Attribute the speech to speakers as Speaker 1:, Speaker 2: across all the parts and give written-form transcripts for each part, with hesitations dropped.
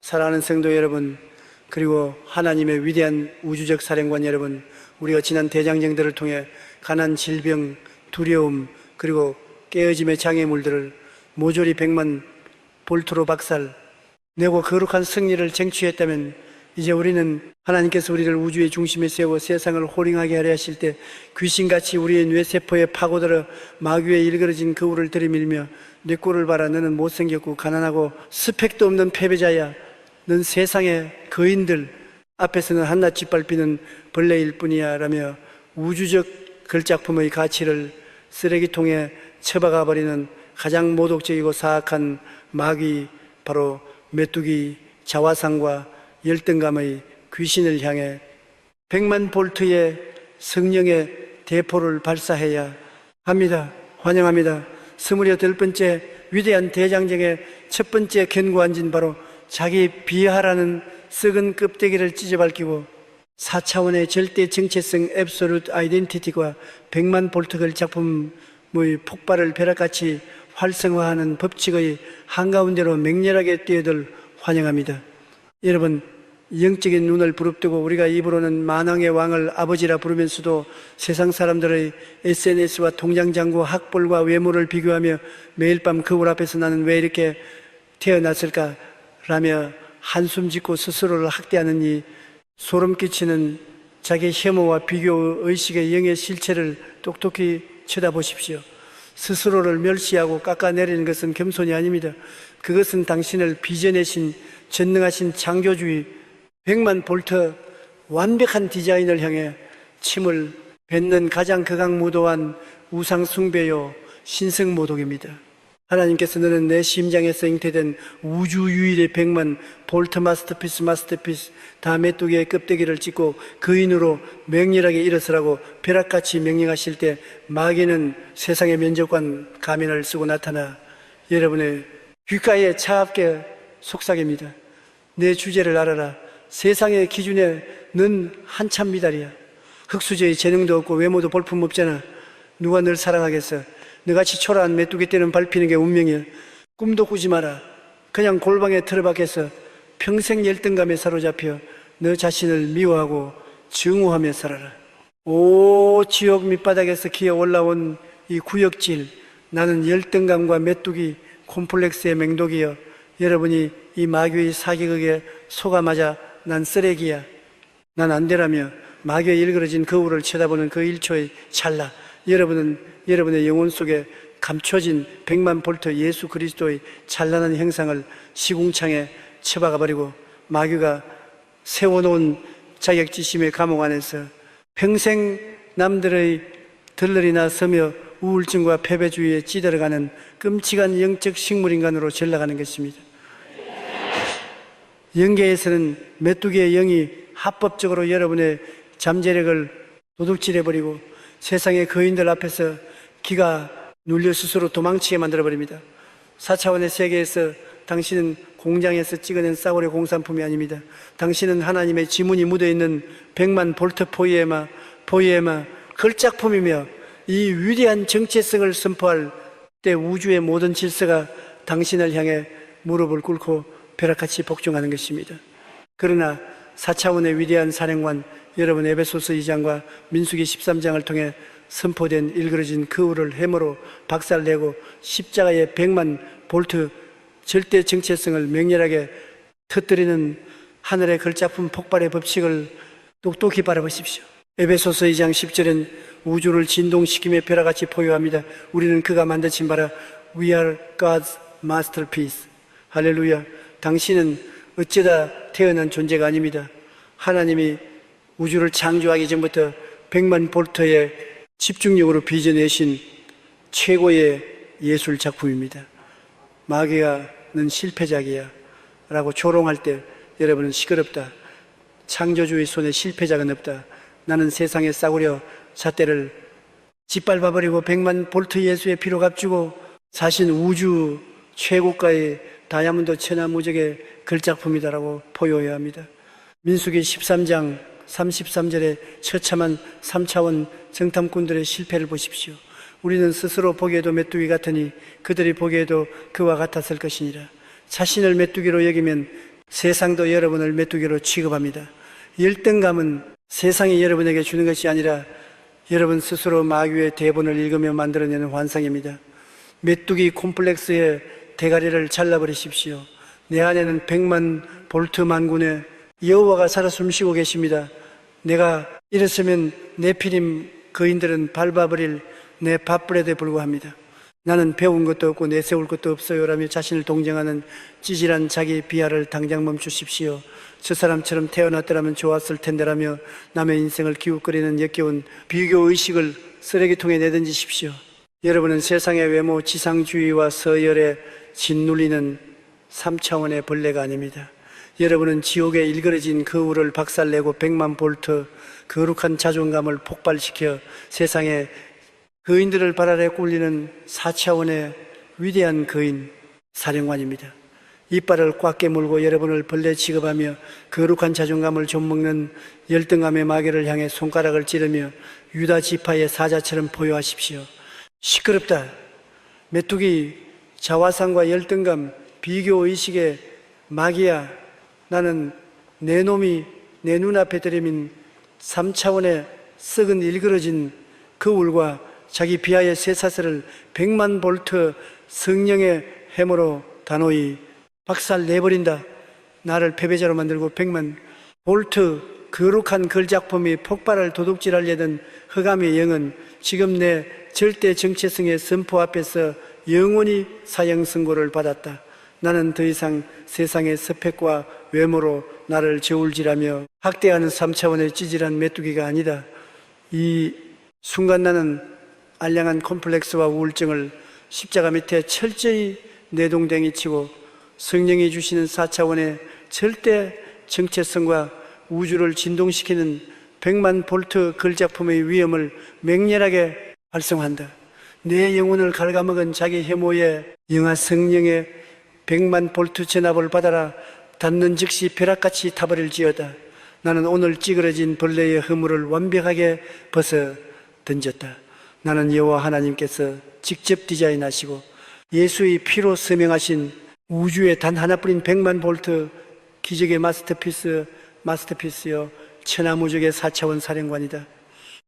Speaker 1: 사랑하는 성도 여러분, 그리고 하나님의 위대한 우주적 사령관 여러분, 우리가 지난 대장정들을 통해 가난, 질병, 두려움, 그리고 깨어짐의 장애물들을 모조리 100만 볼트로 박살내고 거룩한 승리를 쟁취했다면, 이제 우리는 하나님께서 우리를 우주의 중심에 세워 세상을 호령하게 하려 하실 때 귀신같이 우리의 뇌세포에 파고들어 마귀에 일그러진 거울을 들이밀며 내 꼴을 봐라, 너는 못생겼고 가난하고 스펙도 없는 패배자야, 넌 세상의 거인들 앞에서는 한낱 짓밟히는 벌레일 뿐이야 라며 우주적 걸작품의 가치를 쓰레기통에 처박아 버리는 가장 모독적이고 사악한 마귀, 바로 메뚜기 자화상과 열등감의 귀신을 향해 100만 볼트의 성령의 대포를 발사해야 합니다. 환영합니다. 28번째 위대한 대장정의 첫 번째 견고한 진, 바로 자기 비하라는 썩은 껍데기를 찢어밟히고 4차원의 절대 정체성 앱솔루트 아이덴티티와 100만 볼트 걸작품의 폭발을 벼락같이 활성화하는 법칙의 한가운데로 맹렬하게 뛰어들 환영합니다. 여러분, 영적인 눈을 부릅뜨고 우리가 입으로는 만왕의 왕을 아버지라 부르면서도 세상 사람들의 SNS와 통장잔고, 학벌과 외모를 비교하며 매일 밤 거울 앞에서 나는 왜 이렇게 태어났을까 라며 한숨 짓고 스스로를 학대하는 이 소름 끼치는 자기 혐오와 비교 의식의 영의 실체를 똑똑히 쳐다보십시오. 스스로를 멸시하고 깎아내리는 것은 겸손이 아닙니다. 그것은 당신을 빚어내신 전능하신 창조주의 100만 볼트 완벽한 디자인을 향해 침을 뱉는 가장 극악무도한 우상숭배요 신성모독입니다. 하나님께서 너는 내 심장에서 잉태된 우주 유일의 100만 볼트 마스터피스 다 메뚜기의 껍데기를 찢고 거인으로 맹렬하게 일어서라고 벼락같이 명령하실 때 마귀는 세상의 면접관 가면을 쓰고 나타나 여러분의 귓가에 차갑게 속삭입니다. 내 주제를 알아라. 세상의 기준에 넌 한참 미달이야. 흙수저의 재능도 없고 외모도 볼품없잖아. 누가 널 사랑하겠어? 너같이 초라한 메뚜기 떼는 밟히는 게 운명이야. 꿈도 꾸지 마라. 그냥 골방에 틀어박혀서 평생 열등감에 사로잡혀 너 자신을 미워하고 증오하며 살아라. 오, 지옥 밑바닥에서 기어 올라온 이 구역질, 나는 열등감과 메뚜기 콤플렉스의 맹독이여. 여러분이 이 마귀의 사기극에 속아맞아 난 쓰레기야, 난 안 되라며 마귀에 일그러진 거울을 쳐다보는 그 1초의 찰나, 여러분은 여러분의 영혼 속에 감춰진 100만 볼트 예수 그리스도의 찬란한 형상을 시궁창에 쳐박아버리고 마귀가 세워놓은 자격지심의 감옥 안에서 평생 남들의 들러리나 서며 우울증과 패배주의에 찌들어가는 끔찍한 영적 식물인간으로 전락하는 것입니다. 영계에서는 메뚜기의 영이 합법적으로 여러분의 잠재력을 도둑질해버리고 세상의 거인들 앞에서 기가 눌려 스스로 도망치게 만들어버립니다. 4차원의 세계에서 당신은 공장에서 찍어낸 싸구려 공산품이 아닙니다. 당신은 하나님의 지문이 묻어있는 100만 볼트 포이에마 걸작품이며 이 위대한 정체성을 선포할 때 우주의 모든 질서가 당신을 향해 무릎을 꿇고 벼락같이 복종하는 것입니다. 그러나 4차원의 위대한 사령관 여러분, 에베소서 2장과 민수기 13장을 통해 선포된 일그러진 거울을 해머로 박살내고 십자가의 100만 볼트 절대 정체성을 맹렬하게 터뜨리는 하늘의 걸작품 폭발의 법칙을 똑똑히 바라보십시오. 에베소서 2장 10절은 우주를 진동시키며 벼락같이 포효합니다. 우리는 그가 만드신 바라 We are God's masterpiece. 할렐루야. 당신은 어쩌다 태어난 존재가 아닙니다. 하나님이 우주를 창조하기 전부터 100만 볼트의 집중력으로 빚어내신 최고의 예술 작품입니다. 마귀가 넌 실패작이야 라고 조롱할 때 여러분은 시끄럽다. 창조주의 손에 실패작은 없다. 나는 세상의 싸구려 잣대를 짓밟아버리고 100만 볼트 예수의 피로 값주고 사신 우주 최고가의 다이아몬드 천하무적의 걸작품이다라고 포효해야 합니다. 민수기 13장 33절에 처참한 3차원 정탐꾼들의 실패를 보십시오. 우리는 스스로 보기에도 메뚜기 같으니 그들이 보기에도 그와 같았을 것이니라. 자신을 메뚜기로 여기면 세상도 여러분을 메뚜기로 취급합니다. 열등감은 세상이 여러분에게 주는 것이 아니라 여러분 스스로 마귀의 대본을 읽으며 만들어내는 환상입니다. 메뚜기 콤플렉스의 대가리를 잘라버리십시오. 내 안에는 100만 볼트 만군의 여호와가 살아 숨쉬고 계십니다. 내가 이랬으면 네피림 거인들은 밟아버릴 내 밥브레드에 불과합니다. 나는 배운 것도 없고 내세울 것도 없어요 라며 자신을 동정하는 찌질한 자기 비하를 당장 멈추십시오. 저 사람처럼 태어났더라면 좋았을 텐데라며 남의 인생을 기웃거리는 역겨운 비교의식을 쓰레기통에 내던지십시오. 여러분은 세상의 외모 지상주의와 서열에 짓눌리는 3차원의 벌레가 아닙니다. 여러분은 지옥에 일그러진 거울을 박살내고 100만 볼트 거룩한 자존감을 폭발시켜 세상에 거인들을 발 아래 굴리는 4차원의 위대한 거인 사령관입니다. 이빨을 꽉 깨물고 여러분을 벌레 취급하며 거룩한 자존감을 좀먹는 열등감의 마귀를 향해 손가락을 찌르며 유다 지파의 사자처럼 포효하십시오. 시끄럽다. 메뚜기 자화상과 열등감 비교의식의 마귀야. 나는 내 놈이 내 눈앞에 들이민 3차원의 썩은 일그러진 거울과 자기 비하의 쇠사슬을 100만 볼트 성령의 해머로 단호히 박살 내버린다. 나를 패배자로 만들고 100만 볼트 거룩한 걸작품이 폭발할 도둑질하려던 흑암의 영은 지금 내 절대 정체성의 선포 앞에서 영원히 사형 선고를 받았다. 나는 더 이상 세상의 스펙과 외모로 나를 저울질하며 학대하는 3차원의 찌질한 메뚜기가 아니다. 이 순간 나는 알량한 콤플렉스와 우울증을 십자가 밑에 철저히 내동댕이 치고 성령이 주시는 4차원의 절대 정체성과 우주를 진동시키는 100만 볼트 걸작품의 위험을 맹렬하게 발성한다. 내 영혼을 갉아먹은 자기 혐오의 영아 성령의 100만 볼트 전압을 받아라. 닿는 즉시 벼락같이 타버릴지어다. 나는 오늘 찌그러진 벌레의 허물을 완벽하게 벗어 던졌다. 나는 여호와 하나님께서 직접 디자인하시고 예수의 피로 서명하신 우주의 단 하나뿐인 100만 볼트 기적의 마스터피스요 천하무적의 4차원 사령관이다.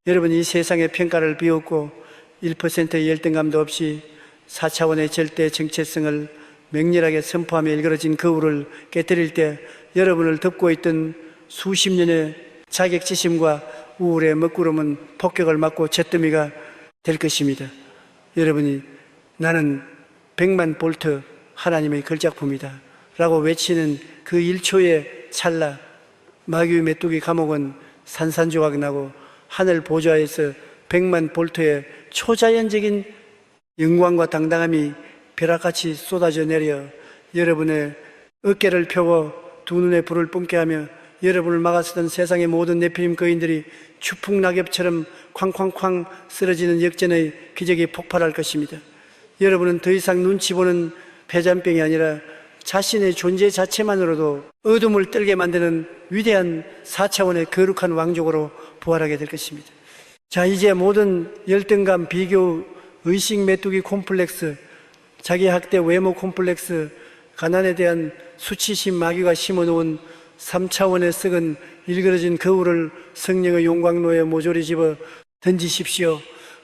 Speaker 1: 여러분, 이 세상의 평가를 비웃고 1%의 열등감도 없이 4차원의 절대 정체성을 맹렬하게 선포하며 일그러진 거울을 깨뜨릴 때 여러분을 덮고 있던 수십 년의 자격지심과 우울의 먹구름은 폭격을 맞고 잿더미가 될 것입니다. 여러분이 나는 100만 볼트 하나님의 걸작품이다 라고 외치는 그 1초의 찰나 마귀의 메뚜기 감옥은 산산조각 나고 하늘 보좌에서 100만 볼트의 초자연적인 영광과 당당함이 벼락같이 쏟아져 내려 여러분의 어깨를 펴고 두 눈에 불을 뿜게 하며 여러분을 막아서던 세상의 모든 네피림 거인들이 추풍낙엽처럼 쾅쾅쾅 쓰러지는 역전의 기적이 폭발할 것입니다. 여러분은 더 이상 눈치 보는 폐잔병이 아니라 자신의 존재 자체만으로도 어둠을 떨게 만드는 위대한 4차원의 거룩한 왕족으로 부활하게 될 것입니다. 자, 이제 모든 열등감, 비교, 의식 메뚜기 콤플렉스, 자기 학대 외모 콤플렉스, 가난에 대한 수치심 마귀가 심어놓은 3차원의 썩은 일그러진 거울을 성령의 용광로에 모조리 집어 던지십시오.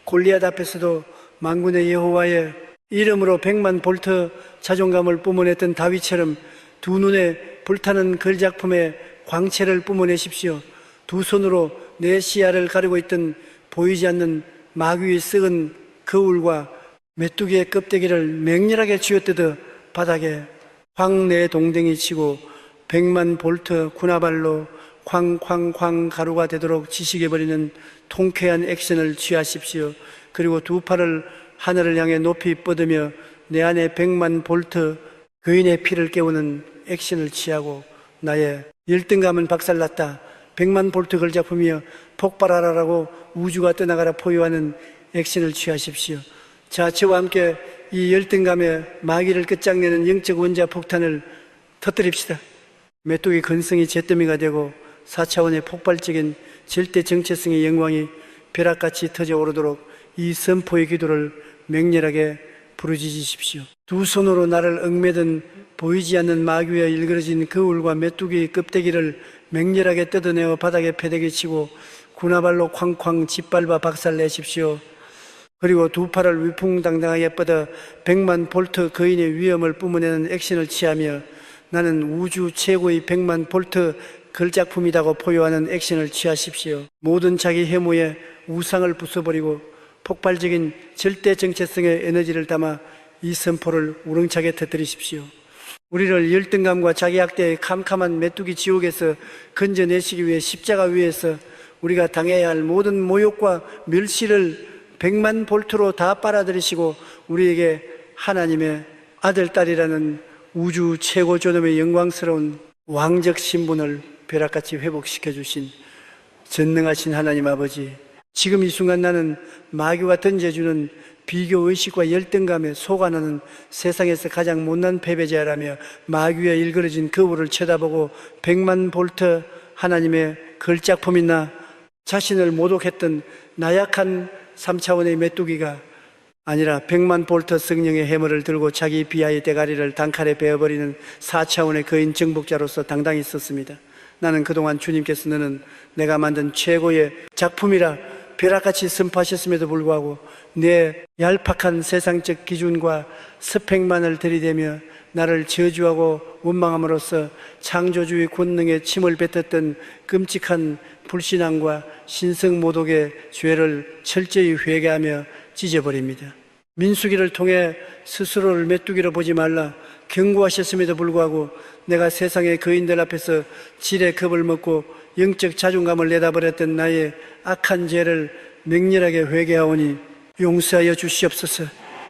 Speaker 1: 골리앗 앞에서도 만군의 여호와의 이름으로 100만 볼트 자존감을 뿜어냈던 다윗처럼 두 눈에 불타는 걸작품의 광채를 뿜어내십시오. 두 손으로 내 시야를 가리고 있던 보이지 않는 마귀의 썩은 거울과 메뚜기의 껍데기를 맹렬하게 쥐어뜯어 바닥에 황내 동댕이 치고 100만 볼트 군화발로 쾅쾅쾅 가루가 되도록 지식해버리는 통쾌한 액션을 취하십시오. 그리고 두 팔을 하늘을 향해 높이 뻗으며 내 안에 100만 볼트 거인의 피를 깨우는 액션을 취하고 나의 열등감은 박살났다. 100만 볼트 걸작품이여 폭발하라라고 우주가 떠나가라 포효하는 액션을 취하십시오. 자, 저와 함께 이 열등감의 마귀를 끝장내는 영적 원자 폭탄을 터뜨립시다. 메뚜기 근성이 잿더미가 되고 4차원의 폭발적인 절대 정체성의 영광이 벼락같이 터져오르도록 이 선포의 기도를 맹렬하게 부르짖으십시오. 두 손으로 나를 얽매든 보이지 않는 마귀에 일그러진 거울과 메뚜기 껍데기를 맹렬하게 뜯어내어 바닥에 패대기치고 군화발로 쾅쾅 짓밟아 박살내십시오. 그리고 두 팔을 위풍당당하게 뻗어 100만 볼트 거인의 위험을 뿜어내는 액션을 취하며 나는 우주 최고의 100만 볼트 걸작품이라고 포효하는 액션을 취하십시오. 모든 자기 해모에 우상을 부숴버리고 폭발적인 절대 정체성의 에너지를 담아 이 선포를 우렁차게 터뜨리십시오. 우리를 열등감과 자기학대의 캄캄한 메뚜기 지옥에서 건져내시기 위해 십자가 위에서 우리가 당해야 할 모든 모욕과 멸시를 100만 볼트로 다 빨아들이시고 우리에게 하나님의 아들, 딸이라는 우주 최고 존엄의 영광스러운 왕적 신분을 벼락같이 회복시켜 주신 전능하신 하나님 아버지, 지금 이 순간 나는 마귀가 던져주는 비교의식과 열등감에 속아나는 세상에서 가장 못난 패배자라며 마귀에 일그러진 거울을 쳐다보고 100만 볼트 하나님의 걸작품이나 자신을 모독했던 나약한 3차원의 메뚜기가 아니라 100만 볼트 성령의 해머를 들고 자기 비하의 대가리를 단칼에 베어버리는 4차원의 거인 정복자로서 당당히 섰습니다. 나는 그동안 주님께서 너는 내가 만든 최고의 작품이라 벼락같이 선포하셨음에도 불구하고 내 얄팍한 세상적 기준과 스펙만을 들이대며 나를 저주하고 원망함으로써 창조주의 권능에 침을 뱉었던 끔찍한 불신앙과 신성모독의 죄를 철저히 회개하며 찢어버립니다. 민수기를 통해 스스로를 메뚜기로 보지 말라 경고하셨음에도 불구하고 내가 세상의 거인들 앞에서 질의 겁을 먹고 영적 자존감을 내다버렸던 나의 악한 죄를 맹렬하게 회개하오니 용서하여 주시옵소서.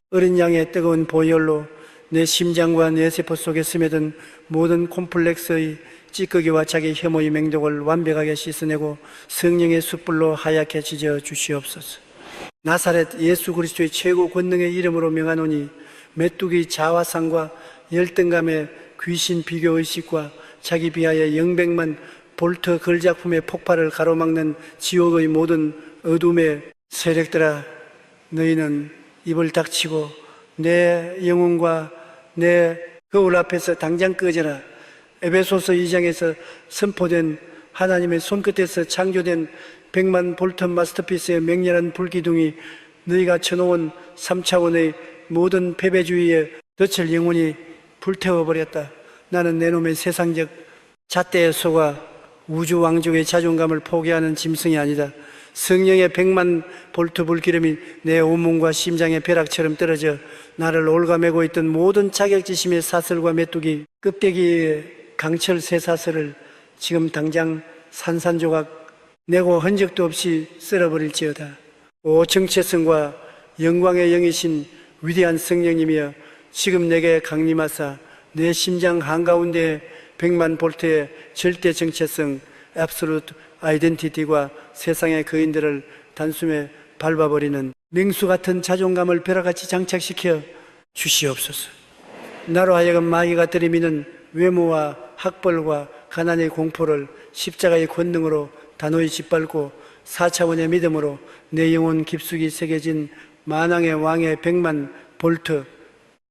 Speaker 1: 어린 양의 뜨거운 보혈로 내 심장과 내 세포 속에 스며든 모든 콤플렉스의 찌꺼기와 자기 혐오의 맹독을 완벽하게 씻어내고 성령의 숯불로 하얗게 지져 주시옵소서. 나사렛 예수 그리스도의 최고 권능의 이름으로 명하노니 메뚜기 자화상과 열등감의 귀신 비교의식과 자기 비하의 영백만 볼트 걸작품의 폭발을 가로막는 지옥의 모든 어둠의 세력들아, 너희는 입을 닥치고 내 영혼과 내 거울 앞에서 당장 꺼져라. 에베소서 2장에서 선포된 하나님의 손끝에서 창조된 100만 볼트 마스터피스의 맹렬한 불기둥이 너희가 쳐놓은 3차원의 모든 패배주의의 덫을 영원히 불태워버렸다. 나는 내 놈의 세상적 잣대에 속아 우주 왕족의 자존감을 포기하는 짐승이 아니다. 성령의 100만 볼트 불기름이 내 온몸과 심장의 벼락처럼 떨어져 나를 올가매고 있던 모든 자격지심의 사슬과 메뚜기 껍데기의 강철 쇠사슬을 지금 당장 산산조각 내고 흔적도 없이 쓸어버릴지어다. 오 정체성과 영광의 영이신 위대한 성령님이여, 지금 내게 강림하사 내 심장 한가운데 100만 볼트의 절대 정체성 absolute 아이덴티티와 세상의 거인들을 단숨에 밟아버리는 맹수 같은 자존감을 벼락같이 장착시켜 주시옵소서. 나로 하여금 마귀가 들이미는 외모와 학벌과 가난의 공포를 십자가의 권능으로 단호히 짓밟고 4차원의 믿음으로 내 영혼 깊숙이 새겨진 만왕의 왕의 100만 볼트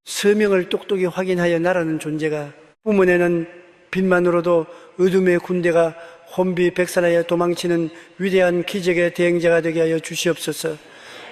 Speaker 1: 서명을 똑똑히 확인하여 나라는 존재가 뿜어내는 빛만으로도 어둠의 군대가 혼비백산하여 도망치는 위대한 기적의 대행자가 되게 하여 주시옵소서.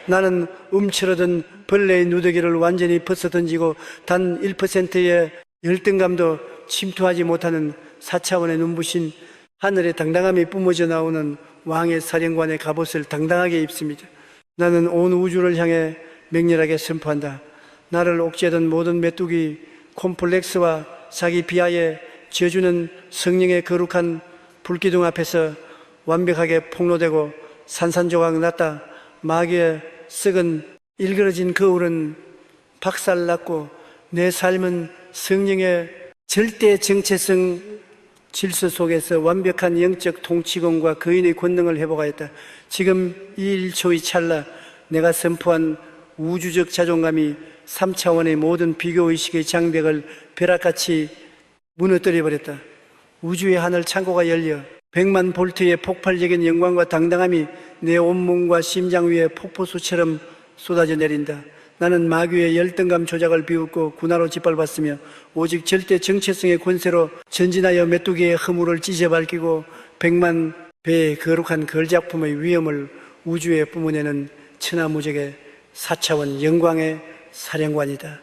Speaker 1: 나는 움츠러든 벌레의 누더기를 완전히 벗어던지고 단 1%의 열등감도 침투하지 못하는 4차원의 눈부신 하늘의 당당함이 뿜어져 나오는 왕의 사령관의 갑옷을 당당하게 입습니다. 나는 온 우주를 향해 맹렬하게 선포한다. 나를 옥죄던 모든 메뚜기 콤플렉스와 자기 비하에 지어주는 성령의 거룩한 불기둥 앞에서 완벽하게 폭로되고 산산조각 났다. 마귀의 썩은 일그러진 거울은 박살났고 내 삶은 성령의 절대 정체성 질서 속에서 완벽한 영적 통치권과 거인의 권능을 회복하였다. 지금 이 1초의 찰나 내가 선포한 우주적 자존감이 3차원의 모든 비교의식의 장벽을 벼락같이 무너뜨려버렸다. 우주의 하늘 창고가 열려 100만 볼트의 폭발적인 영광과 당당함이 내 온몸과 심장 위에 폭포수처럼 쏟아져 내린다. 나는 마귀의 열등감 조작을 비웃고 군화로 짓밟았으며 오직 절대 정체성의 권세로 전진하여 메뚜기의 허물을 찢어 밝히고 100만 배의 거룩한 걸작품의 위엄을 우주에 뿜어내는 천하무적의 4차원 영광의 사령관이다.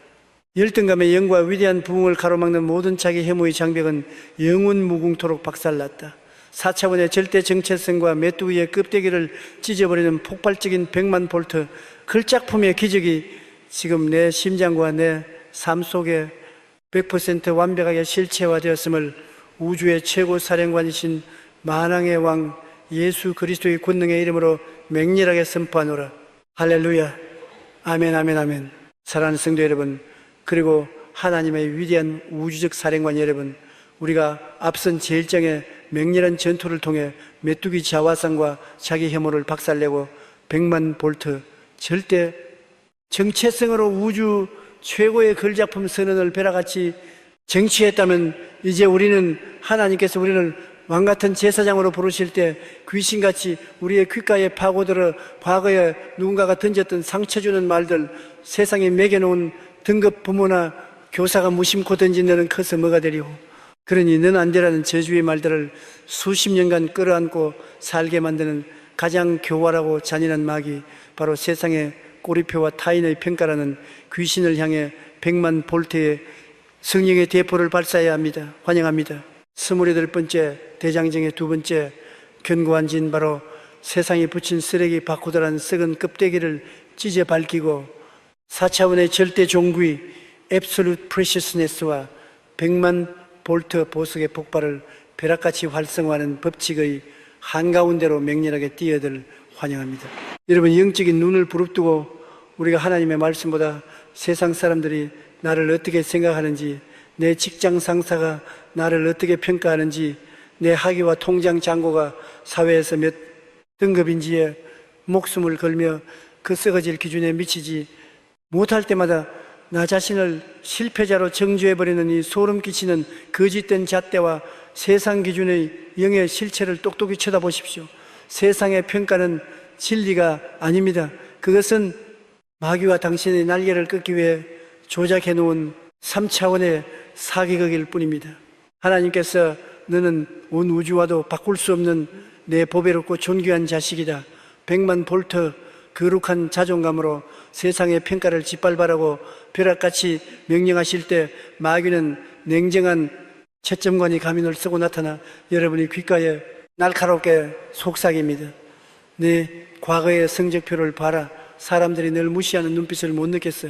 Speaker 1: 열등감의 영과 위대한 부흥을 가로막는 모든 자기 해무의 장벽은 영원 무궁토록 박살났다. 4차원의 절대 정체성과 메뚜기의 껍데기를 찢어버리는 폭발적인 100만 볼트 걸작품의 기적이 지금 내 심장과 내 삶 속에 100% 완벽하게 실체화되었음을 우주의 최고 사령관이신 만왕의 왕 예수 그리스도의 권능의 이름으로 맹렬하게 선포하노라. 할렐루야. 아멘, 아멘, 아멘. 사랑하는 성도 여러분, 그리고 하나님의 위대한 우주적 사령관 여러분, 우리가 앞선 제1장의 맹렬한 전투를 통해 메뚜기 자화상과 자기 혐오를 박살내고 100만 볼트 절대 정체성으로 우주 최고의 걸작품 선언을 벼락같이 쟁취했다면 이제 우리는 하나님께서 우리를 왕같은 제사장으로 부르실 때 귀신같이 우리의 귓가에 파고들어 과거에 누군가가 던졌던 상처주는 말들, 세상에 매겨놓은 등급 부모나 교사가 무심코 던진 너는 커서 뭐가 되리오. 그러니 넌 안 되라는 저주의 말들을 수십 년간 끌어안고 살게 만드는 가장 교활하고 잔인한 마귀, 바로 세상의 꼬리표와 타인의 평가라는 귀신을 향해 100만 볼트의 성령의 대포를 발사해야 합니다. 환영합니다. 28번째 대장정의 두 번째 견고한 진, 바로 세상에 붙인 쓰레기 바코드라는 썩은 껍데기를 찢어 밝히고 4차원의 절대 종귀 Absolute Preciousness와 100만 볼트 보석의 폭발을 벼락같이 활성화하는 법칙의 한가운데로 맹렬하게 뛰어들 환영합니다. 여러분, 영적인 눈을 부릅뜨고 우리가 하나님의 말씀보다 세상 사람들이 나를 어떻게 생각하는지, 내 직장 상사가 나를 어떻게 평가하는지, 내 학위와 통장 잔고가 사회에서 몇 등급인지에 목숨을 걸며 그 썩어질 기준에 미치지 못할 때마다 나 자신을 실패자로 정죄해버리는 이 소름 끼치는 거짓된 잣대와 세상 기준의 영의 실체를 똑똑히 쳐다보십시오. 세상의 평가는 진리가 아닙니다. 그것은 마귀와 당신의 날개를 끊기 위해 조작해 놓은 3차원의 사기극일 뿐입니다. 하나님께서 너는 온 우주와도 바꿀 수 없는 내 보배롭고 존귀한 자식이다. 100만 볼트 거룩한 자존감으로 세상의 평가를 짓밟아라고 벼락같이 명령하실 때 마귀는 냉정한 채점관이 가면을 쓰고 나타나 여러분이 귓가에 날카롭게 속삭입니다. 네 과거의 성적표를 봐라. 사람들이 늘 무시하는 눈빛을 못 느꼈어.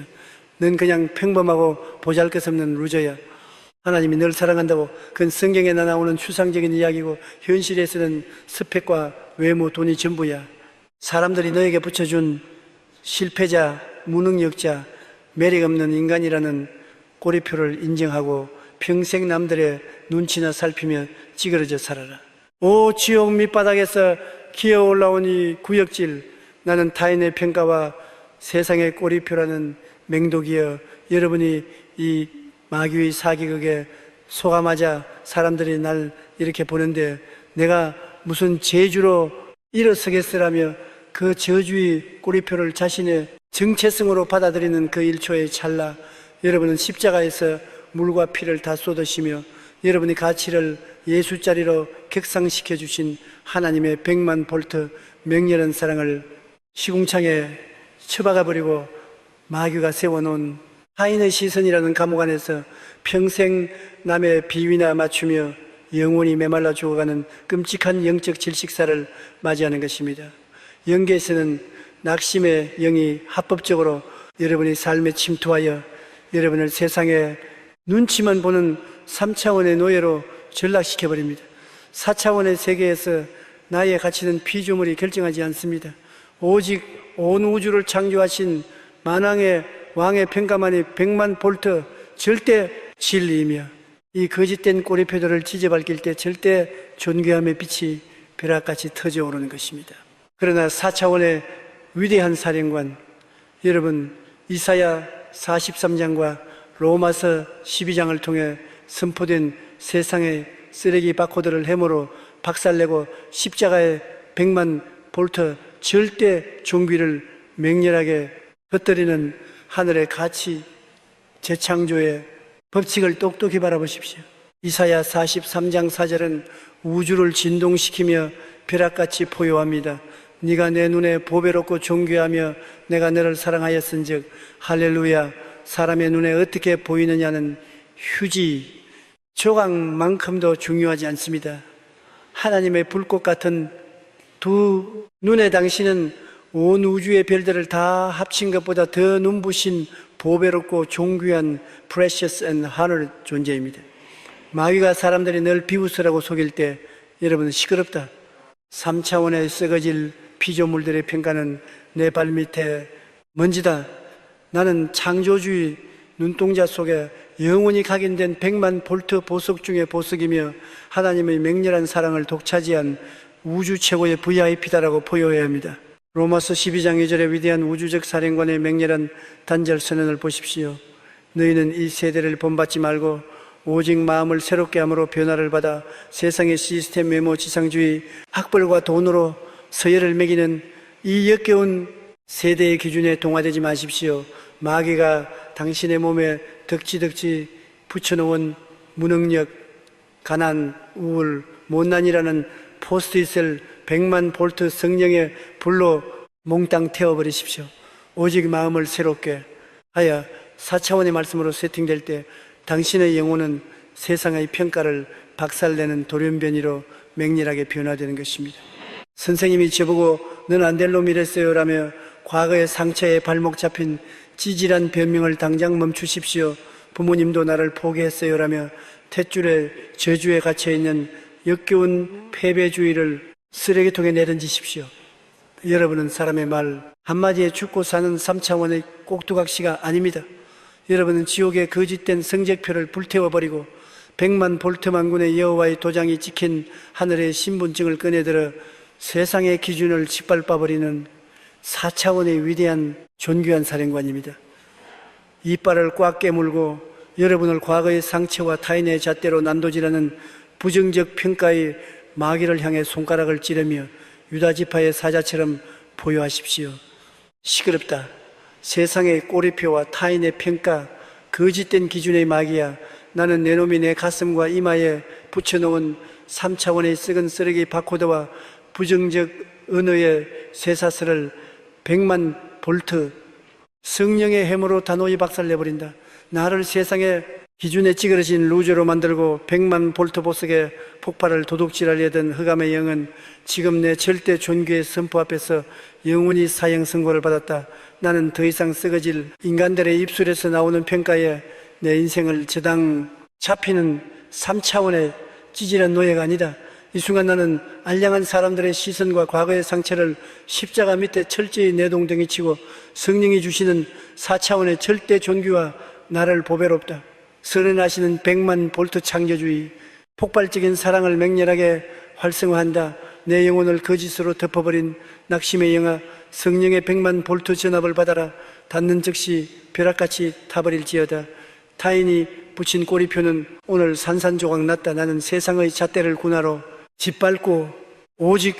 Speaker 1: 넌 그냥 평범하고 보잘것없는 루저야. 하나님이 널 사랑한다고. 그건 성경에 나오는 추상적인 이야기고 현실에서는 스펙과 외모, 돈이 전부야. 사람들이 너에게 붙여준 실패자, 무능력자, 매력없는 인간이라는 꼬리표를 인정하고 평생 남들의 눈치나 살피며 찌그러져 살아라. 오 지옥 밑바닥에서 기어 올라온 이 구역질, 나는 타인의 평가와 세상의 꼬리표라는 맹독이여 여러분이 이 마귀의 사기극에 속아맞아 사람들이 날 이렇게 보는데 내가 무슨 재주로 일어서겠으라며 그 저주의 꼬리표를 자신의 정체성으로 받아들이는 그 1초의 찰나, 여러분은 십자가에서 물과 피를 다 쏟으시며 여러분의 가치를 예수자리로 격상시켜 주신 하나님의 100만 볼트 맹렬한 사랑을 시궁창에 처박아 버리고 마귀가 세워놓은 타인의 시선이라는 감옥 안에서 평생 남의 비위나 맞추며 영원히 메말라 죽어가는 끔찍한 영적 질식사를 맞이하는 것입니다. 영계에서는 낙심의 영이 합법적으로 여러분의 삶에 침투하여 여러분을 세상에 눈치만 보는 3차원의 노예로 전락시켜버립니다. 4차원의 세계에서 나의 가치는 피조물이 결정하지 않습니다. 오직 온 우주를 창조하신 만왕의 왕의 평가만이 100만 볼트 절대 진리이며 이 거짓된 꼬리표들을 찢어밟힐 때 절대 존귀함의 빛이 벼락같이 터져오르는 것입니다. 그러나 4차원의 위대한 사령관, 여러분 이사야 43장과 로마서 12장을 통해 선포된 세상의 쓰레기 바코드를 해모로 박살내고 십자가의 100만 볼트 절대 종귀를 맹렬하게 흩뜨리는 하늘의 가치, 재창조의 법칙을 똑똑히 바라보십시오. 이사야 43장 4절은 우주를 진동시키며 벼락같이 포효합니다. 네가 내 눈에 보배롭고 존귀하며 내가 너를 사랑하였은즉 할렐루야. 사람의 눈에 어떻게 보이느냐는 휴지 조각만큼도 중요하지 않습니다. 하나님의 불꽃 같은 두 눈에 당신은 온 우주의 별들을 다 합친 것보다 더 눈부신 보배롭고 존귀한 precious and honored 존재입니다. 마귀가 사람들이 늘 비웃으라고 속일 때 여러분은 시끄럽다. 3차원의 썩어질 피조물들의 평가는 내 발밑에 먼지다. 나는 창조주의 눈동자 속에 영원히 각인된 100만 볼트 보석 중의 보석이며 하나님의 맹렬한 사랑을 독차지한 우주 최고의 VIP다라고 포효해야 합니다. 로마서 12장 2절의 위대한 우주적 사령관의 맹렬한 단절 선언을 보십시오. 너희는 이 세대를 본받지 말고 오직 마음을 새롭게 함으로 변화를 받아 세상의 시스템 외모 지상주의 학벌과 돈으로 서열을 매기는 이 역겨운 세대의 기준에 동화되지 마십시오. 마귀가 당신의 몸에 덕지덕지 붙여놓은 무능력, 가난, 우울, 못난이라는 포스트잇을 100만 볼트 성령의 불로 몽땅 태워버리십시오. 오직 마음을 새롭게 하여 4차원의 말씀으로 세팅될 때 당신의 영혼은 세상의 평가를 박살내는 돌연변이로 맹렬하게 변화되는 것입니다. 선생님이 저보고 넌 안 될 놈이랬어요 라며 과거의 상처에 발목 잡힌 찌질한 변명을 당장 멈추십시오. 부모님도 나를 포기했어요 라며 탯줄에 저주에 갇혀있는 역겨운 패배주의를 쓰레기통에 내던지십시오. 여러분은 사람의 말 한마디에 죽고 사는 3차원의 꼭두각시가 아닙니다. 여러분은 지옥의 거짓된 성적표를 불태워버리고 100만 볼트만군의 여호와의 도장이 찍힌 하늘의 신분증을 꺼내들어 세상의 기준을 짓밟아버리는 4차원의 위대한 존귀한 사령관입니다. 이빨을 꽉 깨물고 여러분을 과거의 상처와 타인의 잣대로 난도질하는 부정적 평가의 마귀를 향해 손가락을 찌르며 유다지파의 사자처럼 보유하십시오. 시끄럽다. 세상의 꼬리표와 타인의 평가, 거짓된 기준의 마귀야. 나는 내 놈이 내 가슴과 이마에 붙여놓은 3차원의 썩은 쓰레기 바코드와 부정적 언어의 쇠사슬을 100만 볼트 성령의 해무로 단호히 박살내버린다. 나를 세상의 기준에 찌그러진 루저로 만들고 100만 볼트 보석의 폭발을 도둑질하려던 흑암의 영은 지금 내 절대 존귀의 선포 앞에서 영원히 사형 선고를 받았다. 나는 더 이상 썩어질 인간들의 입술에서 나오는 평가에 내 인생을 저당 잡히는 3차원의 찌질한 노예가 아니다. 이 순간 나는 알량한 사람들의 시선과 과거의 상처를 십자가 밑에 철저히 내동댕이 치고 성령이 주시는 4차원의 절대 존귀와 나를 보배롭다. 선언하시는 100만 볼트 창조주의, 폭발적인 사랑을 맹렬하게 활성화한다. 내 영혼을 거짓으로 덮어버린 낙심의 영아, 성령의 100만 볼트 전압을 받아라. 닿는 즉시 벼락같이 타버릴지어다. 타인이 붙인 꼬리표는 오늘 산산조각 났다. 나는 세상의 잣대를 군화로 짓밟고 오직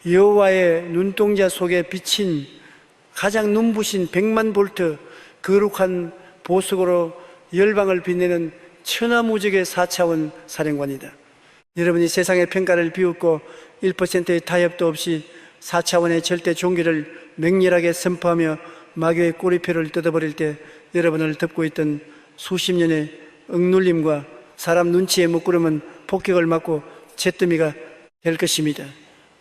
Speaker 1: 여호와의 눈동자 속에 비친 가장 눈부신 100만 볼트 거룩한 보석으로 열방을 빛내는 천하무적의 4차원 사령관이다. 여러분이 세상의 평가를 비웃고 1%의 타협도 없이 4차원의 절대 종기를 맹렬하게 선포하며 마귀의 꼬리표를 뜯어버릴 때 여러분을 덮고 있던 수십 년의 억눌림과 사람 눈치의 먹구름은 폭격을 맞고 잿더미가 될 것입니다.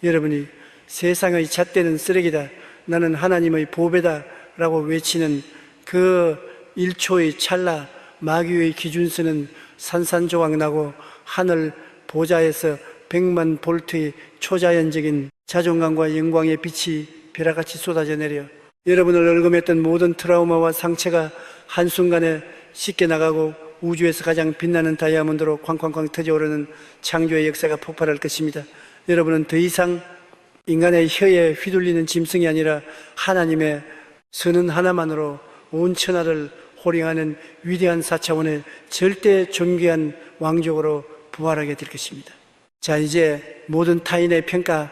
Speaker 1: 여러분이 세상의 잣대는 쓰레기다, 나는 하나님의 보배다 라고 외치는 그 1초의 찰나 마귀의 기준선은 산산조각 나고 하늘 보좌에서 100만 볼트의 초자연적인 자존감과 영광의 빛이 벼락같이 쏟아져 내려 여러분을 얽어맸던 모든 트라우마와 상처가 한순간에 씻겨 나가고 우주에서 가장 빛나는 다이아몬드로 쾅쾅쾅 터져오르는 창조의 역사가 폭발할 것입니다. 여러분은 더 이상 인간의 혀에 휘둘리는 짐승이 아니라 하나님의 선언 하나만으로 온 천하를 호령하는 위대한 4차원의 절대 존귀한 왕족으로 부활하게 될 것입니다. 자, 이제 모든 타인의 평가,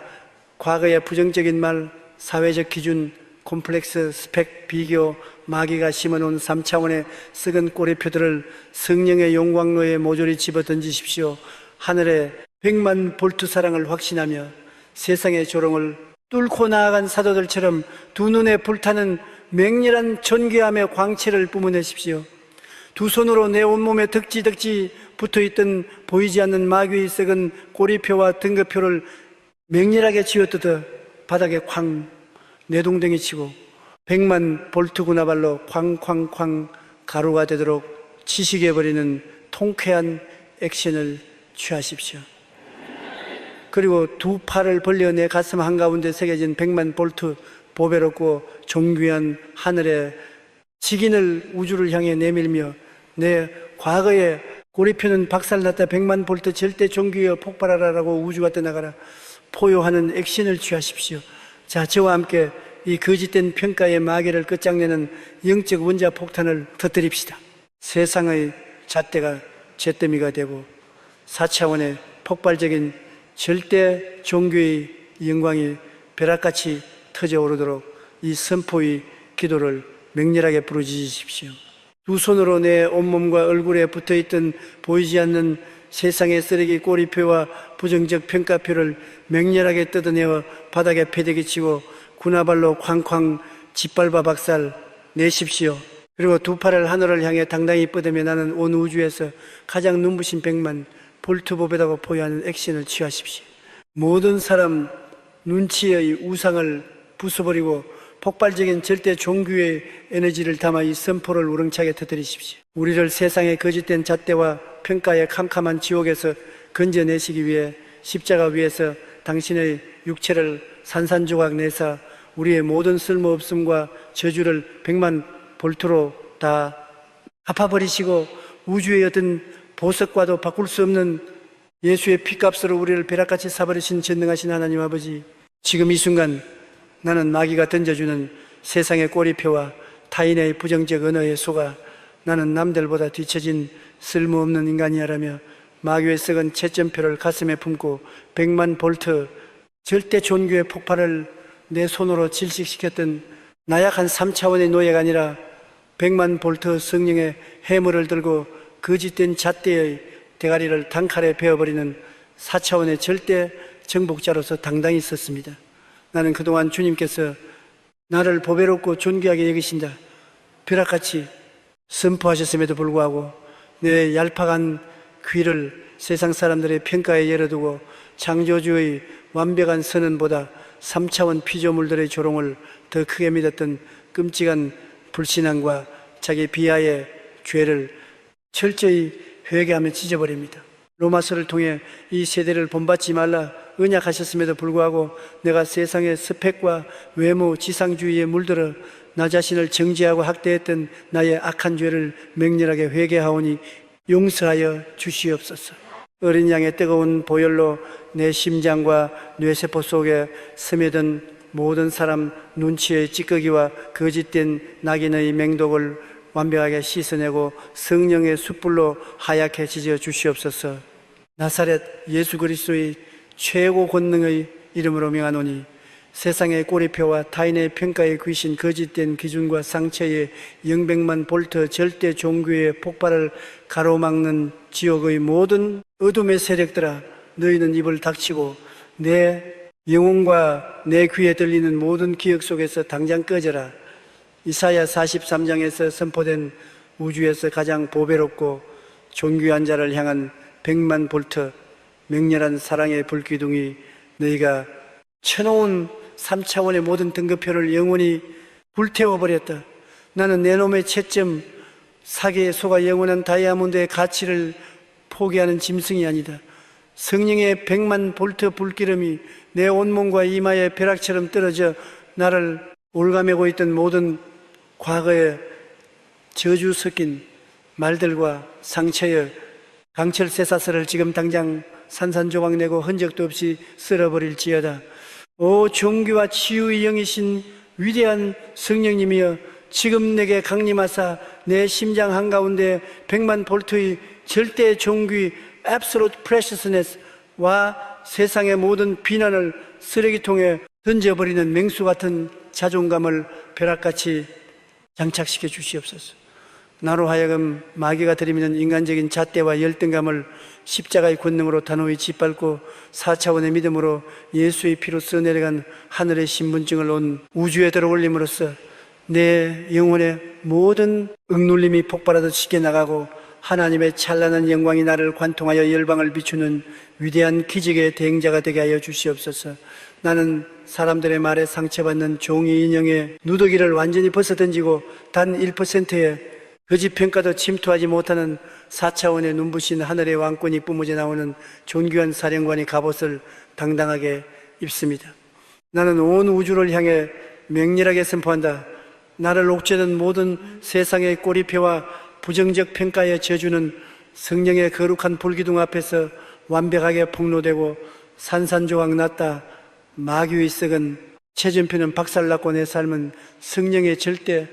Speaker 1: 과거의 부정적인 말, 사회적 기준, 콤플렉스, 스펙, 비교, 마귀가 심어놓은 3차원의 썩은 꼬리표들을 성령의 용광로에 모조리 집어 던지십시오. 하늘의 100만 볼트 사랑을 확신하며 세상의 조롱을 뚫고 나아간 사도들처럼 두 눈에 불타는 맹렬한 존귀함의 광채를 뿜어내십시오. 두 손으로 내 온몸에 덕지덕지 붙어있던 보이지 않는 마귀의 썩은 꼬리표와 등급표를 맹렬하게 쥐어뜯어 바닥에 쾅 내동댕이 치고 100만 볼트 군화발로 쾅쾅쾅 가루가 되도록 치시게버리는 통쾌한 액션을 취하십시오. 그리고 두 팔을 벌려 내 가슴 한가운데 새겨진 100만 볼트 보배롭고 존귀한 하늘의 직인을 우주를 향해 내밀며 내 과거에 꼬리표는 박살났다 100만 볼트 절대 종기여 폭발하라라고 우주가 떠나가라 포효하는 액션을 취하십시오. 자, 저와 함께 이 거짓된 평가의 마개를 끝장내는 영적 원자 폭탄을 터뜨립시다. 세상의 잣대가 잿더미가 되고 4차원의 폭발적인 절대 종교의 영광이 벼락같이 터져오르도록 이 선포의 기도를 맹렬하게 부르짖으십시오. 두 손으로 내 온몸과 얼굴에 붙어있던 보이지 않는 세상의 쓰레기 꼬리표와 부정적 평가표를 맹렬하게 뜯어내어 바닥에 패대기치고 군화발로 쾅쾅 짓밟아 박살 내십시오. 그리고 두 팔을 하늘을 향해 당당히 뻗으며 나는 온 우주에서 가장 눈부신 100만 볼트보배라고 포효하는 액션을 취하십시오. 모든 사람 눈치의 우상을 부숴버리고 폭발적인 절대 종교의 에너지를 담아 이 선포를 우렁차게 터뜨리십시오. 우리를 세상의 거짓된 잣대와 평가의 캄캄한 지옥에서 건져내시기 위해 십자가 위에서 당신의 육체를 산산조각 내사 우리의 모든 쓸모없음과 저주를 100만 볼트로 다 갚아버리시고 우주의 어떤 보석과도 바꿀 수 없는 예수의 피값으로 우리를 벼락같이 사버리신 전능하신 하나님 아버지, 지금 이 순간 나는 마귀가 던져주는 세상의 꼬리표와 타인의 부정적 언어에 속아 나는 남들보다 뒤처진 쓸모없는 인간이야라며 마귀의 썩은 채점표를 가슴에 품고 100만 볼트 절대 존귀의 폭발을 내 손으로 질식시켰던 나약한 3차원의 노예가 아니라 100만 볼트 성령의 해물을 들고 거짓된 잣대의 대가리를 단칼에 베어버리는 4차원의 절대 정복자로서 당당히 섰습니다. 나는 그동안 주님께서 나를 보배롭고 존귀하게 여기신다 벼락같이 선포하셨음에도 불구하고 내 얄팍한 귀를 세상 사람들의 평가에 열어두고 창조주의 완벽한 선언보다 3차원 피조물들의 조롱을 더 크게 믿었던 끔찍한 불신앙과 자기 비하의 죄를 철저히 회개하며 찢어버립니다. 로마서를 통해 이 세대를 본받지 말라 언약하셨음에도 불구하고 내가 세상의 스펙과 외모, 지상주의에 물들어 나 자신을 정죄하고 학대했던 나의 악한 죄를 맹렬하게 회개하오니 용서하여 주시옵소서. 어린 양의 뜨거운 보혈로 내 심장과 뇌세포 속에 스며든 모든 사람 눈치의 찌꺼기와 거짓된 낙인의 맹독을 완벽하게 씻어내고 성령의 숯불로 하얗게 지져 주시옵소서. 나사렛 예수 그리스도의 최고 권능의 이름으로 명하노니 세상의 꼬리표와 타인의 평가에 귀신 거짓된 기준과 상처의 영백만 볼트 절대 종교의 폭발을 가로막는 지옥의 모든 어둠의 세력들아, 너희는 입을 닥치고 내 영혼과 내 귀에 들리는 모든 기억 속에서 당장 꺼져라. 이사야 43장에서 선포된 우주에서 가장 보배롭고 존귀한 자를 향한 100만 볼트 맹렬한 사랑의 불기둥이 너희가 쳐놓은 3차원의 모든 등급표를 영원히 불태워버렸다. 나는 내 놈의 채점 사계에 속아 영원한 다이아몬드의 가치를 포기하는 짐승이 아니다. 성령의 100만 볼트 불기름이 내 온몸과 이마에 벼락처럼 떨어져 나를 올가매고 있던 모든 과거의 저주 섞인 말들과 상처의 강철 쇠사슬을 지금 당장 산산조각 내고 흔적도 없이 쓸어버릴지어다. 오 종교와 치유의 영이신 위대한 성령님이여, 지금 내게 강림하사 내 심장 한가운데 100만 볼트의 절대 종귀 absolute preciousness와 세상의 모든 비난을 쓰레기통에 던져버리는 맹수 같은 자존감을 벼락같이 장착시켜 주시옵소서. 나로 하여금 마귀가 들이미는 인간적인 잣대와 열등감을 십자가의 권능으로 단호히 짓밟고 4차원의 믿음으로 예수의 피로 써내려간 하늘의 신분증을 온 우주에 들어올림으로써 내 영혼의 모든 억눌림이 폭발하듯 씻겨나가고 하나님의 찬란한 영광이 나를 관통하여 열방을 비추는 위대한 기적의 대행자가 되게 하여 주시옵소서. 나는 사람들의 말에 상처받는 종이 인형의 누더기를 완전히 벗어던지고 단 1%의 거짓 평가도 침투하지 못하는 4차원의 눈부신 하늘의 왕권이 뿜어져 나오는 존귀한 사령관의 갑옷을 당당하게 입습니다. 나는 온 우주를 향해 맹렬하게 선포한다. 나를 옥죄는 모든 세상의 꼬리표와 부정적 평가의 저주는 성령의 거룩한 불기둥 앞에서 완벽하게 폭로되고 산산조각 났다. 마귀의 썩은 최전표는 박살났고 내 삶은 성령의 절대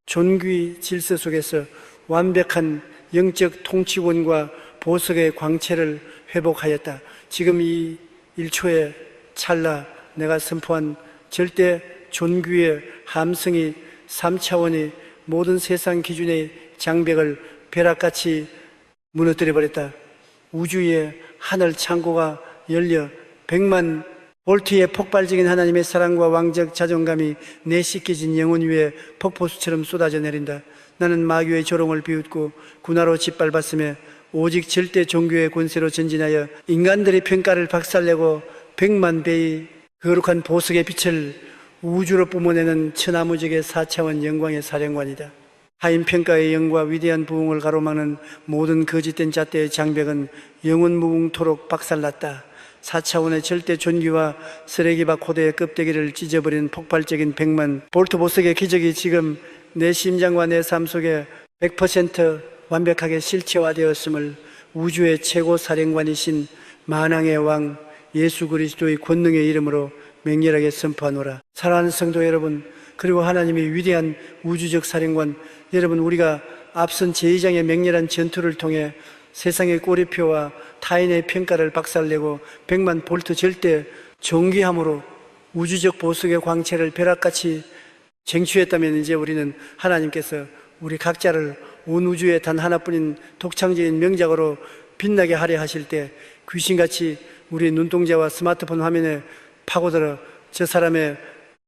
Speaker 1: 존귀 질서 속에서 완벽한 영적 통치권과 보석의 광채를 회복하였다. 지금 이 1초의 찰나 내가 선포한 절대 존귀의 함성이 3차원의 모든 세상 기준의 장벽을 벼락같이 무너뜨려 버렸다. 우주의 하늘 창고가 열려 100만 볼트의 폭발적인 하나님의 사랑과 왕적 자존감이 내 씻겨진 영혼 위에 폭포수처럼 쏟아져 내린다. 나는 마귀의 조롱을 비웃고 군화로 짓밟았으며 오직 절대 종교의 권세로 전진하여 인간들의 평가를 박살내고 100만 배의 거룩한 보석의 빛을 우주로 뿜어내는 천하무적의 4차원 영광의 사령관이다. 하인 평가의 영과 위대한 부흥을 가로막는 모든 거짓된 잣대의 장벽은 영원 무궁토록 박살났다. 4차원의 절대 존귀와 쓰레기박 고대의 껍데기를 찢어버린 폭발적인 100만 볼트 보석의 기적이 지금 내 심장과 내 삶 속에 100% 완벽하게 실체화되었음을 우주의 최고 사령관이신 만왕의 왕 예수 그리스도의 권능의 이름으로 맹렬하게 선포하노라. 사랑하는 성도 여러분, 그리고 하나님의 위대한 우주적 사령관 여러분, 우리가 앞선 제2장의 맹렬한 전투를 통해 세상의 꼬리표와 타인의 평가를 박살내고 100만 볼트 절대 존귀함으로 우주적 보석의 광채를 벼락같이 쟁취했다면 이제 우리는 하나님께서 우리 각자를 온 우주에 단 하나뿐인 독창적인 명작으로 빛나게 하려 하실 때 귀신같이 우리 눈동자와 스마트폰 화면에 파고들어 저 사람의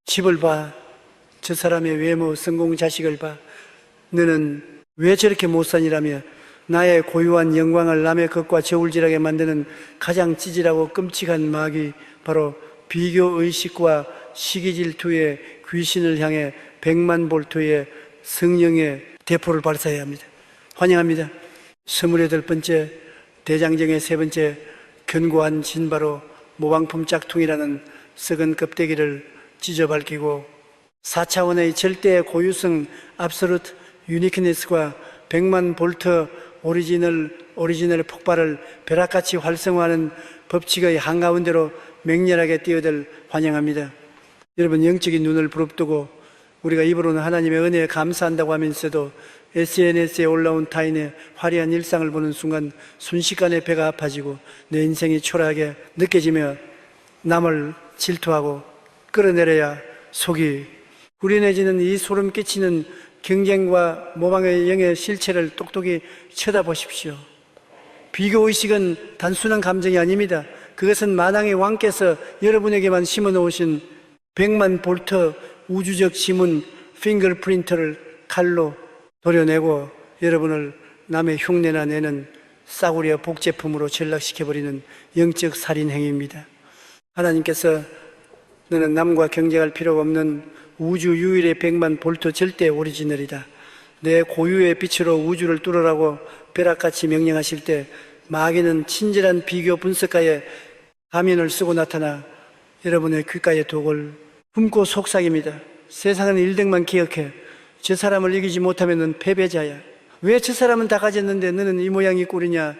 Speaker 1: 집을 봐, 저 사람의 외모, 성공, 자식을 봐, 너는 왜 저렇게 못 사니라며 나의 고유한 영광을 남의 것과 저울질하게 만드는 가장 찌질하고 끔찍한 마귀, 바로 비교의식과 시기질투의 귀신을 향해 100만 볼트의 성령의 대포를 발사해야 합니다. 환영합니다. 28번째 대장정의 세 번째 견고한 진바로 모방품 짝퉁이라는 썩은 껍데기를 찢어 밝히고 4차원의 절대 고유성 absolute uniqueness과 100만 볼트 오리지널 폭발을 벼락같이 활성화하는 법칙의 한가운데로 맹렬하게 뛰어들 환영합니다. 여러분, 영적인 눈을 부릅뜨고 우리가 입으로는 하나님의 은혜에 감사한다고 하면서도 SNS에 올라온 타인의 화려한 일상을 보는 순간 순식간에 배가 아파지고 내 인생이 초라하게 느껴지며 남을 질투하고 끌어내려야 속이 후련해지는 이 소름 끼치는 경쟁과 모방의 영의 실체를 똑똑히 쳐다보십시오. 비교의식은 단순한 감정이 아닙니다. 그것은 만왕의 왕께서 여러분에게만 심어놓으신 100만 볼트 우주적 지문 핑거프린트를 칼로 도려내고 여러분을 남의 흉내나 내는 싸구려 복제품으로 전락시켜버리는 영적 살인 행위입니다. 하나님께서 너는 남과 경쟁할 필요가 없는 우주 유일의 100만 볼트 절대 오리지널이다. 내 고유의 빛으로 우주를 뚫으라고 벼락같이 명령하실 때 마귀는 친절한 비교 분석가의 가면을 쓰고 나타나 여러분의 귓가에 독을 품고 속삭입니다. 세상은 1등만 기억해. 저 사람을 이기지 못하면 패배자야. 왜 저 사람은 다 가졌는데 너는 이 모양이 꼴이냐.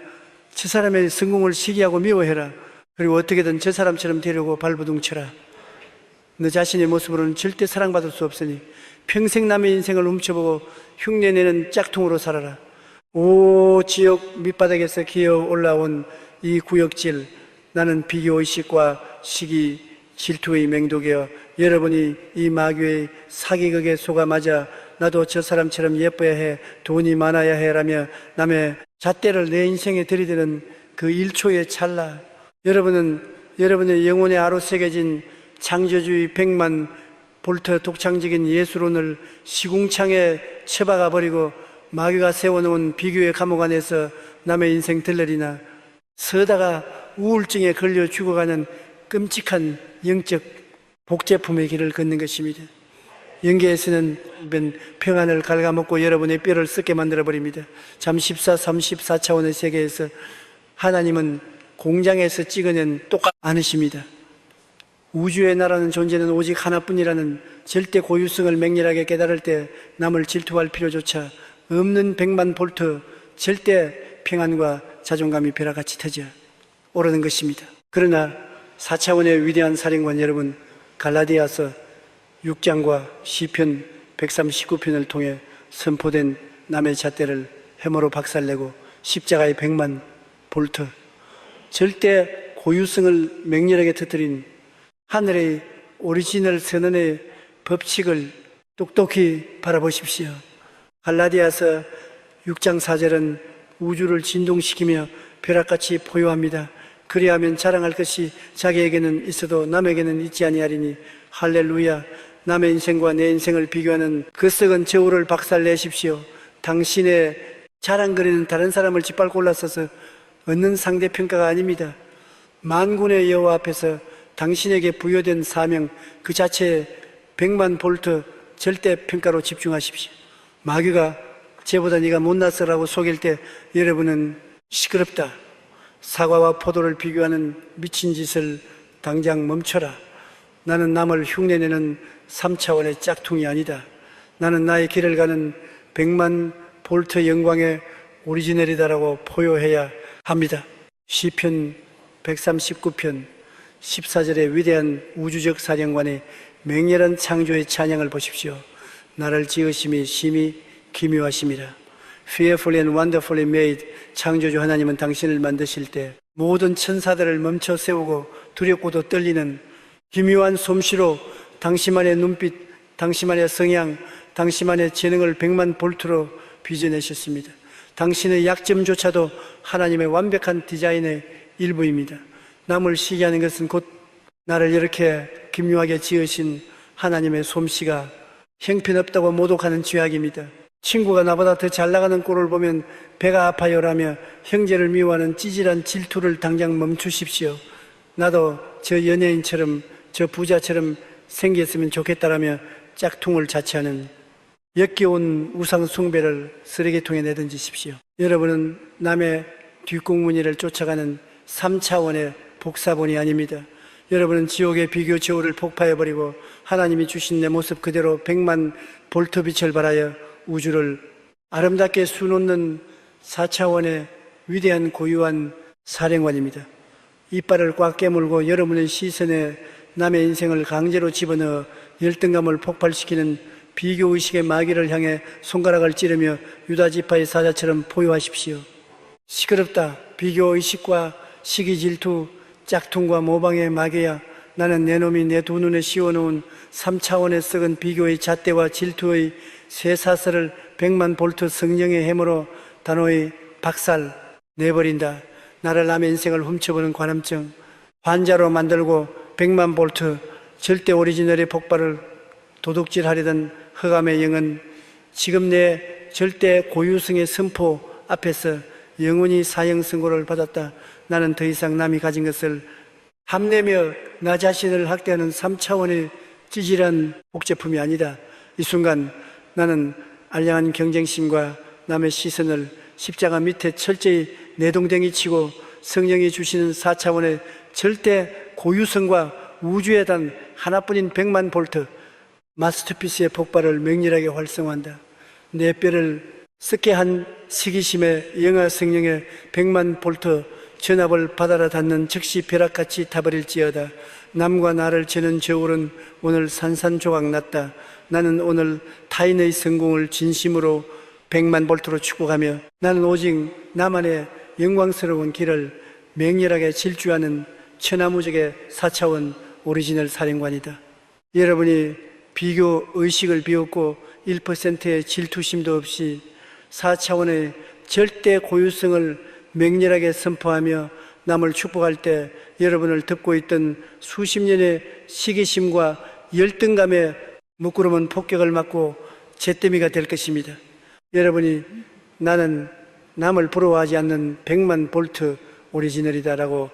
Speaker 1: 저 사람의 성공을 시기하고 미워해라. 그리고 어떻게든 저 사람처럼 되려고 발버둥 쳐라. 너 자신의 모습으로는 절대 사랑받을 수 없으니 평생 남의 인생을 훔쳐보고 흉내내는 짝퉁으로 살아라. 오 지옥 밑바닥에서 기어 올라온 이 구역질, 나는 비교의식과 시기 질투의 맹독이여 여러분이 이 마귀의 사기극에 속아 맞아 나도 저 사람처럼 예뻐야 해, 돈이 많아야 해라며 남의 잣대를 내 인생에 들이대는 그 1초의 찰나, 여러분의 영혼의 아로 새겨진 창조주의 100만 볼트 독창적인 예술론을 시궁창에 쳐박아 버리고 마귀가 세워놓은 비교의 감옥 안에서 남의 인생 들러리나 서다가 우울증에 걸려 죽어가는 끔찍한 영적 복제품의 길을 걷는 것입니다. 영계에서는 평안을 갉아먹고 여러분의 뼈를 썩게 만들어버립니다. 잠 14, 34차원의 세계에서 하나님은 공장에서 찍어낸 똑같 않으십니다. 우주의 나라는 존재는 오직 하나뿐이라는 절대 고유성을 맹렬하게 깨달을 때 남을 질투할 필요조차 없는 100만 볼트 절대 평안과 자존감이 벼락같이 터져 오르는 것입니다. 그러나 4차원의 위대한 사령관 여러분, 갈라디아서 6장과 시편 139편을 통해 선포된 남의 잣대를 해머로 박살내고 십자가의 100만 볼트 절대 고유성을 맹렬하게 터뜨린 하늘의 오리지널 선언의 법칙을 똑똑히 바라보십시오. 갈라디아서 6장 4절은 우주를 진동시키며 벼락같이 포효합니다. 그리하면 자랑할 것이 자기에게는 있어도 남에게는 있지 아니하리니 할렐루야. 남의 인생과 내 인생을 비교하는 그 썩은 저울을 박살내십시오. 당신의 자랑거리는 다른 사람을 짓밟고 올라서서 얻는 상대평가가 아닙니다. 만군의 여호와 앞에서 당신에게 부여된 사명 그 자체의 100만 볼트 절대 평가로 집중하십시오. 마귀가 쟤보다 네가 못났어라고 속일 때 여러분은 시끄럽다. 사과와 포도를 비교하는 미친 짓을 당장 멈춰라. 나는 남을 흉내내는 3차원의 짝퉁이 아니다. 나는 나의 길을 가는 100만 볼트 영광의 오리지널이다라고 포효해야 합니다. 시편 139편 14절의 위대한 우주적 사령관의 맹렬한 창조의 찬양을 보십시오. 나를 지으심이 심히 기묘하심이라. Fearfully and wonderfully made. 창조주 하나님은 당신을 만드실 때 모든 천사들을 멈춰 세우고 두렵고도 떨리는 기묘한 솜씨로 당신만의 눈빛, 당신만의 성향, 당신만의 재능을 100만 볼트로 빚어내셨습니다. 당신의 약점조차도 하나님의 완벽한 디자인의 일부입니다. 남을 시기하는 것은 곧 나를 이렇게 기묘하게 지으신 하나님의 솜씨가 형편없다고 모독하는 죄악입니다. 친구가 나보다 더 잘나가는 꼴을 보면 배가 아파요라며 형제를 미워하는 찌질한 질투를 당장 멈추십시오. 나도 저 연예인처럼 저 부자처럼 생겼으면 좋겠다라며 짝퉁을 자처하는 역겨운 우상 숭배를 쓰레기통에 내던지십시오. 여러분은 남의 뒷공무니를 쫓아가는 3차원의 복사본이 아닙니다. 여러분은 지옥의 비교 저울을 폭파해버리고 하나님이 주신 내 모습 그대로 100만 볼트 빛을 발하여 우주를 아름답게 수놓는 4차원의 위대한 고유한 사령관입니다. 이빨을 꽉 깨물고 여러분의 시선에 남의 인생을 강제로 집어넣어 열등감을 폭발시키는 비교의식의 마귀를 향해 손가락을 찌르며 유다지파의 사자처럼 포효하십시오. 시끄럽다. 비교의식과 시기질투, 짝퉁과 모방의 마귀야. 나는 내 놈이 내 두 눈에 씌워놓은 3차원의 썩은 비교의 잣대와 질투의 쇠사슬을 100만 볼트 성령의 해머로 단호히 박살 내버린다. 나를 남의 인생을 훔쳐보는 관음증, 환자로 만들고 100만 볼트 절대 오리지널의 폭발을 도둑질하려던 흑암의 영은 지금 내 절대 고유성의 선포 앞에서 영원히 사형 선고를 받았다. 나는 더 이상 남이 가진 것을 함내며 나 자신을 학대하는 3차원의 찌질한 복제품이 아니다. 이 순간 나는 알량한 경쟁심과 남의 시선을 십자가 밑에 철저히 내동댕이 치고 성령이 주시는 4차원의 절대 고유성과 우주에 단 하나뿐인 100만 볼트 마스터피스의 폭발을 맹렬하게 활성화한다. 내 뼈를 썩게 한 시기심의 영화 성령의 100만 볼트 전압을 바다라 닿는 즉시 벼락같이 타버릴지어다. 남과 나를 재는 저울은 오늘 산산조각 났다. 나는 오늘 타인의 성공을 진심으로 100만 볼트로 축복하며 나는 오직 나만의 영광스러운 길을 맹렬하게 질주하는 천하무적의 4차원 오리지널 사령관이다. 여러분이 비교 의식을 비웠고 1%의 질투심도 없이 4차원의 절대 고유성을 맹렬하게 선포하며 남을 축복할 때 여러분을 덮고 있던 수십 년의 시기심과 열등감에 부끄러운 폭격을 맞고 잿더미가 될 것입니다. 여러분이 나는 남을 부러워하지 않는 100만 볼트 오리지널이다라고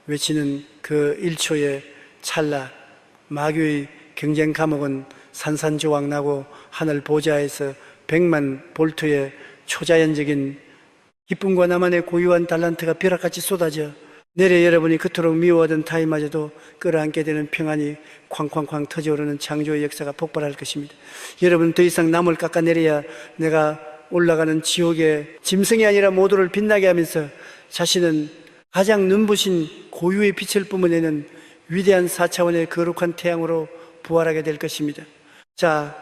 Speaker 1: 외치는 그 1초의 찰나, 마귀의 경쟁 감옥은 산산조각나고 하늘 보좌에서 100만 볼트의 초자연적인 기쁨과 나만의 고유한 달란트가 벼락같이 쏟아져 내려 여러분이 그토록 미워하던 타임마저도 끌어안게 되는 평안이 쾅쾅쾅 터져오르는 창조의 역사가 폭발할 것입니다. 여러분 더 이상 남을 깎아내려야 내가 올라가는 지옥의 짐승이 아니라 모두를 빛나게 하면서 자신은 가장 눈부신 고유의 빛을 뿜어내는 위대한 4차원의 거룩한 태양으로 부활하게 될 것입니다. 자,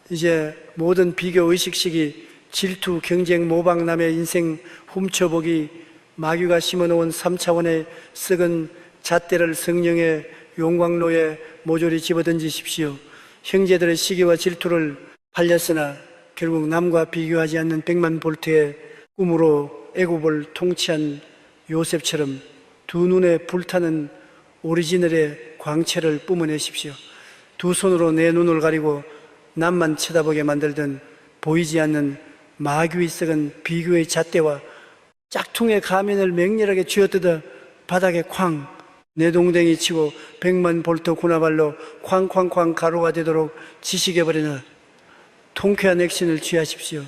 Speaker 1: 이제 모든 비교 의식식이 질투, 경쟁, 모방, 남의 인생 훔쳐보기, 마귀가 심어놓은 3차원의 썩은 잣대를 성령의 용광로에 모조리 집어던지십시오. 형제들의 시기와 질투를 팔렸으나 결국 남과 비교하지 않는 100만 볼트의 꿈으로 애굽을 통치한 요셉처럼 두 눈에 불타는 오리지널의 광채를 뿜어내십시오. 두 손으로 내 눈을 가리고 남만 쳐다보게 만들던 보이지 않는 마귀의 썩은 비교의 잣대와 짝퉁의 가면을 맹렬하게 쥐어뜯어 바닥에 쾅 내동댕이 치고 100만 볼트 군화발로 쾅쾅쾅 가루가 되도록 지식해버리는 통쾌한 액션을 취하십시오.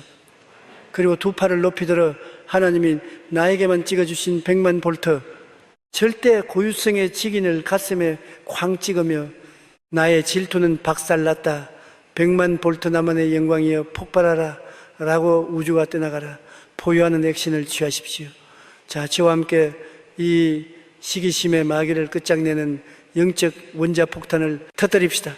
Speaker 1: 그리고 두 팔을 높이 들어 하나님이 나에게만 찍어주신 100만 볼트 절대 고유성의 직인을 가슴에 쾅 찍으며 나의 질투는 박살났다. 100만 볼트 나만의 영광이여 폭발하라 라고 우주가 떠나가라. 포효하는 액션을 취하십시오. 자, 저와 함께 이 시기심의 마귀를 끝장내는 영적 원자폭탄을 터뜨립시다.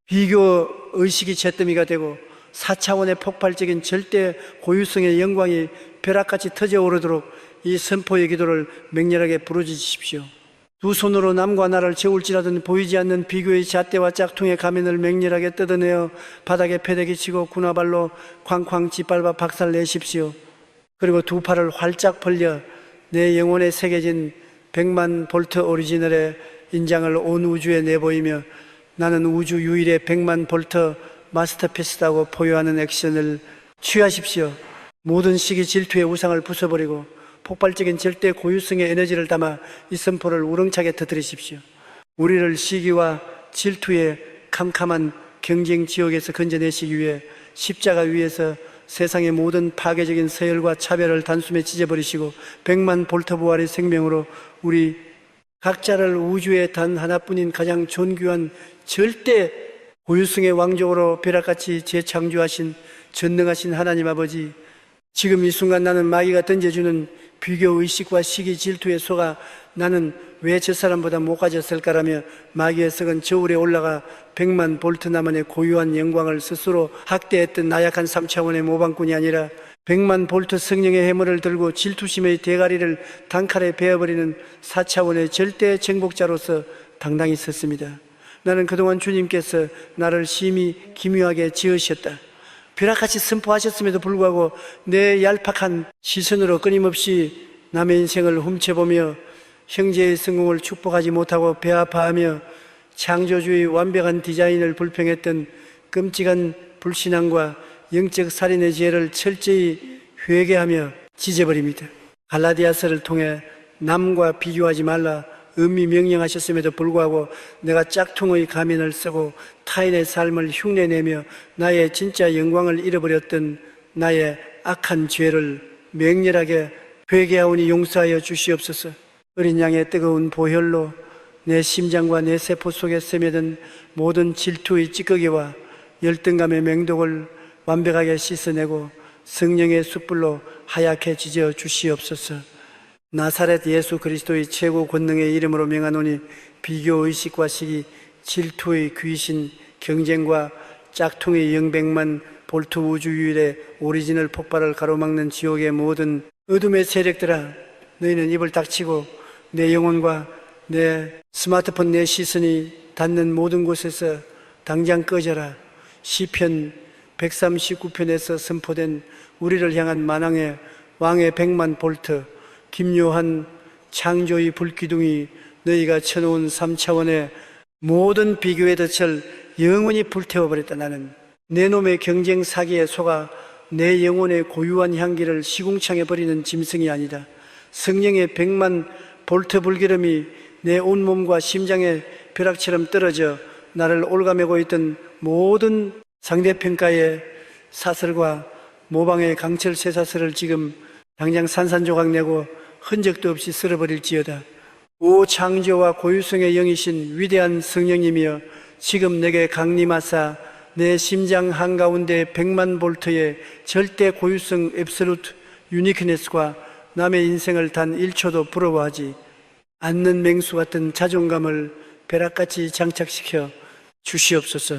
Speaker 1: 비교 의식이 잿더미가 되고 4차원의 폭발적인 절대 고유성의 영광이 벼락같이 터져오르도록 이 선포의 기도를 맹렬하게 부르짖으십시오. 두 손으로 남과 나를 채울지라든 보이지 않는 비교의 잣대와 짝퉁의 가면을 맹렬하게 뜯어내어 바닥에 패대기 치고 군화발로 쾅쾅 짓밟아 박살내십시오. 그리고 두 팔을 활짝 벌려 내 영혼에 새겨진 100만 볼트 오리지널의 인장을 온 우주에 내보이며 나는 우주 유일의 100만 볼트 마스터피스다고 포효하는 액션을 취하십시오. 모든 시기 질투의 우상을 부숴버리고 폭발적인 절대 고유성의 에너지를 담아 이 선포를 우렁차게 터뜨리십시오. 우리를 시기와 질투의 캄캄한 경쟁 지옥에서 건져내시기 위해 십자가 위에서 세상의 모든 파괴적인 서열과 차별을 단숨에 찢어버리시고 100만 볼트 부활의 생명으로 우리 각자를 우주의 단 하나뿐인 가장 존귀한 절대 고유성의 왕족으로 벼락같이 재창조하신 전능하신 하나님 아버지, 지금 이 순간 나는 마귀가 던져주는 비교 의식과 시기 질투에 속아 나는 왜 저 사람보다 못 가졌을까라며 마귀의 썩은 저울에 올라가 100만 볼트 나만의 고유한 영광을 스스로 학대했던 나약한 3차원의 모방꾼이 아니라 100만 볼트 성령의 해물을 들고 질투심의 대가리를 단칼에 베어버리는 4차원의 절대 정복자로서 당당히 섰습니다. 나는 그동안 주님께서 나를 심히 기묘하게 지으셨다. 벼락같이 선포하셨음에도 불구하고 내 얄팍한 시선으로 끊임없이 남의 인생을 훔쳐보며 형제의 성공을 축복하지 못하고 배아파하며 창조주의 완벽한 디자인을 불평했던 끔찍한 불신앙과 영적 살인의 죄를 철저히 회개하며 찢어버립니다. 갈라디아서를 통해 남과 비교하지 말라 엄히 명령하셨음에도 불구하고 내가 짝퉁의 가면을 쓰고 타인의 삶을 흉내내며 나의 진짜 영광을 잃어버렸던 나의 악한 죄를 맹렬하게 회개하오니 용서하여 주시옵소서. 어린 양의 뜨거운 보혈로 내 심장과 내 세포 속에 스며든 모든 질투의 찌꺼기와 열등감의 맹독을 완벽하게 씻어내고 성령의 숯불로 하얗게 지져 주시옵소서. 나사렛 예수 그리스도의 최고 권능의 이름으로 명하노니 비교의식과 시기, 질투의 귀신, 경쟁과 짝퉁의 영백만 볼트 우주 유일의 오리지널 폭발을 가로막는 지옥의 모든 어둠의 세력들아, 너희는 입을 닥치고 내 영혼과 내 스마트폰 내 시선이 닿는 모든 곳에서 당장 꺼져라. 시편 139편에서 선포된 우리를 향한 만왕의 왕의 100만 볼트, 김요한 창조의 불기둥이 너희가 쳐놓은 3차원의 모든 비교의 덫을 영원히 불태워버렸다. 나는 내 놈의 경쟁 사기에 속아 내 영혼의 고유한 향기를 시궁창에 버리는 짐승이 아니다. 성령의 100만 볼트 불기름이 내 온몸과 심장의 벼락처럼 떨어져 나를 올가매고 있던 모든 상대평가의 사슬과 모방의 강철 쇠사슬을 지금 당장 산산조각 내고 흔적도 없이 쓸어버릴지어다. 오 창조와 고유성의 영이신 위대한 성령님이여, 지금 내게 강림하사 내 심장 한가운데 100만 볼트의 절대 고유성 앱솔루트 유니크네스과 남의 인생을 단 1초도 부러워하지 않는 맹수 같은 자존감을 벼락같이 장착시켜 주시옵소서.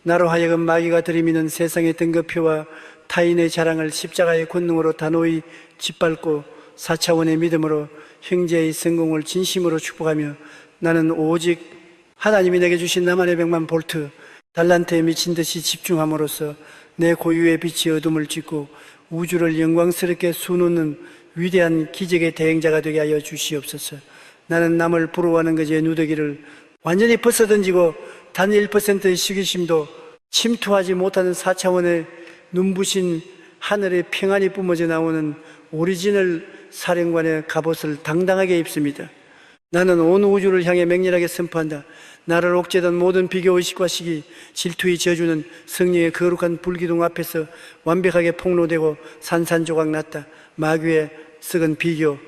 Speaker 1: 나로 하여금 마귀가 들이미는 세상의 등급표와 타인의 자랑을 십자가의 권능으로 단호히 짓밟고 4차원의 믿음으로 형제의 성공을 진심으로 축복하며, 나는 오직 하나님이 내게 주신 나만의 100만 볼트 달란트에 미친 듯이 집중함으로써 내 고유의 빛이 어둠을 찢고 우주를 영광스럽게 수놓는 위대한 기적의 대행자가 되게 하여 주시옵소서. 나는 남을 부러워하는 것의 누더기를 완전히 벗어던지고 단 1%의 시기심도 침투하지 못하는 4차원의 눈부신 하늘의 평안이 뿜어져 나오는 오리지널 사령관의 갑옷을 당당하게 입습니다. 나는 온 우주를 향해 맹렬하게 선포한다. 나를 옥죄던 모든 비교의식과 시기, 질투의 저주는 성령의 거룩한 불기둥 앞에서 완벽하게 폭로되고 산산조각 났다. 마귀의 썩은 비교,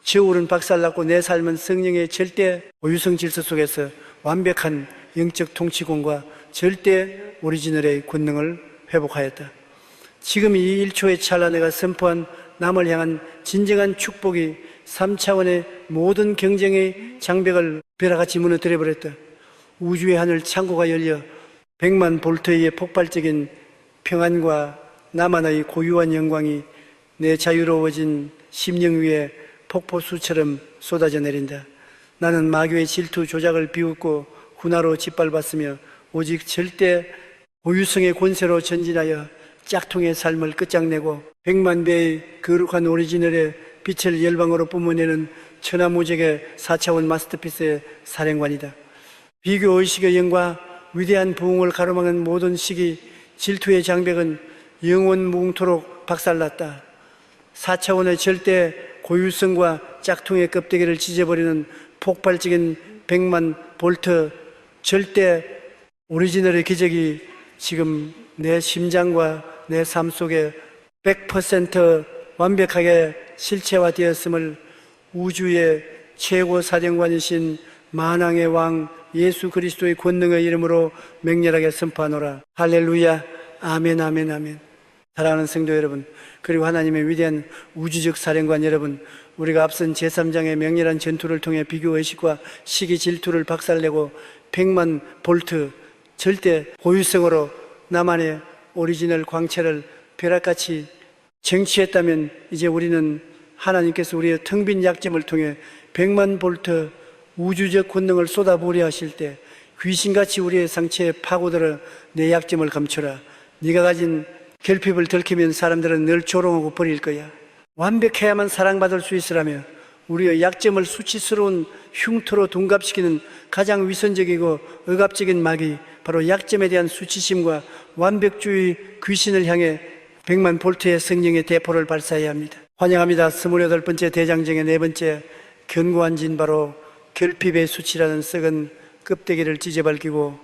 Speaker 1: 저울은 박살났고 내 삶은 성령의 절대 고유성 질서 속에서 완벽한 영적 통치권과 절대 오리지널의 권능을 회복하였다. 지금 이 1초의 찰나 내가 선포한 남을 향한 진정한 축복이 3차원의 모든 경쟁의 장벽을 벼락같이 무너뜨려 버렸다. 우주의 하늘 창고가 열려 100만 볼트의 폭발적인 평안과 나만의 고유한 영광이 내 자유로워진 심령 위에 폭포수처럼 쏟아져 내린다. 나는 마귀의 질투 조작을 비웃고 군화로 짓밟았으며 오직 절대 고유성의 권세로 전진하여 짝퉁의 삶을 끝장내고 100만 배의 거룩한 오리지널의 빛을 열방으로 뿜어내는 천하무적의 4차원 마스터피스의 사령관이다. 비교의식의 영과 위대한 부흥을 가로막는 모든 시기, 질투의 장벽은 영원 무궁토록 박살났다. 4차원의 절대 고유성과 짝퉁의 껍데기를 찢어버리는 폭발적인 100만 볼트 절대 오리지널의 기적이 지금 내 심장과 내 삶 속에 100% 완벽하게 실체화되었음을 우주의 최고 사령관이신 만왕의 왕 예수 그리스도의 권능의 이름으로 맹렬하게 선포하노라. 할렐루야. 아멘, 아멘, 아멘. 사랑하는 성도 여러분, 그리고 하나님의 위대한 우주적 사령관 여러분, 우리가 앞선 제3장의 맹렬한 전투를 통해 비교의식과 시기 질투를 박살내고 100만 볼트 절대 고유성으로 나만의 오리지널 광채를 벼락같이 쟁취했다면, 이제 우리는 하나님께서 우리의 텅 빈 약점을 통해 100만 볼트 우주적 권능을 쏟아부으려 하실 때 귀신같이 우리의 상처에 파고들어 내 약점을 감춰라. 네가 가진 결핍을 들키면 사람들은 늘 조롱하고 버릴 거야. 완벽해야만 사랑받을 수 있으라며 우리의 약점을 수치스러운 흉터로 둔갑시키는 가장 위선적이고 억압적인 마귀, 바로 약점에 대한 수치심과 완벽주의 귀신을 향해 100만 볼트의 성령의 대포를 발사해야 합니다. 환영합니다. 28번째 대장정의 4번째 견고한 진, 바로 결핍의 수치라는 썩은 껍데기를 찢어밟히고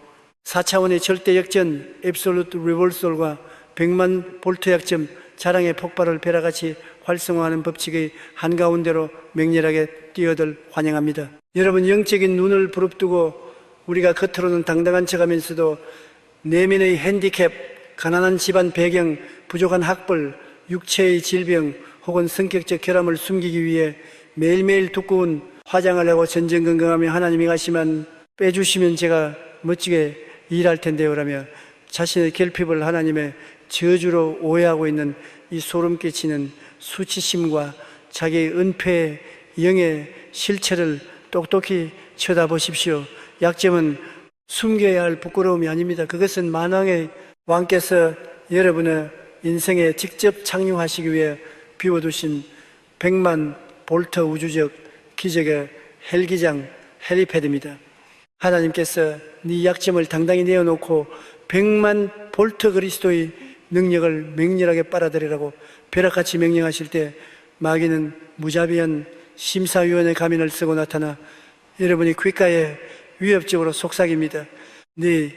Speaker 1: 4차원의 절대 역전 앱솔루트 리볼솔과 100만 볼트 약점 자랑의 폭발을 벼락같이 활성화하는 법칙의 한가운데로 맹렬하게 뛰어들 환영합니다. 여러분, 영적인 눈을 부릅뜨고 우리가 겉으로는 당당한 척하면서도 내면의 핸디캡, 가난한 집안 배경, 부족한 학벌, 육체의 질병 혹은 성격적 결함을 숨기기 위해 매일매일 두꺼운 화장을 하고 전전긍긍하며 하나님이 가시면 빼주시면 제가 멋지게 일할 텐데요 라며 자신의 결핍을 하나님의 저주로 오해하고 있는 이 소름 끼치는 수치심과 자기의 은폐의 영의 실체를 똑똑히 쳐다보십시오. 약점은 숨겨야 할 부끄러움이 아닙니다. 그것은 만왕의 왕께서 여러분의 인생에 직접 착용하시기 위해 비워두신 100만 볼트 우주적 기적의 헬기장 헬리패드입니다. 하나님께서 네 약점을 당당히 내어놓고 100만 볼트 그리스도의 능력을 맹렬하게 빨아들이라고 벼락같이 명령하실 때 마귀는 무자비한 심사위원의 가면을 쓰고 나타나 여러분이 귓가에 위협적으로 속삭입니다. 네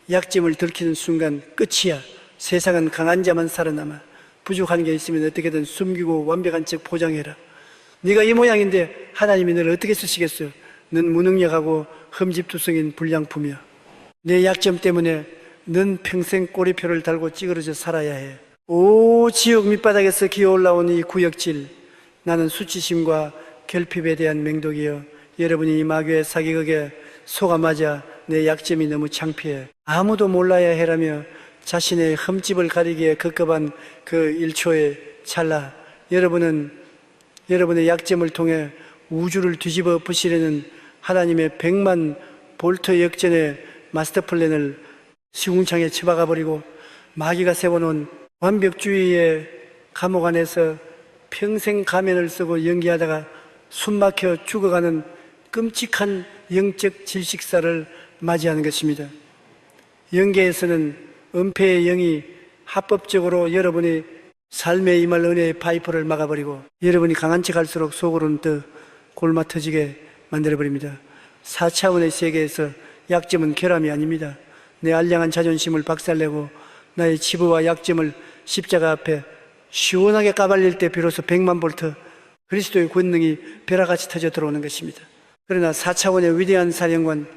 Speaker 1: 약점을 들키는 순간 끝이야. 세상은 강한 자만 살아남아. 부족한 게 있으면 어떻게든 숨기고 완벽한 척 포장해라. 네가 이 모양인데 하나님이 너를 어떻게 쓰시겠어요? 넌 무능력하고 흠집투성인 불량품이야. 내 약점 때문에 넌 평생 꼬리표를 달고 찌그러져 살아야 해. 오 지옥 밑바닥에서 기어올라온 이 구역질, 나는 수치심과 결핍에 대한 맹독이여 여러분이 이 마귀의 사기극에 속아맞아 내 약점이 너무 창피해. 아무도 몰라야 해라며 자신의 흠집을 가리기에 급급한 그 1초의 찰나, 여러분은 여러분의 약점을 통해 우주를 뒤집어 부시려는 하나님의 100만 볼트 역전의 마스터 플랜을 시궁창에 쳐박아 버리고 마귀가 세워놓은 완벽주의의 감옥 안에서 평생 가면을 쓰고 연기하다가 숨막혀 죽어가는 끔찍한 영적 질식사를 맞이하는 것입니다. 영계에서는 은폐의 영이 합법적으로 여러분의 삶에 임할 은혜의 파이프를 막아버리고 여러분이 강한 척 할수록 속으로는 더 골마 터지게 만들어버립니다. 4차원의 세계에서 약점은 결함이 아닙니다. 내 알량한 자존심을 박살내고 나의 치부와 약점을 십자가 앞에 시원하게 까발릴 때 비로소 100만 볼트 그리스도의 권능이 벼락같이 터져 들어오는 것입니다. 그러나 4차원의 위대한 사령관,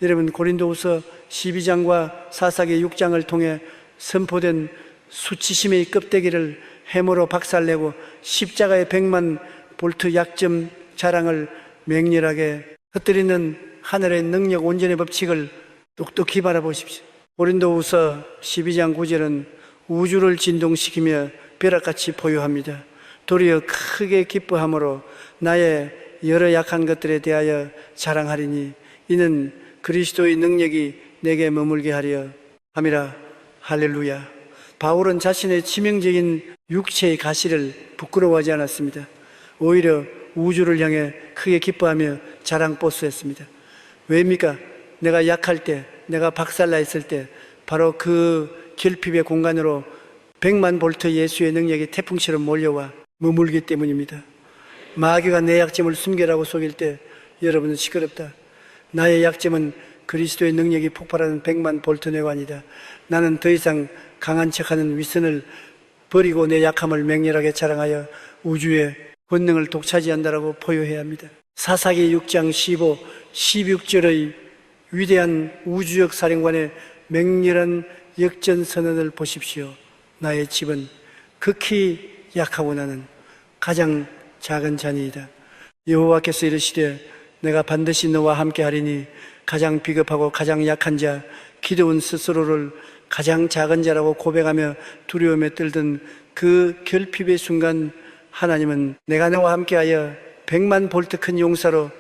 Speaker 1: 여러분 고린도후서 12장과 사사기 6장을 통해 선포된 수치심의 껍데기를 해머로 박살내고 십자가의 100만 볼트 약점 자랑을 맹렬하게 흩뜨리는 하늘의 능력 온전의 법칙을 똑똑히 바라보십시오. 고린도후서 12장 9절은 우주를 진동시키며 벼락같이 포효합니다. 도리어 크게 기뻐함으로 나의 여러 약한 것들에 대하여 자랑하리니 이는 그리스도의 능력이 내게 머물게 하려 함이라. 할렐루야. 바울은 자신의 치명적인 육체의 가시를 부끄러워하지 않았습니다. 오히려 우주를 향해 크게 기뻐하며 자랑뽀스했습니다. 왜입니까? 내가 약할 때, 내가 박살나 있을 때 바로 그 결핍의 공간으로 100만 볼트 예수의 능력이 태풍처럼 몰려와 머물기 때문입니다. 마귀가 내 약점을 숨겨라고 속일 때 여러분은 시끄럽다. 나의 약점은 그리스도의 능력이 폭발하는 100만 볼트 내관이다. 나는 더 이상 강한 척하는 위선을 버리고 내 약함을 맹렬하게 자랑하여 우주의 권능을 독차지한다라고 포효해야 합니다. 사사기 6장 15, 16절의 위대한 우주적 사령관의 맹렬한 역전 선언을 보십시오. 나의 집은 극히 약하고 나는 가장 작은 자니이다. 여호와께서 이르시되 내가 반드시 너와 함께 하리니 가장 비겁하고 가장 약한 자 기드온 스스로를 가장 작은 자라고 고백하며 두려움에 떨던 그 결핍의 순간 하나님은 내가 너와 함께하여 100만 볼트 큰 용사로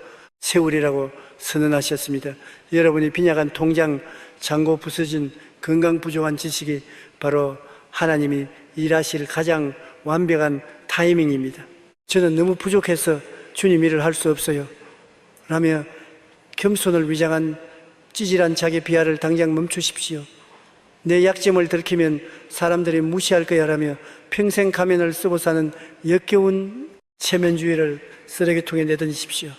Speaker 1: 세우리라고 선언하셨습니다. 여러분이 빈약한 통장, 잔고 부서진 건강 부족한 지식이 바로 하나님이 일하실 가장 완벽한 타이밍입니다. 저는 너무 부족해서 주님 일을 할 수 없어요 라며 겸손을 위장한 찌질한 자기 비하를 당장 멈추십시오. 내 약점을 들키면 사람들이 무시할 거야 라며 평생 가면을 쓰고 사는 역겨운 체면주의를 쓰레기통에 내던지십시오.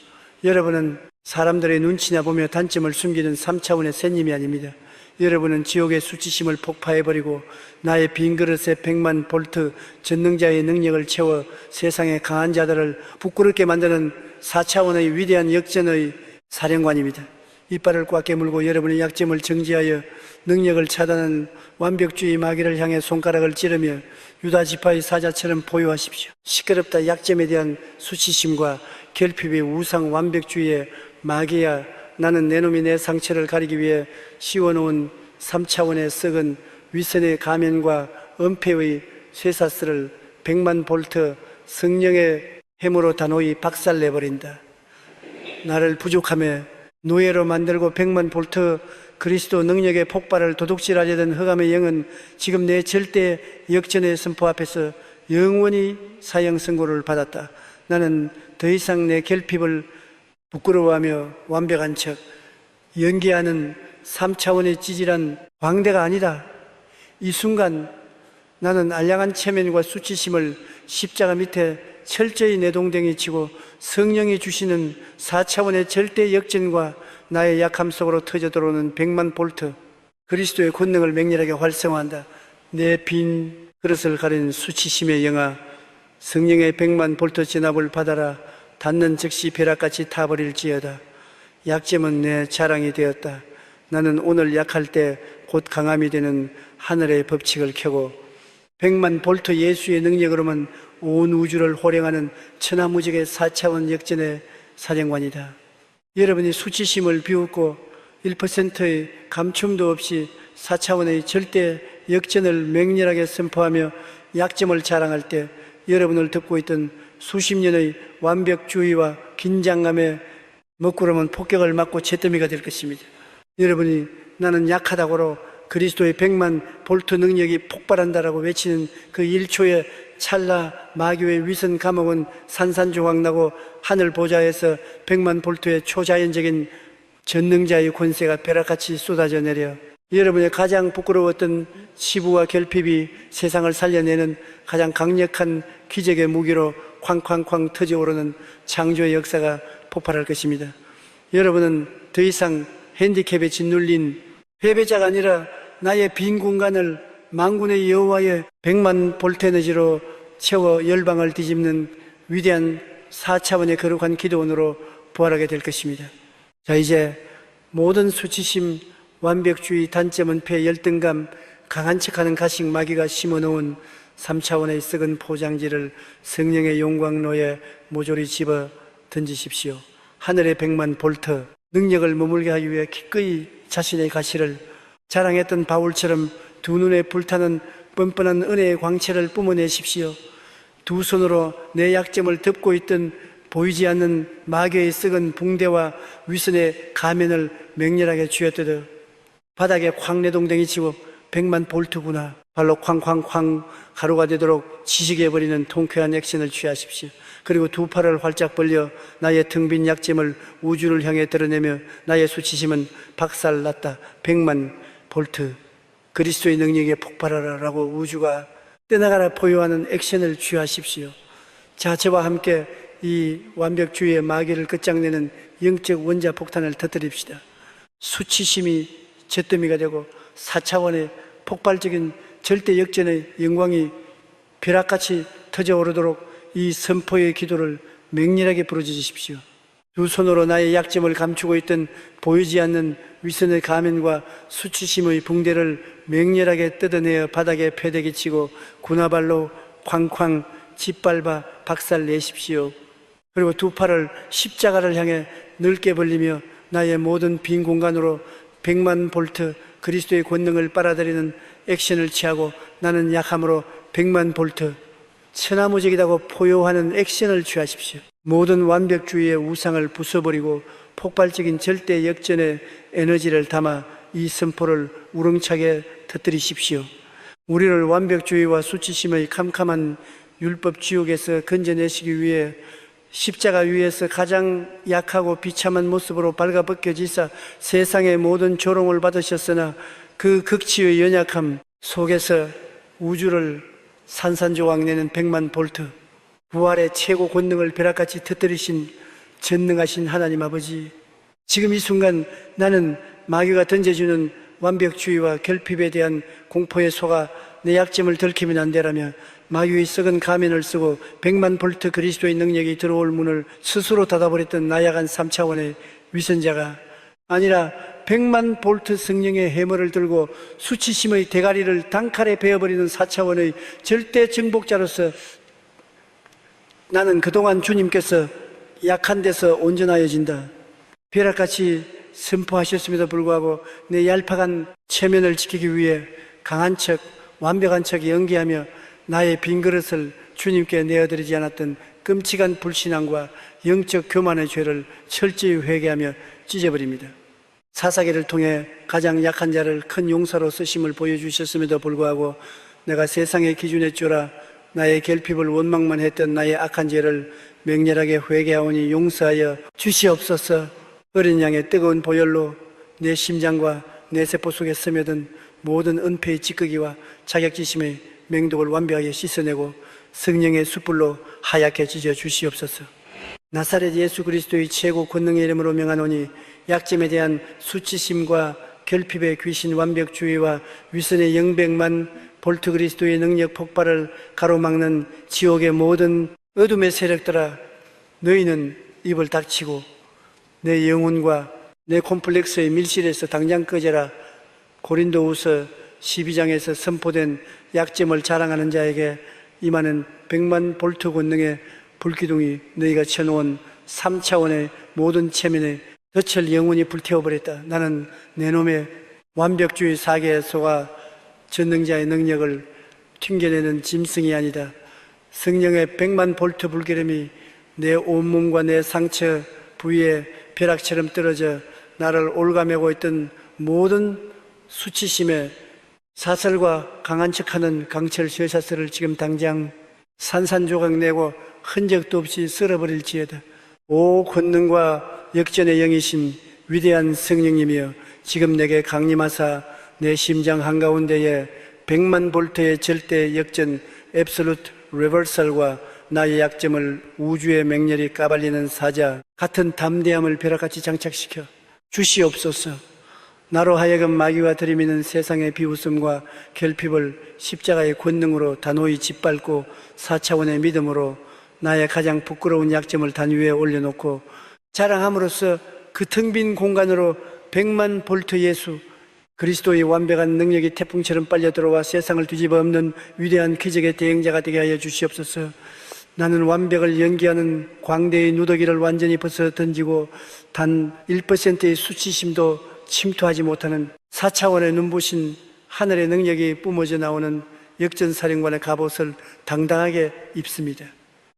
Speaker 1: 여러분은 사람들의 눈치나 보며 단점을 숨기는 3차원의 샌님이 아닙니다. 여러분은 지옥의 수치심을 폭파해버리고 나의 빈 그릇에 100만 볼트 전능자의 능력을 채워 세상의 강한 자들을 부끄럽게 만드는 4차원의 위대한 역전의 사령관입니다. 이빨을 꽉 깨물고 여러분의 약점을 정지하여 능력을 차단하는 완벽주의 마귀를 향해 손가락을 찌르며 유다 지파의 사자처럼 보유하십시오. 시끄럽다. 약점에 대한 수치심과 결핍의 우상 완벽주의의 마귀야, 나는 내 놈이 내 상처를 가리기 위해 씌워놓은 3차원의 썩은 위선의 가면과 은폐의 쇠사슬을 100만 볼트 성령의 힘으로 단호히 박살내버린다. 나를 부족함에 노예로 만들고 100만 볼트 그리스도 능력의 폭발을 도둑질하려던 흑암의 영은 지금 내 절대 역전의 선포 앞에서 영원히 사형 선고를 받았다. 나는 더 이상 내 결핍을 부끄러워하며 완벽한 척 연기하는 3차원의 찌질한 광대가 아니다. 이 순간 나는 알량한 체면과 수치심을 십자가 밑에 철저히 내동댕이 치고 성령이 주시는 4차원의 절대 역전과 나의 약함 속으로 터져 들어오는 100만 볼트 그리스도의 권능을 맹렬하게 활성화한다. 내 빈 그릇을 가린 수치심의 영아, 성령의 100만 볼트 진압을 받아라. 닿는 즉시 벼락같이 타버릴지어다. 약점은 내 자랑이 되었다. 나는 오늘 약할 때 곧 강함이 되는 하늘의 법칙을 켜고 100만 볼트 예수의 능력으로만 온 우주를 호령하는 천하무적의 4차원 역전의 사령관이다. 여러분이 수치심을 비웃고 1%의 감춤도 없이 4차원의 절대 역전을 맹렬하게 선포하며 약점을 자랑할 때 여러분을 듣고 있던 수십 년의 완벽주의와 긴장감에 먹구름은 폭격을 맞고 잿더미가 될 것입니다. 여러분이 나는 약하다고로 그리스도의 100만 볼트 능력이 폭발한다라고 외치는 그 1초의 찰나 마귀의 위선 감옥은 산산조각나고 하늘 보좌에서 100만 볼트의 초자연적인 전능자의 권세가 벼락같이 쏟아져 내려 여러분의 가장 부끄러웠던 치부와 결핍이 세상을 살려내는 가장 강력한 기적의 무기로 쾅쾅쾅 터져오르는 창조의 역사가 폭발할 것입니다. 여러분은 더 이상 핸디캡에 짓눌린 패배자가 아니라 나의 빈 공간을 만군의 여호와의 100만 볼트 에너지로 채워 열방을 뒤집는 위대한 4차원의 거룩한 기도원으로 부활하게 될 것입니다. 자, 이제 모든 수치심, 완벽주의, 단점은 패, 열등감, 강한 척하는 가식 마귀가 심어놓은 3차원의 썩은 포장지를 성령의 용광로에 모조리 집어 던지십시오. 하늘의 100만 볼트 능력을 머물게 하기 위해 기꺼이 자신의 가시를 자랑했던 바울처럼 두 눈에 불타는 뻔뻔한 은혜의 광채를 뿜어내십시오. 두 손으로 내 약점을 덮고 있던 보이지 않는 마귀의 썩은 붕대와 위선의 가면을 맹렬하게 쥐어뜯어 바닥에 쾅 내동댕이 치고 100만 볼트구나 발로 쾅쾅쾅 가루가 되도록 지식해버리는 통쾌한 액션을 취하십시오. 그리고 두 팔을 활짝 벌려 나의 텅 빈 약점을 우주를 향해 드러내며 나의 수치심은 박살났다. 100만 볼트 그리스도의 능력에 폭발하라 라고 우주가 떠나가라 포효하는 액션을 취하십시오. 자, 저와 함께 이 완벽주의의 마귀를 끝장내는 영적 원자 폭탄을 터뜨립시다. 수치심이 잿더미가 되고 4차원의 폭발적인 절대 역전의 영광이 벼락같이 터져오르도록 이 선포의 기도를 맹렬하게 부르짖으십시오. 두 손으로 나의 약점을 감추고 있던 보이지 않는 위선의 가면과 수치심의 붕대를 맹렬하게 뜯어내어 바닥에 패대기치고 군화발로 쾅쾅 짓밟아 박살내십시오. 그리고 두 팔을 십자가를 향해 넓게 벌리며 나의 모든 빈 공간으로 100만 볼트 그리스도의 권능을 빨아들이는 액션을 취하고 나는 약함으로 100만 볼트 천하무적이라고 포효하는 액션을 취하십시오. 모든 완벽주의의 우상을 부숴버리고 폭발적인 절대 역전의 에너지를 담아 이 선포를 우렁차게 터뜨리십시오. 우리를 완벽주의와 수치심의 캄캄한 율법 지옥에서 건져내시기 위해 십자가 위에서 가장 약하고 비참한 모습으로 발가벗겨지사 세상의 모든 조롱을 받으셨으나 그 극치의 연약함 속에서 우주를 산산조각내는 100만 볼트 부활의 최고 권능을 벼락같이 터뜨리신 전능하신 하나님 아버지, 지금 이 순간 나는 마귀가 던져주는 완벽주의와 결핍에 대한 공포에 속아 내 약점을 들키면 안 되라며 마귀의 썩은 가면을 쓰고 100만 볼트 그리스도의 능력이 들어올 문을 스스로 닫아버렸던 나약한 3차원의 위선자가 아니라 100만 볼트 성령의 해머를 들고 수치심의 대가리를 단칼에 베어버리는 4차원의 절대 정복자로서 나는 그동안 주님께서 약한 데서 온전하여진다. 벼락같이 선포하셨음에도 불구하고 내 얄팍한 체면을 지키기 위해 강한 척, 완벽한 척 연기하며 나의 빈 그릇을 주님께 내어드리지 않았던 끔찍한 불신앙과 영적 교만의 죄를 철저히 회개하며 찢어버립니다. 사사기를 통해 가장 약한 자를 큰 용사로 쓰심을 보여주셨음에도 불구하고 내가 세상의 기준에 쫄아 나의 결핍을 원망만 했던 나의 악한 죄를 맹렬하게 회개하오니 용서하여 주시옵소서. 어린 양의 뜨거운 보혈로 내 심장과 내 세포 속에 스며든 모든 은폐의 찌꺼기와 자격지심의 맹독을 완벽하게 씻어내고 성령의 숯불로 하얗게 지져 주시옵소서. 나사렛 예수 그리스도의 최고 권능의 이름으로 명하노니 약점에 대한 수치심과 결핍의 귀신 완벽주의와 위선의 영백만 볼트 그리스도의 능력 폭발을 가로막는 지옥의 모든 어둠의 세력들아, 너희는 입을 닥치고 내 영혼과 내 콤플렉스의 밀실에서 당장 꺼져라. 고린도후서 12장에서 선포된 약점을 자랑하는 자에게 임하는 100만 볼트 권능의 불기둥이 너희가 쳐놓은 3차원의 모든 체면에 덫을 영원히 불태워버렸다. 나는 내 놈의 완벽주의 사계에 속아 전능자의 능력을 튕겨내는 짐승이 아니다. 성령의 100만 볼트 불기름이 내 온몸과 내 상처 부위에 벼락처럼 떨어져 나를 올가매고 있던 모든 수치심에 사설과 강한 척하는 강철 셔사스를 지금 당장 산산조각 내고 흔적도 없이 쓸어버릴지어다. 오 권능과 역전의 영이신 위대한 성령님이여, 지금 내게 강림하사 내 심장 한가운데에 100만 볼트의 절대 역전 앱솔루트 리버설과 나의 약점을 우주의 맹렬히 까발리는 사자 같은 담대함을 벼락같이 장착시켜 주시옵소서. 나로 하여금 마귀와 들이미는 세상의 비웃음과 결핍을 십자가의 권능으로 단호히 짓밟고 4차원의 믿음으로 나의 가장 부끄러운 약점을 단 위에 올려놓고 자랑함으로써 그 텅 빈 공간으로 100만 볼트 예수 그리스도의 완벽한 능력이 태풍처럼 빨려 들어와 세상을 뒤집어 엎는 위대한 기적의 대행자가 되게 하여 주시옵소서. 나는 완벽을 연기하는 광대의 누더기를 완전히 벗어 던지고 단 1%의 수치심도 침투하지 못하는 4차원의 눈부신 하늘의 능력이 뿜어져 나오는 역전사령관의 갑옷을 당당하게 입습니다.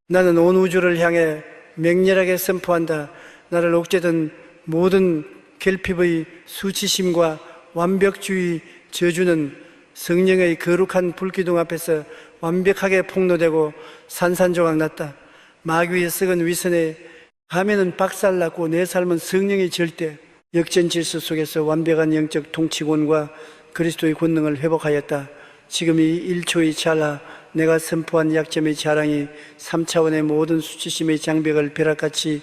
Speaker 1: 나는 온 우주를 향해 맹렬하게 선포한다. 나를 옥죄던 모든 결핍의 수치심과 완벽주의 저주는 성령의 거룩한 불기둥 앞에서 완벽하게 폭로되고 산산조각 났다. 마귀의 썩은 위선에 가면은 박살났고 내 삶은 성령의 절대 역전 질서 속에서 완벽한 영적 통치권과 그리스도의 권능을 회복하였다. 지금 이 1초의 찰나 내가 선포한 약점의 자랑이 3차원의 모든 수치심의 장벽을 벼락같이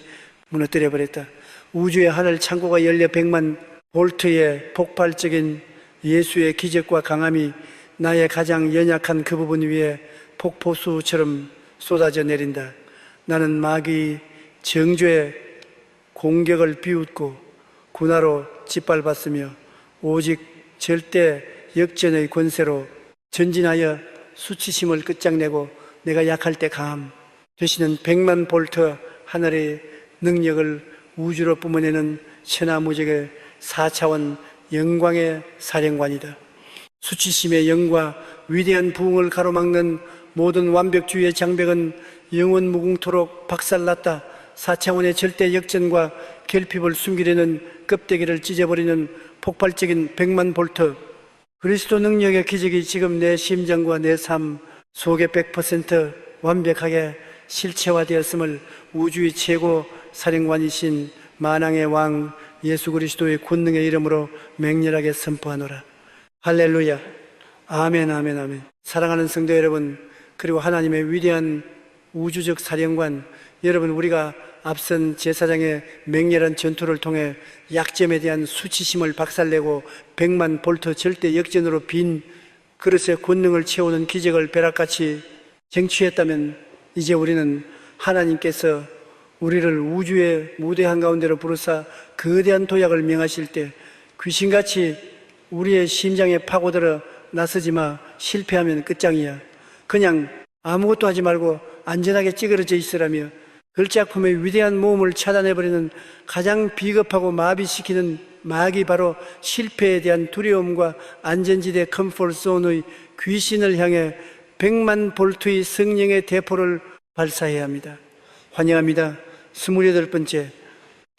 Speaker 1: 무너뜨려버렸다. 우주의 하늘 창고가 열려 100만 볼트의 폭발적인 예수의 기적과 강함이 나의 가장 연약한 그 부분 위에 폭포수처럼 쏟아져 내린다. 나는 마귀 정죄의 공격을 비웃고 군화로 짓밟았으며 오직 절대 역전의 권세로 전진하여 수치심을 끝장내고 내가 약할 때 강함 되시는 100만 볼트 하늘의 능력을 우주로 뿜어내는 천하무적의 4차원 영광의 사령관이다. 수치심의 영과 위대한 부흥을 가로막는 모든 완벽주의의 장벽은 영원 무궁토록 박살났다. 4차원의 절대 역전과 결핍을 숨기려는 껍데기를 찢어버리는 폭발적인 100만 볼트 그리스도 능력의 기적이 지금 내 심장과 내 삶 속에 100% 완벽하게 실체화되었음을 우주의 최고 사령관이신 만왕의 왕 예수 그리스도의 권능의 이름으로 맹렬하게 선포하노라. 할렐루야. 아멘, 아멘, 아멘. 사랑하는 성도 여러분, 그리고 하나님의 위대한 우주적 사령관 여러분, 우리가 앞선 제사장의 맹렬한 전투를 통해 약점에 대한 수치심을 박살내고 100만 볼트 절대 역전으로 빈 그릇의 권능을 채우는 기적을 벼락같이 쟁취했다면 이제 우리는 하나님께서 우리를 우주의 무대 한가운데로 부르사 거대한 도약을 명하실 때 귀신같이 우리의 심장에 파고들어 나서지마. 실패하면 끝장이야. 그냥 아무것도 하지 말고 안전하게 찌그러져 있으라며 걸작품의 위대한 모험을 차단해버리는 가장 비겁하고 마비시키는 마귀 바로 실패에 대한 두려움과 안전지대 컴포트존의 귀신을 향해 100만 볼트의 성령의 대포를 발사해야 합니다. 환영합니다. 28번째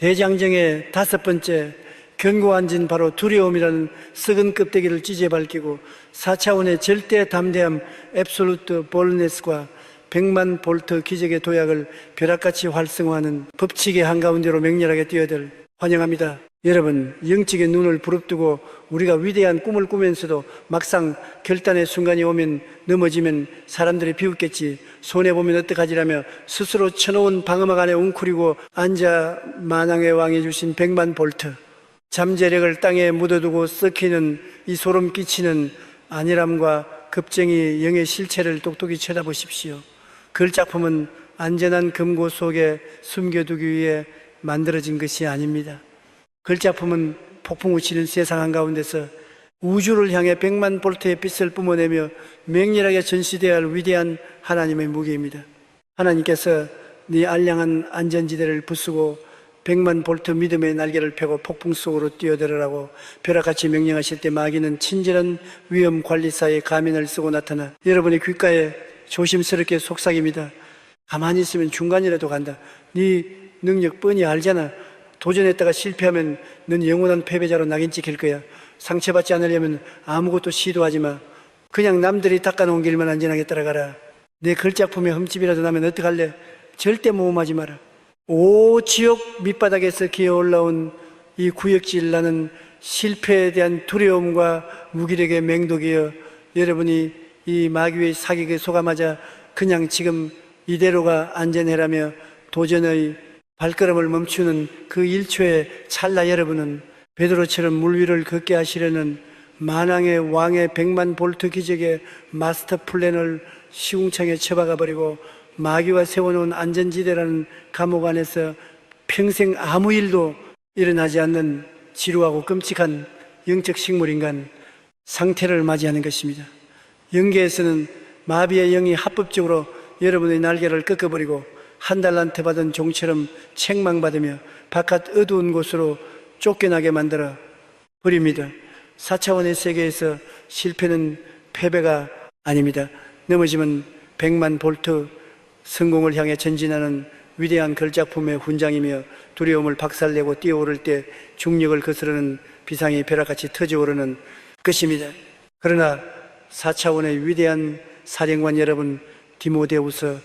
Speaker 1: 대장정의 5번째 견고한 진 바로 두려움이라는 썩은 껍데기를 찢어 밝히고 4차원의 절대 담대함 앱솔루트 볼네스과 100만 볼트 기적의 도약을 벼락같이 활성화하는 법칙의 한가운데로 맹렬하게 뛰어들 환영합니다. 여러분, 영적인 눈을 부릅뜨고 우리가 위대한 꿈을 꾸면서도 막상 결단의 순간이 오면 넘어지면 사람들이 비웃겠지, 손해보면 어떡하지라며 스스로 쳐놓은 방어막 안에 웅크리고 앉아 만왕의 왕이 주신 100만 볼트, 잠재력을 땅에 묻어두고 썩히는 이 소름 끼치는 안일함과 급쟁이 영의 실체를 똑똑히 쳐다보십시오. 걸작품은 안전한 금고 속에 숨겨두기 위해 만들어진 것이 아닙니다. 걸작품은 폭풍 우치는 세상 한가운데서 우주를 향해 100만 볼트의 빛을 뿜어내며 맹렬하게 전시되어야 할 위대한 하나님의 무기입니다. 하나님께서 네 알량한 안전지대를 부수고 100만 볼트 믿음의 날개를 펴고 폭풍 속으로 뛰어들으라고 벼락같이 명령하실 때 마귀는 친절한 위험관리사의 가면을 쓰고 나타나 여러분의 귓가에 조심스럽게 속삭입니다. 가만히 있으면 중간이라도 간다. 네 능력 뻔히 알잖아. 도전했다가 실패하면 넌 영원한 패배자로 낙인 찍힐 거야. 상처받지 않으려면 아무것도 시도하지 마. 그냥 남들이 닦아놓은 길만 안전하게 따라가라. 내 걸작품에 흠집이라도 나면 어떡할래? 절대 모험하지 마라. 오 지옥 밑바닥에서 기어 올라온 이 구역질 나는 실패에 대한 두려움과 무기력의 맹독이여 여러분이 이 마귀의 사기에 속아맞아 그냥 지금 이대로가 안전해라며 도전의 발걸음을 멈추는 그 1초의 찰나 여러분은 베드로처럼 물 위를 걷게 하시려는 만왕의 왕의 100만 볼트 기적의 마스터 플랜을 시궁창에 처박아 버리고 마귀가 세워놓은 안전지대라는 감옥 안에서 평생 아무 일도 일어나지 않는 지루하고 끔찍한 영적 식물인간 상태를 맞이하는 것입니다. 영계에서는 마비의 영이 합법적으로 여러분의 날개를 꺾어버리고 한 달란트 받은 종처럼 책망받으며 바깥 어두운 곳으로 쫓겨나게 만들어 버립니다. 4차원의 세계에서 실패는 패배가 아닙니다. 넘어지면 100만 볼트 성공을 향해 전진하는 위대한 걸작품의 훈장이며 두려움을 박살내고 뛰어오를 때 중력을 거스르는 비상이 벼락같이 터져오르는 것입니다. 그러나 4차원의 위대한 사령관 여러분, 디모데후서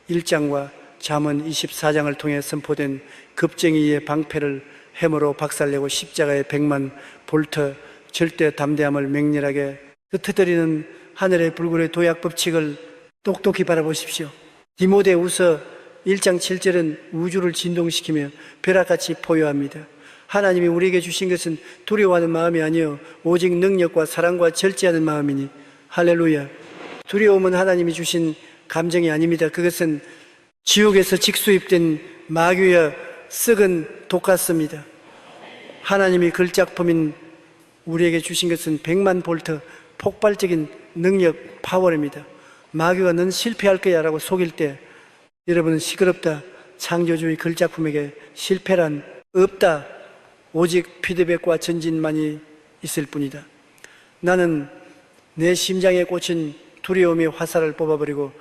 Speaker 1: 1장과 잠언 24장을 통해 선포된 급쟁이의 방패를 해머로 박살내고 십자가의 100만 볼트 절대 담대함을 맹렬하게 흩어뜨리는 하늘의 불굴의 도약 법칙을 똑똑히 바라보십시오. 디모데후서 1장 7절은 우주를 진동시키며 벼락같이 포효합니다. 하나님이 우리에게 주신 것은 두려워하는 마음이 아니요 오직 능력과 사랑과 절제하는 마음이니 할렐루야. 두려움은 하나님이 주신 감정이 아닙니다. 그것은 지옥에서 직수입된 마귀와 썩은 독 같습니다. 하나님이 걸작품인 우리에게 주신 것은 100만 볼트 폭발적인 능력 파워입니다. 마귀가 넌 실패할 거야 라고 속일 때 여러분은 시끄럽다. 창조주의 걸작품에게 실패란 없다. 오직 피드백과 전진만이 있을 뿐이다. 나는 내 심장에 꽂힌 두려움의 화살을 뽑아버리고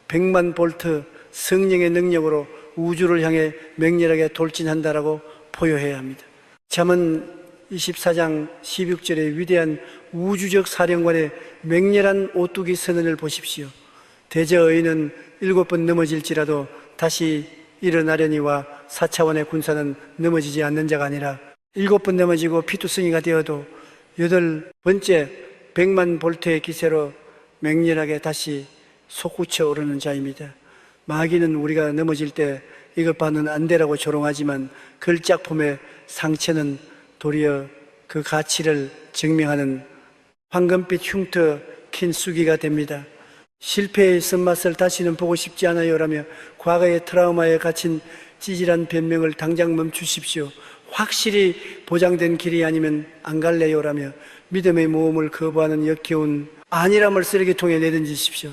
Speaker 1: 100만 볼트 성령의 능력으로 우주를 향해 맹렬하게 돌진한다라고 포효해야 합니다. 잠언 24장 16절의 위대한 우주적 사령관의 맹렬한 오뚜기 선언을 보십시오. 대저의인은 7번 넘어질지라도 다시 일어나려니와 4차원의 군사는 넘어지지 않는 자가 아니라 7번 넘어지고 피투성이가 되어도 8번째 100만 볼트의 기세로 맹렬하게 다시 솟구쳐 오르는 자입니다. 마귀는 우리가 넘어질 때 이것 봐는 안 되라고 조롱하지만 걸작품의 상처는 도리어 그 가치를 증명하는 황금빛 흉터 킨 수기가 됩니다. 실패의 쓴맛을 다시는 보고 싶지 않아요라며 과거의 트라우마에 갇힌 찌질한 변명을 당장 멈추십시오. 확실히 보장된 길이 아니면 안 갈래요라며 믿음의 모험을 거부하는 역겨운 안일함을 쓰레기통에 내던지십시오.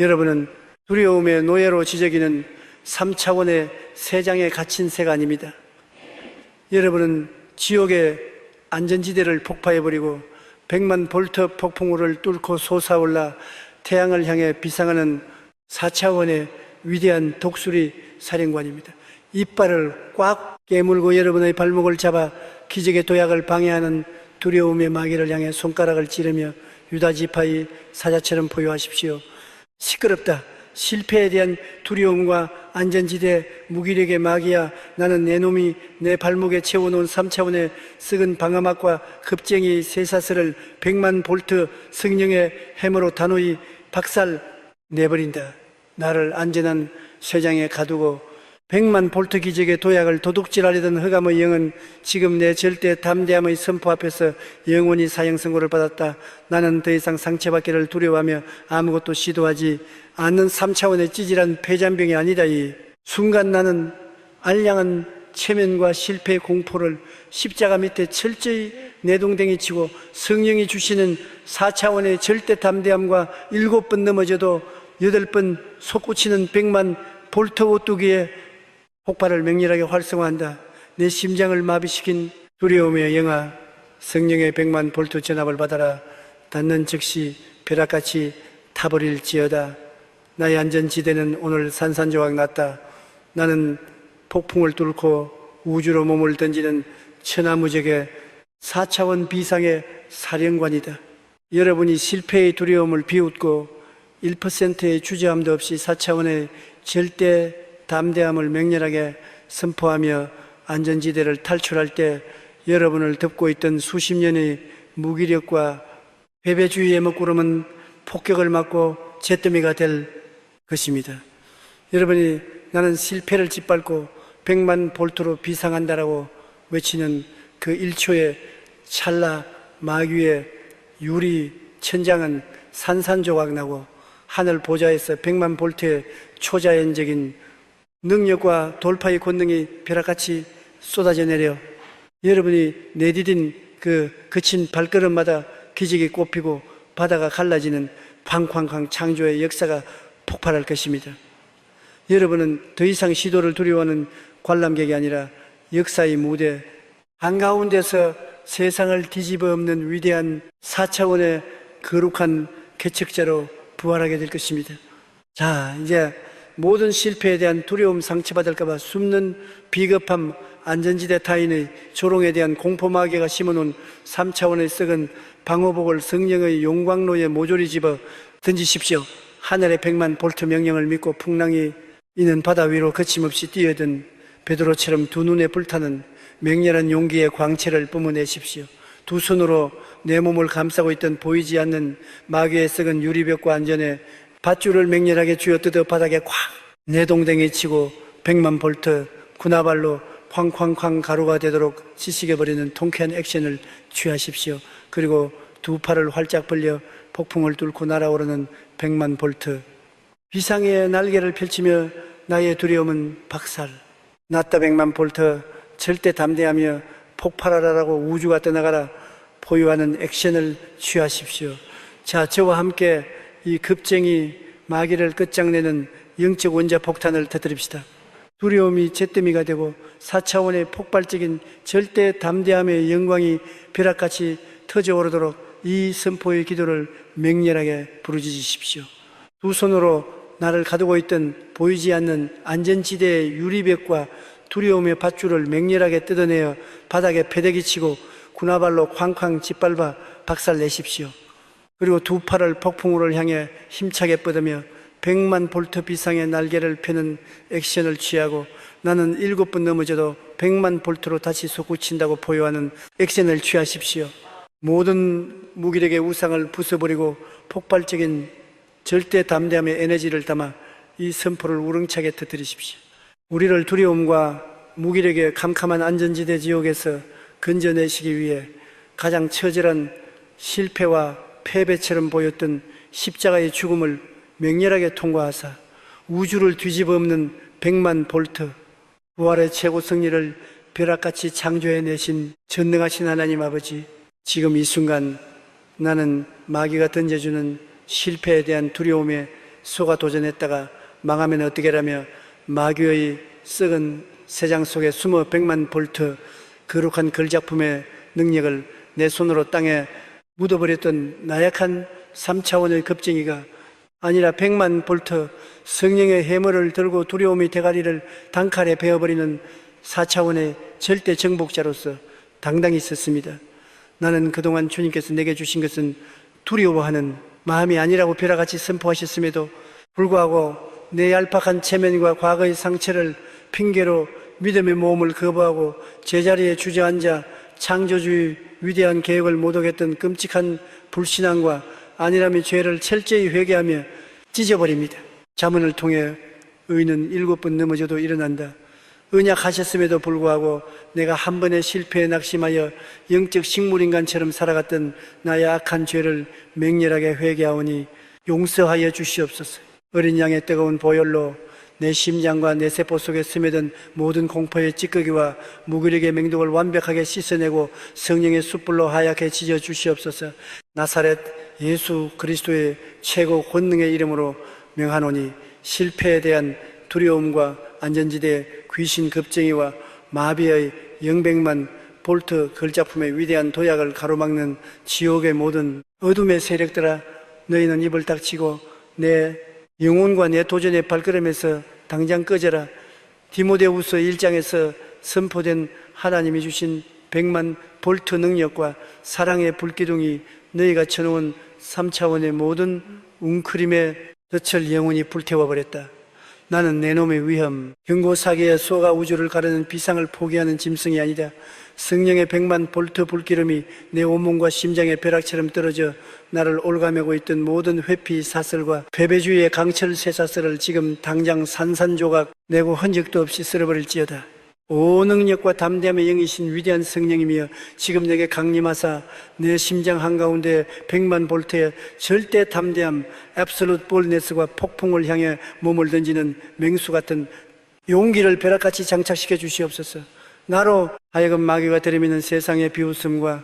Speaker 1: 여러분은 두려움의 노예로 지저귀는 3차원의 세장에 갇힌 새가 아닙니다. 여러분은 지옥의 안전지대를 폭파해버리고 100만 볼트 폭풍우를 뚫고 솟아올라 태양을 향해 비상하는 4차원의 위대한 독수리 사령관입니다. 이빨을 꽉 깨물고 여러분의 발목을 잡아 기적의 도약을 방해하는 두려움의 마귀를 향해 손가락을 찌르며 유다 지파의 사자처럼 보유하십시오. 시끄럽다. 실패에 대한 두려움과 안전지대 무기력의 마귀야, 나는 내 놈이 내 발목에 채워놓은 3차원의 썩은 방아막과 급쟁이 쇠사슬을 100만 볼트 성령의 해머로 단호히 박살 내버린다. 나를 안전한 쇠장에 가두고 100만 볼트 기적의 도약을 도둑질하려던 흑암의 영은 지금 내 절대 담대함의 선포 앞에서 영원히 사형 선고를 받았다. 나는 더 이상 상처받기를 두려워하며 아무것도 시도하지 않는 3차원의 찌질한 폐잔병이 아니다. 이 순간 나는 알량한 체면과 실패의 공포를 십자가 밑에 철저히 내동댕이 치고 성령이 주시는 4차원의 절대 담대함과 7번 넘어져도 8번 솟구치는 100만 볼트 오뚜기에 폭발을 맹렬하게 활성화한다. 내 심장을 마비시킨 두려움의 영아, 성령의 100만 볼트 전압을 받아라. 닿는 즉시 벼락같이 타버릴지어다. 나의 안전지대는 오늘 산산조각 났다. 나는 폭풍을 뚫고 우주로 몸을 던지는 천하무적의 4차원 비상의 사령관이다. 여러분이 실패의 두려움을 비웃고 1%의 주저함도 없이 4차원의 절대 담대함을 맹렬하게 선포하며 안전지대를 탈출할 때 여러분을 덮고 있던 수십 년의 무기력과 패배주의의 먹구름은 폭격을 맞고 잿더미가 될 것입니다. 여러분이 나는 실패를 짓밟고 100만 볼트로 비상한다라고 외치는 그 1초의 찰나 마귀의 유리 천장은 산산조각 나고 하늘 보좌에서 100만 볼트의 초자연적인 능력과 돌파의 권능이 벼락같이 쏟아져 내려 여러분이 내디딘 그 거친 발걸음마다 기적이 꼽히고 바다가 갈라지는 쾅쾅쾅 창조의 역사가 폭발할 것입니다. 여러분은 더 이상 시도를 두려워하는 관람객이 아니라 역사의 무대 한가운데서 세상을 뒤집어 엎는 위대한 4차원의 거룩한 개척자로 부활하게 될 것입니다. 자, 이제 모든 실패에 대한 두려움 상처받을까봐 숨는 비겁함, 안전지대 타인의 조롱에 대한 공포마귀가 심어놓은 3차원의 썩은 방호복을 성령의 용광로에 모조리 집어 던지십시오. 하늘의 100만 볼트 명령을 믿고 풍랑이 이는 바다 위로 거침없이 뛰어든 베드로처럼 두 눈에 불타는 맹렬한 용기의 광채를 뿜어내십시오. 두 손으로 내 몸을 감싸고 있던 보이지 않는 마귀의 썩은 유리벽과 안전에 밧줄을 맹렬하게 쥐어뜯어 바닥에 콱 내동댕이 치고 100만 볼트 군화발로 쾅쾅쾅 가루가 되도록 지식해버리는 통쾌한 액션을 취하십시오. 그리고 두 팔을 활짝 벌려 폭풍을 뚫고 날아오르는 100만 볼트 비상의 날개를 펼치며 나의 두려움은 박살 낫다 100만 볼트 절대 담대하며 폭발하라라고 우주가 떠나가라 포효하는 액션을 취하십시오. 자, 저와 함께 이 급쟁이 마귀를 끝장내는 영적 원자 폭탄을 터뜨립시다. 두려움이 잿더미가 되고 4차원의 폭발적인 절대 담대함의 영광이 벼락같이 터져오르도록 이 선포의 기도를 맹렬하게 부르짖으십시오. 두 손으로 나를 가두고 있던 보이지 않는 안전지대의 유리벽과 두려움의 밧줄을 맹렬하게 뜯어내어 바닥에 패대기 치고 군화발로 쾅쾅 짓밟아 박살내십시오. 그리고 두 팔을 폭풍우를 향해 힘차게 뻗으며 100만 볼트 비상의 날개를 펴는 액션을 취하고 나는 7번 넘어져도 100만 볼트로 다시 솟구친다고 포효하는 액션을 취하십시오. 모든 무기력의 우상을 부숴버리고 폭발적인 절대 담대함의 에너지를 담아 이 선포를 우렁차게 터뜨리십시오. 우리를 두려움과 무기력의 캄캄한 안전지대 지옥에서 건져내시기 위해 가장 처절한 실패와 패배처럼 보였던 십자가의 죽음을 맹렬하게 통과하사 우주를 뒤집어 엎는 100만 볼트 부활의 최고 승리를 벼락같이 창조해내신 전능하신 하나님 아버지, 지금 이 순간 나는 마귀가 던져주는 실패에 대한 두려움에 속아 도전했다가 망하면 어떻게라며 마귀의 썩은 세장 속에 숨어 100만 볼트 거룩한 걸작품의 능력을 내 손으로 땅에 묻어버렸던 나약한 3차원의 겁쟁이가 아니라 100만 볼트 성령의 해머를 들고 두려움의 대가리를 단칼에 베어버리는 4차원의 절대 정복자로서 당당히 섰습니다. 나는 그동안 주님께서 내게 주신 것은 두려워하는 마음이 아니라고 벼락같이 선포하셨음에도 불구하고 내 얄팍한 체면과 과거의 상처를 핑계로 믿음의 모험을 거부하고 제자리에 주저앉아 창조주의 위대한 계획을 모독했던 끔찍한 불신앙과 안일함의 죄를 철저히 회개하며 찢어버립니다. 잠언을 통해 의인은 7번 넘어져도 일어난다. 언약하셨음에도 불구하고 내가 한 번의 실패에 낙심하여 영적 식물인간처럼 살아갔던 나의 악한 죄를 맹렬하게 회개하오니 용서하여 주시옵소서. 어린 양의 뜨거운 보혈로 내 심장과 내 세포 속에 스며든 모든 공포의 찌꺼기와 무기력의 맹독을 완벽하게 씻어내고 성령의 숯불로 하얗게 지져 주시옵소서. 나사렛 예수 그리스도의 최고 권능의 이름으로 명하노니 실패에 대한 두려움과 안전지대 귀신 겁쟁이와 마비의 영백만 볼트 걸작품의 위대한 도약을 가로막는 지옥의 모든 어둠의 세력들아, 너희는 입을 닥치고 내 영혼과 내 도전의 발걸음에서 당장 꺼져라. 디모데후서 1장에서 선포된 하나님이 주신 100만 볼트 능력과 사랑의 불기둥이 너희가 쳐놓은 3차원의 모든 웅크림의 덫을 영원히 불태워버렸다. 나는 내 놈의 위험, 경고사기에 쏘가 우주를 가르는 비상을 포기하는 짐승이 아니다. 성령의 100만 볼트 불기름이 내 온몸과 심장의 벼락처럼 떨어져 나를 올가매고 있던 모든 회피 사슬과 패배주의의 강철 쇠사슬을 지금 당장 산산조각 내고 흔적도 없이 쓸어버릴지어다. 오 능력과 담대함의 영이신 위대한 성령이며 지금 내게 강림하사 내 심장 한가운데 100만 볼트의 절대 담대함 앱솔루트 볼네스와 폭풍을 향해 몸을 던지는 맹수 같은 용기를 벼락같이 장착시켜 주시옵소서. 나로 하여금 마귀가 들이미는 세상의 비웃음과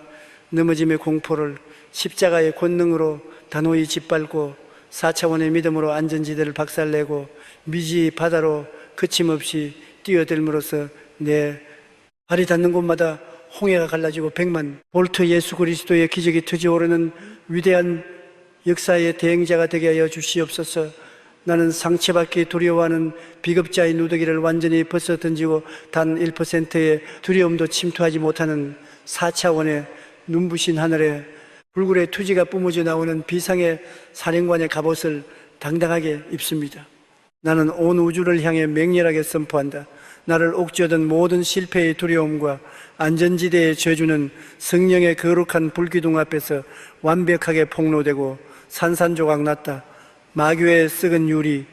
Speaker 1: 넘어짐의 공포를 십자가의 권능으로 단호히 짓밟고 4차원의 믿음으로 안전지대를 박살내고 미지 바다로 거침없이 뛰어들므로써 내 발이 닿는 곳마다 홍해가 갈라지고 100만 볼트 예수 그리스도의 기적이 터져오르는 위대한 역사의 대행자가 되게 하여 주시옵소서. 나는 상처받기 두려워하는 비겁자의 누더기를 완전히 벗어 던지고 단 1%의 두려움도 침투하지 못하는 4차원의 눈부신 하늘에 불굴의 투지가 뿜어져 나오는 비상의 사령관의 갑옷을 당당하게 입습니다. 나는 온 우주를 향해 맹렬하게 선포한다. 나를 옥죄던 모든 실패의 두려움과 안전지대의 저주는 성령의 거룩한 불기둥 앞에서 완벽하게 폭로되고 산산조각 났다. 마귀의 썩은 유리,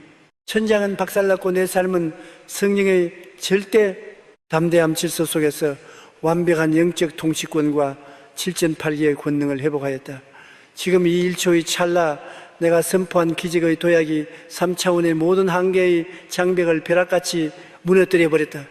Speaker 1: 천장은 박살났고 내 삶은 성령의 절대 담대함 질서 속에서 완벽한 영적 통치권과 7.8기의 권능을 회복하였다. 지금 이 1초의 찰나 내가 선포한 기적의 도약이 3차원의 모든 한계의 장벽을 벼락같이 무너뜨려 버렸다.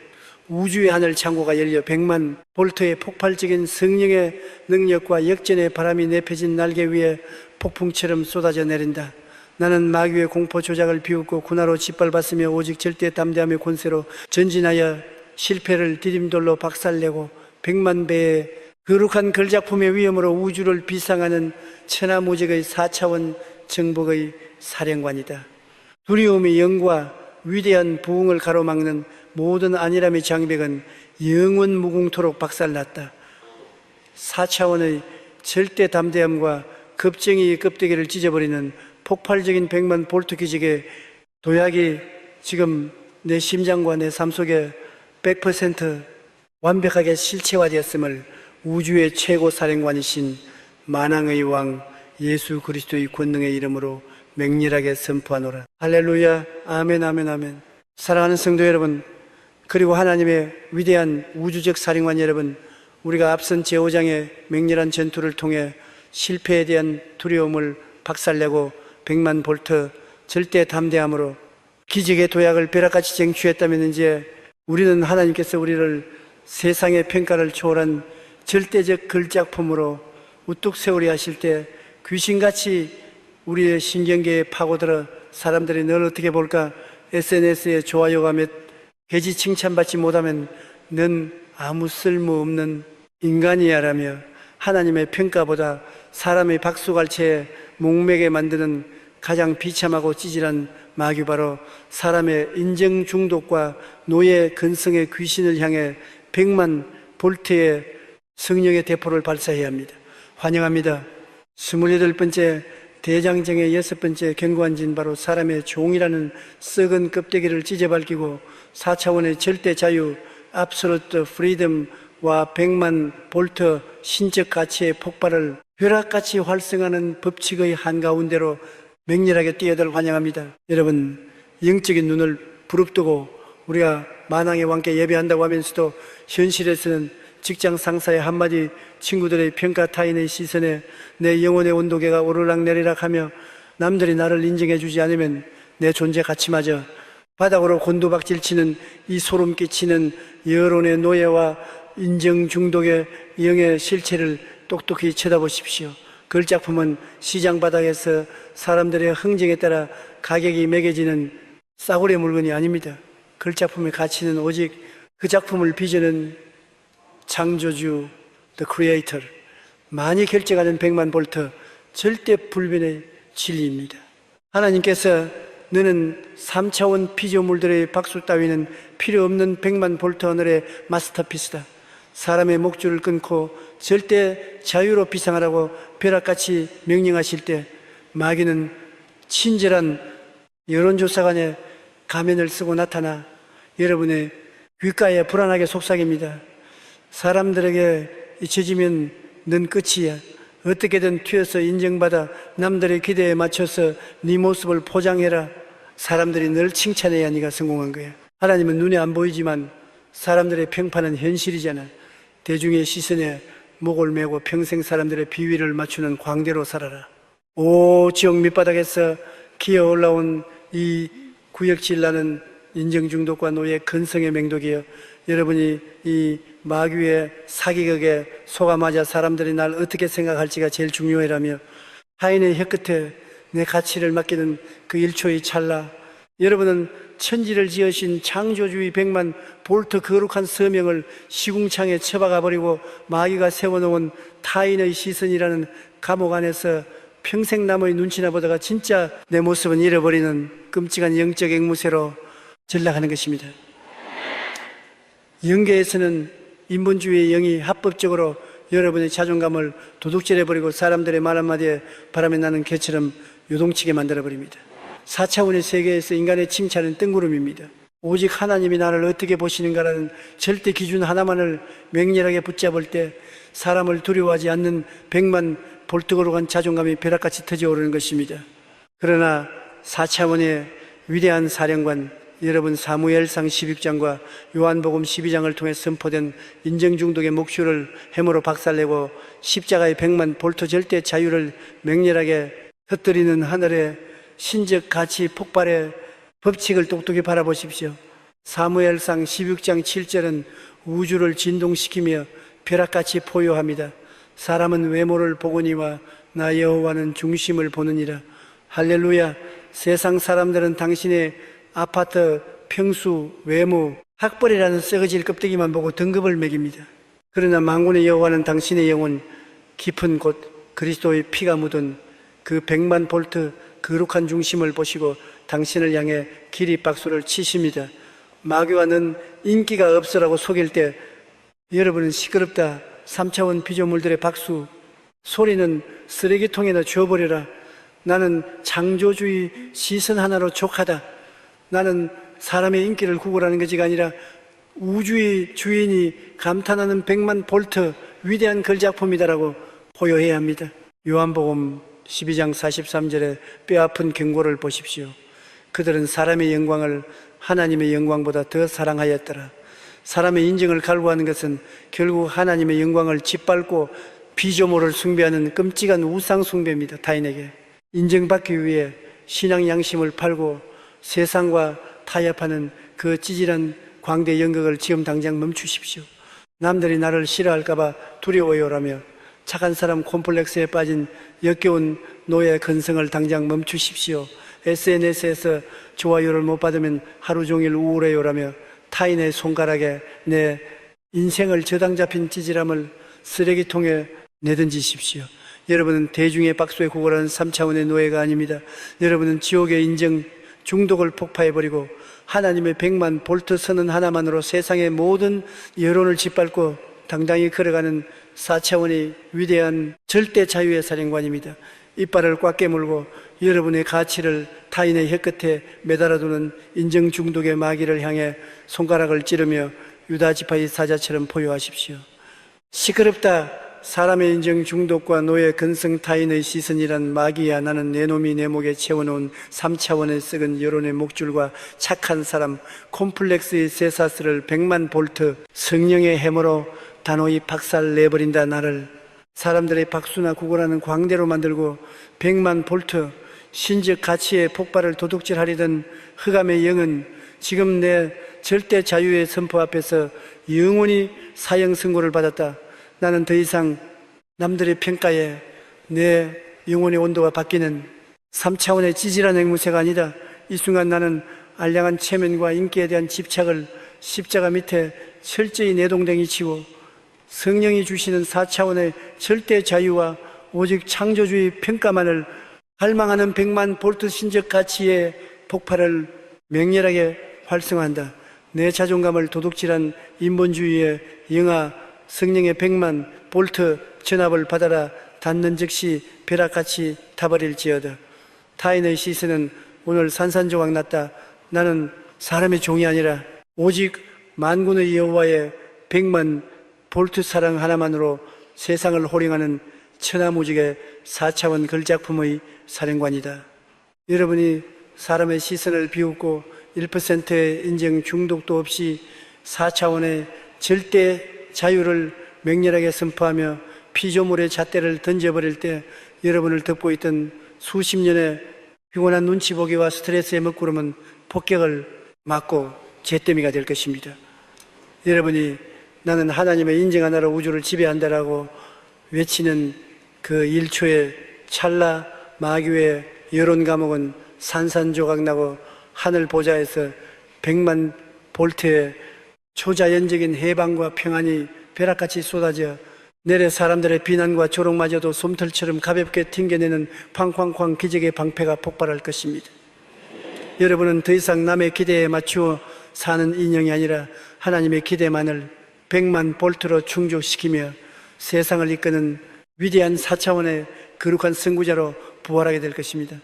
Speaker 1: 우주의 하늘 창고가 열려 100만 볼트의 폭발적인 성령의 능력과 역전의 바람이 내펴진 날개 위에 폭풍처럼 쏟아져 내린다. 나는 마귀의 공포 조작을 비웃고 군화로 짓밟았으며 오직 절대 담대함의 권세로 전진하여 실패를 디딤돌로 박살내고 100만 배의 거룩한 걸작품의 위엄으로 우주를 비상하는 천하무적의 4차원 정복의 사령관이다. 두려움의 영과 위대한 부흥을 가로막는 모든 안일함의 장벽은 영원 무궁토록 박살났다. 4차원의 절대 담대함과 겁쟁이의 껍데기를 찢어버리는 폭발적인 100만 볼트 기적의 도약이 지금 내 심장과 내 삶 속에 100% 완벽하게 실체화되었음을 우주의 최고 사령관이신 만왕의 왕 예수 그리스도의 권능의 이름으로 맹렬하게 선포하노라. 할렐루야. 아멘, 아멘, 아멘. 사랑하는 성도 여러분, 그리고 하나님의 위대한 우주적 사령관 여러분, 우리가 앞선 제5장의 맹렬한 전투를 통해 실패에 대한 두려움을 박살내고 100만 볼트 절대 담대함으로 기적의 도약을 벼락같이 쟁취했다면 이제 우리는 하나님께서 우리를 세상의 평가를 초월한 절대적 걸작품으로 우뚝 세우려 하실 때 귀신같이 우리의 신경계에 파고들어 사람들이 널 어떻게 볼까? SNS에 좋아요가 몇 개지 칭찬받지 못하면 넌 아무 쓸모없는 인간이야라며 하나님의 평가보다 사람의 박수갈채에 목매게 만드는 가장 비참하고 찌질한 마귀, 바로 사람의 인정 중독과 노예 근성의 귀신을 향해 100만 볼트의 성령의 대포를 발사해야 합니다. 환영합니다. 28번째 대장정의 6번째 견고한 진, 바로 사람의 종이라는 썩은 껍데기를 찢어밟히고 4차원의 절대 자유, absolute freedom과 100만 볼트 신적 가치의 폭발을 벼락같이 활성하는 법칙의 한가운데로 맹렬하게 뛰어들 환영합니다. 여러분, 영적인 눈을 부릅뜨고 우리가 만왕의 왕께 예배한다고 하면서도 현실에서는 직장 상사의 한마디, 친구들의 평가, 타인의 시선에 내 영혼의 온도계가 오르락내리락 하며 남들이 나를 인정해 주지 않으면 내 존재 가치마저 바닥으로 곤두박질치는 이 소름 끼치는 여론의 노예와 인정 중독의 영의 실체를 똑똑히 쳐다보십시오. 걸작품은 시장 바닥에서 사람들의 흥정에 따라 가격이 매겨지는 싸구려 물건이 아닙니다. 걸작품의 가치는 오직 그 작품을 빚어낸 창조주, The Creator, 많이 결정하는 100만 볼트 절대 불변의 진리입니다. 하나님께서 너는 3차원 피조물들의 박수 따위는 필요 없는 100만 볼트 하늘의 마스터피스다. 사람의 목줄을 끊고 절대 자유로 비상하라고 벼락같이 명령하실 때 마귀는 친절한 여론조사관의 가면을 쓰고 나타나 여러분의 귓가에 불안하게 속삭입니다. 사람들에게 잊혀지면 넌 끝이야. 어떻게든 튀어서 인정받아 남들의 기대에 맞춰서 네 모습을 포장해라. 사람들이 널 칭찬해야 네가 성공한 거야. 하나님은 눈에 안 보이지만 사람들의 평판은 현실이잖아. 대중의 시선에 목을 메고 평생 사람들의 비위를 맞추는 광대로 살아라. 오 지옥 밑바닥에서 기어 올라온 이 구역질 나는 인정중독과 노예 근성의 맹독이여, 여러분이 이 마귀의 사기극에 속아맞아 사람들이 날 어떻게 생각할지가 제일 중요해라며 타인의 혀끝에 내 가치를 맡기는 그 1초의 찰나, 여러분은 천지를 지으신 창조주의 100만 볼트 거룩한 서명을 시궁창에 처박아버리고 마귀가 세워놓은 타인의 시선이라는 감옥 안에서 평생 남의 눈치나 보다가 진짜 내 모습은 잃어버리는 끔찍한 영적 앵무새로 전락하는 것입니다. 영계에서는 인본주의의 영이 합법적으로 여러분의 자존감을 도둑질해버리고 사람들의 말 한마디에 바람에 나는 개처럼 요동치게 만들어버립니다. 4차원의 세계에서 인간의 칭찬은 뜬구름입니다. 오직 하나님이 나를 어떻게 보시는가라는 절대 기준 하나만을 맹렬하게 붙잡을 때 사람을 두려워하지 않는 100만 볼트거로 간 자존감이 벼락같이 터져오르는 것입니다. 그러나 4차원의 위대한 사령관, 여러분 사무엘상 16장과 요한복음 12장을 통해 선포된 인정중독의 목줄을 해머로 박살내고 십자가의 100만 볼트 절대 자유를 맹렬하게 흩뜨리는 하늘의 신적 가치 폭발의 법칙을 똑똑히 바라보십시오. 사무엘상 16장 7절은 우주를 진동시키며 벼락같이 포효합니다. 사람은 외모를 보거니와 나 여호와는 중심을 보느니라. 할렐루야. 세상 사람들은 당신의 아파트, 평수, 외모, 학벌이라는 썩어질 껍데기만 보고 등급을 매깁니다. 그러나 만군의 여호와는 당신의 영혼, 깊은 곳 그리스도의 피가 묻은 그 100만 볼트 거룩한 중심을 보시고 당신을 향해 기립박수를 치십니다. 마귀와 는 인기가 없어라고 속일 때 여러분은 시끄럽다, 3차원 피조물들의 박수 소리는 쓰레기통에다 주워버려라. 나는 창조주의 시선 하나로 족하다. 나는 사람의 인기를 구걸하는 것이 아니라 우주의 주인이 감탄하는 100만 볼트 위대한 걸작품이다라고 포효해야 합니다. 요한복음 12장 43절에 뼈아픈 경고를 보십시오. 그들은 사람의 영광을 하나님의 영광보다 더 사랑하였더라. 사람의 인정을 갈구하는 것은 결국 하나님의 영광을 짓밟고 피조물을 숭배하는 끔찍한 우상 숭배입니다. 타인에게 인정받기 위해 신앙 양심을 팔고 세상과 타협하는 그 찌질한 광대 연극을 지금 당장 멈추십시오. 남들이 나를 싫어할까봐 두려워요라며 착한 사람 콤플렉스에 빠진 역겨운 노예 근성을 당장 멈추십시오. SNS에서 좋아요를 못 받으면 하루 종일 우울해요라며 타인의 손가락에 내 인생을 저당 잡힌 찌질함을 쓰레기통에 내던지십시오. 여러분은 대중의 박수에 구걸하는 3차원의 노예가 아닙니다. 여러분은 지옥의 인정 중독을 폭파해버리고 하나님의 100만 볼트 선언 하나만으로 세상의 모든 여론을 짓밟고 당당히 걸어가는 4차원의 위대한 절대 자유의 사령관입니다. 이빨을 꽉 깨물고 여러분의 가치를 타인의 혀끝에 매달아두는 인정 중독의 마귀를 향해 손가락을 찌르며 유다 지파의 사자처럼 포효하십시오. 시끄럽다. 사람의 인정 중독과 노예 근성 타인의 시선이란 마귀야. 나는 내 놈이 내 목에 채워놓은 3차원의 썩은 여론의 목줄과 착한 사람 콤플렉스의 쇠사슬을 100만 볼트 성령의 해머로 단호히 박살 내버린다. 나를 사람들의 박수나 구걸하는 광대로 만들고 100만 볼트 신적 가치의 폭발을 도둑질하려던 흑암의 영은 지금 내 절대 자유의 선포 앞에서 영원히 사형 선고를 받았다. 나는 더 이상 남들의 평가에 내 영혼의 온도가 바뀌는 3차원의 찌질한 앵무새가 아니다. 이 순간 나는 알량한 체면과 인기에 대한 집착을 십자가 밑에 철저히 내동댕이 치고 성령이 주시는 4차원의 절대 자유와 오직 창조주의 평가만을 갈망하는 100만 볼트 신적 가치의 폭발을 맹렬하게 활성화한다. 내 자존감을 도둑질한 인본주의의 영아 성령의 100만 볼트 전압을 받아라. 닿는 즉시 벼락같이 타버릴지어다. 타인의 시선은 오늘 산산조각 났다. 나는 사람의 종이 아니라 오직 만군의 여호와의 100만 볼트 사랑 하나만으로 세상을 호령하는 천하무직의 4차원 걸작품의 사령관이다. 여러분이 사람의 시선을 비웃고 1%의 인정 중독도 없이 4차원의 절대 자유를 맹렬하게 선포하며 피조물의 잣대를 던져버릴 때 여러분을 덮고 있던 수십 년의 피곤한 눈치보기와 스트레스의 먹구름은 폭격을 맞고 잿더미가 될 것입니다. 여러분이 나는 하나님의 인정 하나로 우주를 지배한다라고 외치는 그 1초의 찰나 마귀의 여론 감옥은 산산조각나고 하늘 보좌에서 100만 볼트의 초자연적인 해방과 평안이 벼락같이 쏟아져 내래 사람들의 비난과 조롱마저도 솜털처럼 가볍게 튕겨내는 쾅쾅쾅 기적의 방패가 폭발할 것입니다. 여러분은 더 이상 남의 기대에 맞추어 사는 인형이 아니라 하나님의 기대만을 100만 볼트로 충족시키며 세상을 이끄는 위대한 4차원의 거룩한 선구자로 부활하게 될 것입니다.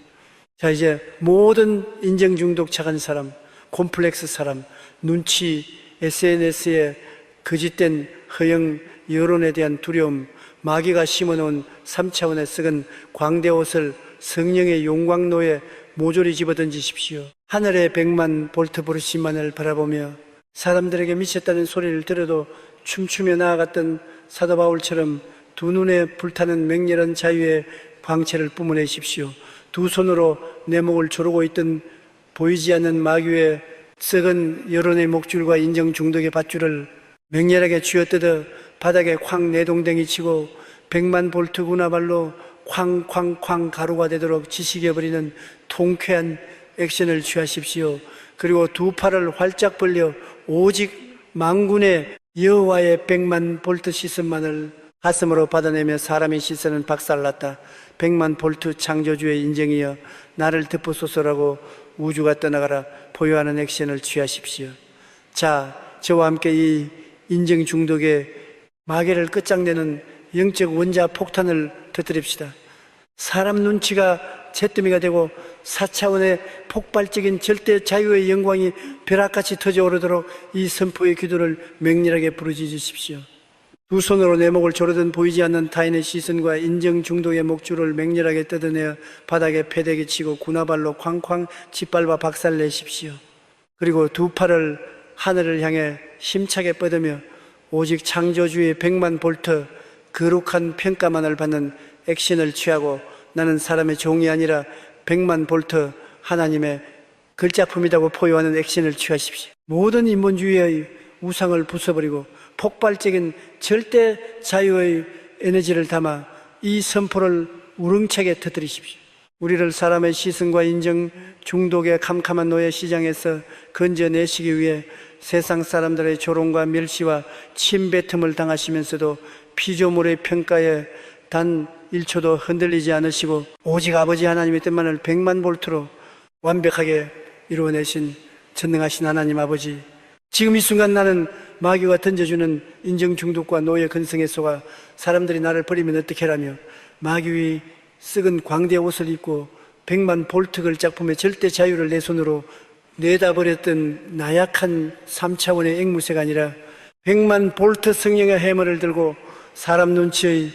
Speaker 1: 자, 이제 모든 인정 중독 착한 사람, 콤플렉스 사람, 눈치, SNS에 거짓된 허영, 여론에 대한 두려움, 마귀가 심어놓은 3차원의 썩은 광대 옷을 성령의 용광로에 모조리 집어던지십시오. 하늘의 100만 볼트 부르심만을 바라보며 사람들에게 미쳤다는 소리를 들어도 춤추며 나아갔던 사도 바울처럼 두 눈에 불타는 맹렬한 자유의 광채를 뿜어내십시오. 두 손으로 내 목을 조르고 있던 보이지 않는 마귀의 썩은 여론의 목줄과 인정 중독의 밧줄을 맹렬하게 쥐어뜯어 바닥에 쾅 내동댕이 치고 100만 볼트 군화발로 쾅쾅쾅 가루가 되도록 지식해버리는 통쾌한 액션을 취하십시오. 그리고 두 팔을 활짝 벌려 오직 만군의 여호와의 100만 볼트 시선만을 가슴으로 받아내며 사람의 시선은 박살났다. 100만 볼트 창조주의 인정이여 나를 덮으소서라고 우주가 떠나가라 포효하는 액션을 취하십시오. 자, 저와 함께 이 인정 중독의 마개를 끝장내는 영적 원자 폭탄을 터뜨립시다. 사람 눈치가 잿더미가 되고 4차원의 폭발적인 절대 자유의 영광이 벼락같이 터져오르도록 이 선포의 기도를 맹렬하게 부르짖으십시오. 두 손으로 내 목을 조르던 보이지 않는 타인의 시선과 인정 중독의 목줄을 맹렬하게 뜯어내어 바닥에 패대기 치고 군화발로 쾅쾅 짓밟아 박살내십시오. 그리고 두 팔을 하늘을 향해 힘차게 뻗으며 오직 창조주의 100만 볼트 거룩한 평가만을 받는 액션을 취하고 나는 사람의 종이 아니라 100만 볼트 하나님의 걸작품이라고 포효하는 액션을 취하십시오. 모든 인본주의의 우상을 부숴버리고 폭발적인 절대 자유의 에너지를 담아 이 선포를 우렁차게 터뜨리십시오. 우리를 사람의 시선과 인정 중독의 캄캄한 노예 시장에서 건져내시기 위해 세상 사람들의 조롱과 멸시와 침뱉음을 당하시면서도 피조물의 평가에 단 1초도 흔들리지 않으시고 오직 아버지 하나님의 뜻만을 100만 볼트로 완벽하게 이루어내신 전능하신 하나님 아버지, 지금 이 순간 나는 마귀가 던져주는 인정 중독과 노예 근성에 속아 사람들이 나를 버리면 어떻게 하라며 마귀의 썩은 광대 옷을 입고 100만 볼트 걸작품의 절대 자유를 내 손으로 내다버렸던 나약한 3차원의 앵무새가 아니라 100만 볼트 성령의 해머를 들고 사람 눈치의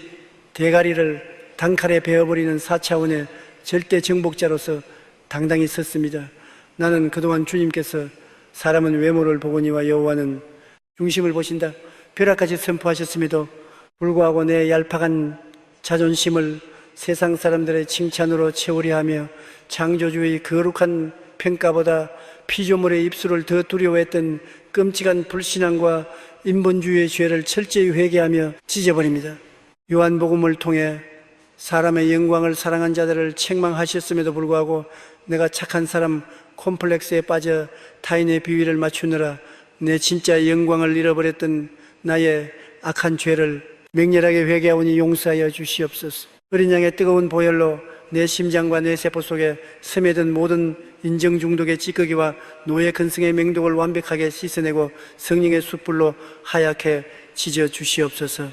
Speaker 1: 대가리를 단칼에 베어버리는 4차원의 절대 정복자로서 당당히 섰습니다. 나는 그동안 주님께서 사람은 외모를 보거니와 여호와는 중심을 보신다 벼락같이 선포하셨음에도 불구하고 내 얄팍한 자존심을 세상 사람들의 칭찬으로 채우려 하며 창조주의 거룩한 평가보다 피조물의 입술을 더 두려워했던 끔찍한 불신앙과 인본주의의 죄를 철저히 회개하며 찢어버립니다. 요한복음을 통해 사람의 영광을 사랑한 자들을 책망하셨음에도 불구하고 내가 착한 사람 콤플렉스에 빠져 타인의 비위를 맞추느라 내 진짜 영광을 잃어버렸던 나의 악한 죄를 맹렬하게 회개하오니 용서하여 주시옵소서. 어린 양의 뜨거운 보혈로 내 심장과 내 세포 속에 스며든 모든 인정 중독의 찌꺼기와 노예 근성의 맹독을 완벽하게 씻어내고 성령의 숯불로 하얗게 지져 주시옵소서.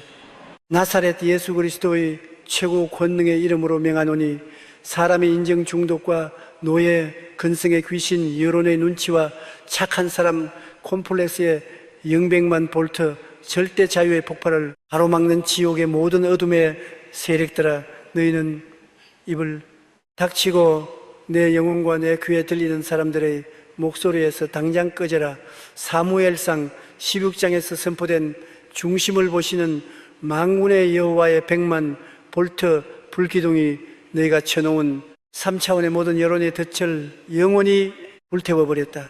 Speaker 1: 나사렛 예수 그리스도의 최고 권능의 이름으로 명하노니 사람의 인정 중독과 노예 근성의 귀신 여론의 눈치와 착한 사람 콤플렉스의 영백만 볼트 절대 자유의 폭발을 가로막는 지옥의 모든 어둠의 세력들아, 너희는 입을 닥치고 내 영혼과 내 귀에 들리는 사람들의 목소리에서 당장 꺼져라. 사무엘상 16장에서 선포된 중심을 보시는 만군의 여호와의 100만 볼트 불기둥이 너희가 쳐놓은 3차원의 모든 여론의 덫을 영원히 불태워버렸다.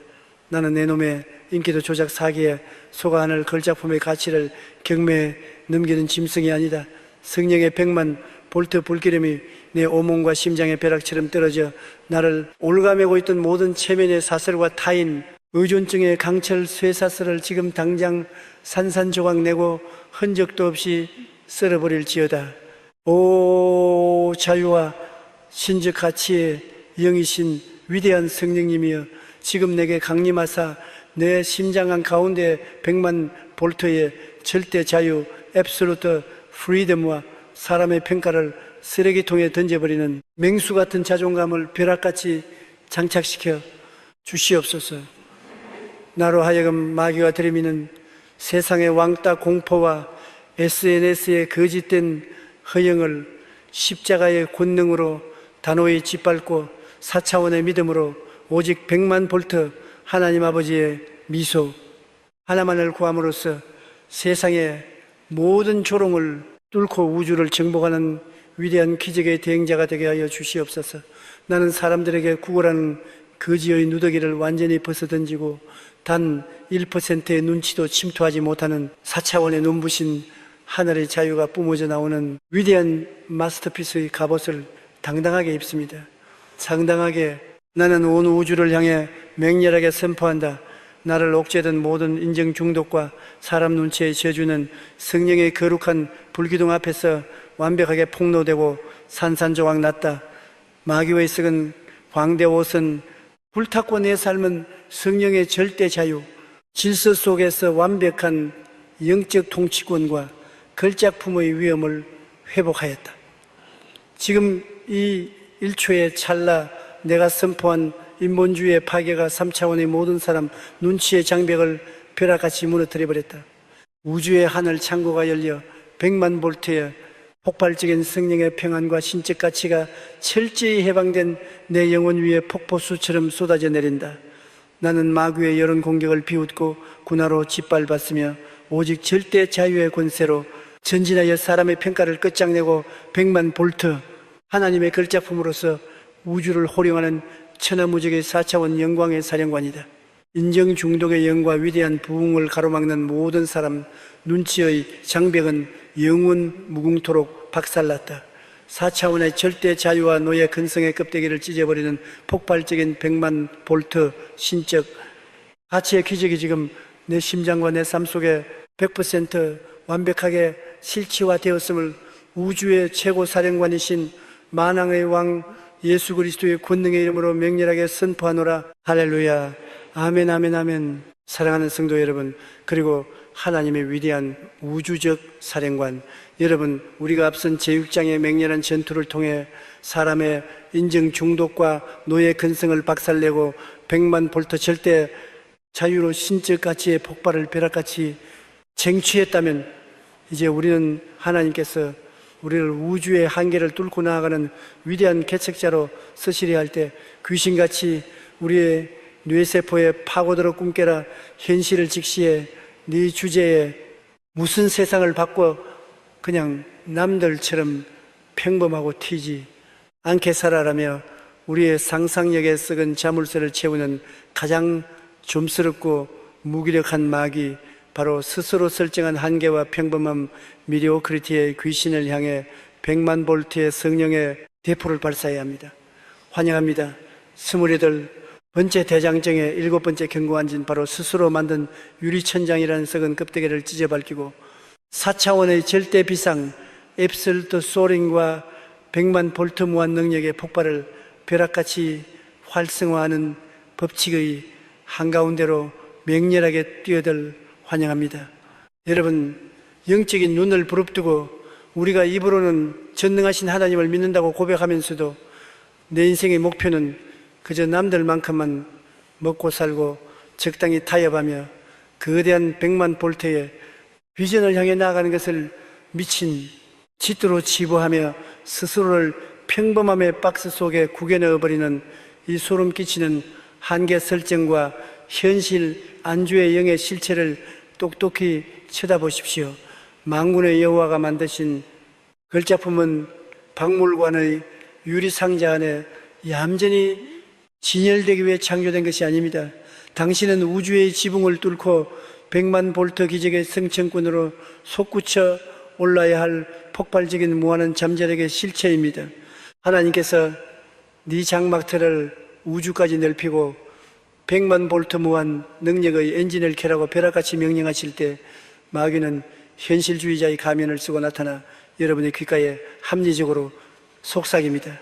Speaker 1: 나는 내 놈의 인기도 조작 사기에 속아 하늘 걸작품의 가치를 경매에 넘기는 짐승이 아니다. 성령의 100만 볼트 불기름이 내 오몸과 심장의 벼락처럼 떨어져 나를 올가매고 있던 모든 체면의 사슬과 타인 의존증의 강철 쇠사슬을 지금 당장 산산조각 내고 흔적도 없이 썰어버릴지어다. 오 자유와 신적 가치의 영이신 위대한 성령님이여, 지금 내게 강림하사 내 심장 가운데 100만 볼트의 절대 자유 앱솔루트 프리덤과 사람의 평가를 쓰레기통에 던져버리는 맹수 같은 자존감을 벼락같이 장착시켜 주시옵소서. 나로 하여금 마귀가 들이미는 세상의 왕따 공포와 SNS의 거짓된 허영을 십자가의 권능으로 단호히 짓밟고 4차원의 믿음으로 오직 100만 볼트 하나님 아버지의 미소 하나만을 구함으로써 세상의 모든 조롱을 뚫고 우주를 정복하는 위대한 기적의 대행자가 되게 하여 주시옵소서. 나는 사람들에게 구걸하는 거지의 누더기를 완전히 벗어던지고 단 1%의 눈치도 침투하지 못하는 4차원의 눈부신 하늘의 자유가 뿜어져 나오는 위대한 마스터피스의 갑옷을 당당하게 입습니다. 상당하게 나는 온 우주를 향해 맹렬하게 선포한다. 나를 옥죄던 모든 인정 중독과 사람 눈치의 저주는 성령의 거룩한 불기둥 앞에서 완벽하게 폭로되고 산산조각 났다. 마귀의 썩은 광대 옷은 불탔고 내 삶은 성령의 절대 자유, 질서 속에서 완벽한 영적 통치권과 걸작품의 위엄을 회복하였다. 지금 이 1초의 찰나 내가 선포한 인본주의의 파괴가 3차원의 모든 사람 눈치의 장벽을 벼락같이 무너뜨려버렸다. 우주의 하늘 창고가 열려 100만 볼트의 폭발적인 성령의 평안과 신적 가치가 철저히 해방된 내 영혼 위에 폭포수처럼 쏟아져 내린다. 나는 마귀의 여론 공격을 비웃고 군화로 짓밟았으며 오직 절대 자유의 권세로 전진하여 사람의 평가를 끝장내고 100만 볼트 하나님의 걸작품으로서 우주를 호령하는 천하무적의 4차원 영광의 사령관이다. 인정 중독의 영과 위대한 부흥을 가로막는 모든 사람 눈치의 장벽은 영원 무궁토록 박살났다. 4차원의 절대 자유와 노예 근성의 껍데기를 찢어버리는 폭발적인 100만 볼트 신적 가치의 기적이 지금 내 심장과 내 삶 속에 100% 완벽하게 실체화되었음을 우주의 최고 사령관이신 만왕의 왕 예수 그리스도의 권능의 이름으로 맹렬하게 선포하노라. 할렐루야. 아멘, 아멘, 아멘. 사랑하는 성도 여러분, 그리고 하나님의 위대한 우주적 사령관 여러분, 우리가 앞선 제6장의 맹렬한 전투를 통해 사람의 인정 중독과 노예 근성을 박살내고 100만 볼트 절대 자유로 신적 가치의 폭발을 벼락같이 쟁취했다면, 이제 우리는 하나님께서 우리를 우주의 한계를 뚫고 나아가는 위대한 개척자로 쓰시려 할 때 귀신같이 우리의 뇌세포에 파고들어 꿈깨라 현실을 직시해 네 주제에 무슨 세상을 바꿔 그냥 남들처럼 평범하고 튀지 않게 살아라며 우리의 상상력에 썩은 자물쇠를 채우는 가장 좀스럽고 무기력한 마귀, 바로 스스로 설정한 한계와 평범함 미디오크리티의 귀신을 향해 100만 볼트의 성령의 대포를 발사해야 합니다. 환영합니다. 28번째 대장정의 7번째 경고한진 바로 스스로 만든 유리천장이라는 썩은 껍데기를 찢어밟히고 4차원의 절대 비상 앱솔루트 소링과 100만 볼트 무한 능력의 폭발을 벼락같이 활성화하는 법칙의 한가운데로 맹렬하게 뛰어들 환영합니다. 여러분, 영적인 눈을 부릅뜨고 우리가 입으로는 전능하신 하나님을 믿는다고 고백하면서도 내 인생의 목표는 그저 남들만큼만 먹고 살고 적당히 타협하며 거대한 100만 볼트의 비전을 향해 나아가는 것을 미친 짓도로 치부하며 스스로를 평범함의 박스 속에 구겨 넣어버리는 이 소름 끼치는 한계 설정과 현실 안주의 영의 실체를 똑똑히 쳐다보십시오. 만군의 여호와가 만드신 걸작품은 박물관의 유리상자 안에 얌전히 진열되기 위해 창조된 것이 아닙니다. 당신은 우주의 지붕을 뚫고 100만 볼트 기적의 성천꾼으로 솟구쳐 올라야 할 폭발적인 무한한 잠재력의 실체입니다. 하나님께서 네 장막틀을 우주까지 넓히고 100만 볼트 무한 능력의 엔진을 켜라고 벼락같이 명령하실 때 마귀는 현실주의자의 가면을 쓰고 나타나 여러분의 귓가에 합리적으로 속삭입니다.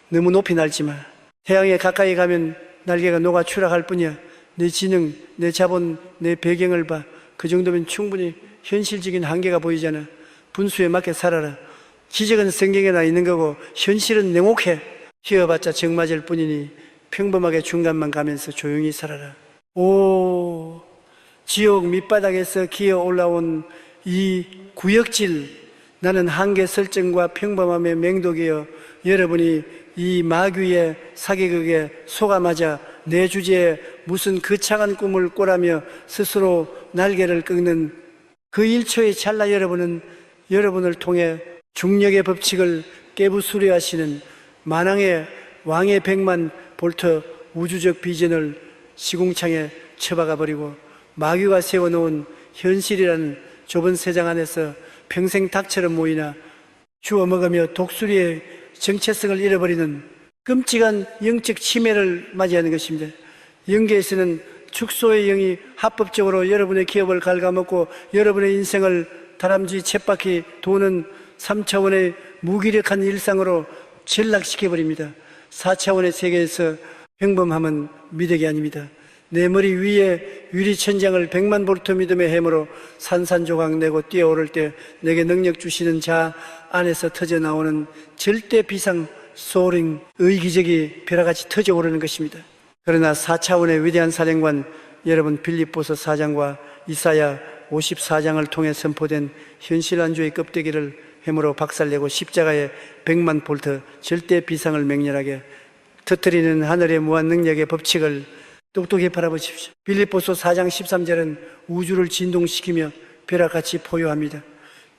Speaker 1: 너무 높이 날지 마. 태양에 가까이 가면 날개가 녹아 추락할 뿐이야. 내 지능, 내 자본, 내 배경을 봐. 그 정도면 충분히 현실적인 한계가 보이잖아. 분수에 맞게 살아라. 기적은 성경에 나 있는 거고 현실은 냉혹해. 휘어봤자 정 맞을 뿐이니 평범하게 중간만 가면서 조용히 살아라. 오, 지옥 밑바닥에서 기어 올라온 이 구역질, 나는 한계 설정과 평범함의 맹독이여 여러분이 이 마귀의 사기극에 속아맞아 내 주제에 무슨 거창한 꿈을 꿔라며 스스로 날개를 꺾는 그 1초의 찰나 여러분은 여러분을 통해 중력의 법칙을 깨부수려하시는 만왕의 왕의 100만 볼트 우주적 비전을 시궁창에 쳐박아 버리고 마귀가 세워놓은 현실이라는 좁은 세상 안에서 평생 닭처럼 모이나 주워 먹으며 독수리의 정체성을 잃어버리는 끔찍한 영적 치매를 맞이하는 것입니다. 영계에서는 축소의 영이 합법적으로 여러분의 기업을 갉아먹고 여러분의 인생을 다람쥐 쳇바퀴 도는 3차원의 무기력한 일상으로 전락시켜버립니다. 4차원의 세계에서 평범함은 미덕이 아닙니다. 내 머리 위에 유리천장을 100만 볼트 믿음의 해머로 산산조각 내고 뛰어오를 때 내게 능력 주시는 자 안에서 터져 나오는 절대 비상 소링 의기적이 벼락같이 터져 오르는 것입니다. 그러나 4차원의 위대한 사령관 여러분, 빌립보서 4장과 이사야 54장을 통해 선포된 현실 안주의 껍데기를 해머로 박살내고 십자가의 100만 볼트 절대 비상을 맹렬하게 터뜨리는 하늘의 무한 능력의 법칙을 똑똑히 바라보십시오. 빌립보서 4장 13절은 우주를 진동시키며 벼락같이 포효합니다.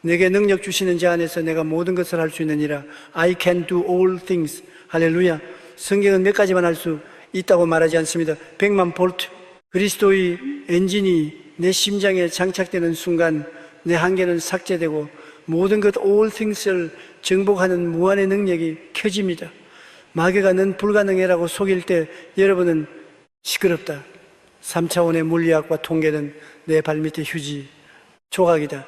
Speaker 1: 내게 능력 주시는 자 안에서 내가 모든 것을 할 수 있느니라. I can do all things. 할렐루야. 성경은 몇 가지만 할 수 있다고 말하지 않습니다. 100만 볼트 그리스도의 엔진이 내 심장에 장착되는 순간 내 한계는 삭제되고 모든 것 all things를 정복하는 무한의 능력이 켜집니다. 마귀가 넌 불가능해라고 속일 때 여러분은 시끄럽다. 3차원의 물리학과 통계는 내 발밑의 휴지 조각이다.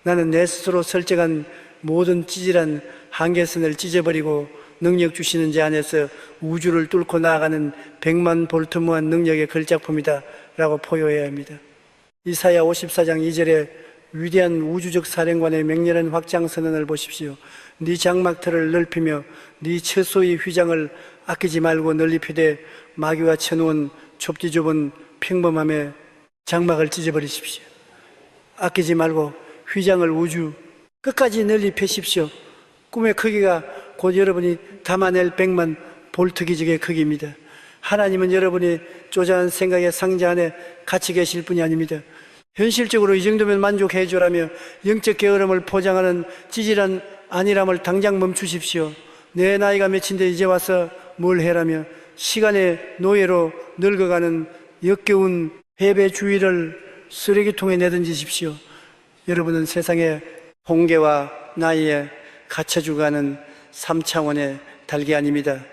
Speaker 1: 나는 내 스스로 설정한 모든 찌질한 한계선을 찢어버리고 능력 주시는 자 안에서 우주를 뚫고 나아가는 100만 볼트 무한 능력의 걸작품이다 라고 포효해야 합니다. 이사야 54장 2절에 위대한 우주적 사령관의 맹렬한 확장 선언을 보십시오. 네 장막틀을 넓히며 네 처소의 휘장을 아끼지 말고 널리 펴되 마귀가 쳐놓은 좁디 좁은 평범함의 장막을 찢어버리십시오. 아끼지 말고 휘장을 우주 끝까지 널리 펴십시오. 꿈의 크기가 곧 여러분이 담아낼 100만 볼트 기적의 크기입니다. 하나님은 여러분이 쪼잔한 생각의 상자 안에 갇혀 계실 분이 아닙니다. 현실적으로 이 정도면 만족해 주라며 영적 게으름을 포장하는 찌질한 안일함을 당장 멈추십시오. 내 나이가 몇인데 이제 와서 뭘 해라며 시간의 노예로 늙어가는 역겨운 패배주의를 쓰레기통에 내던지십시오. 여러분은 세상의 홍계와 나이에 갇혀 죽어가는 3차원의 달기 아닙니다.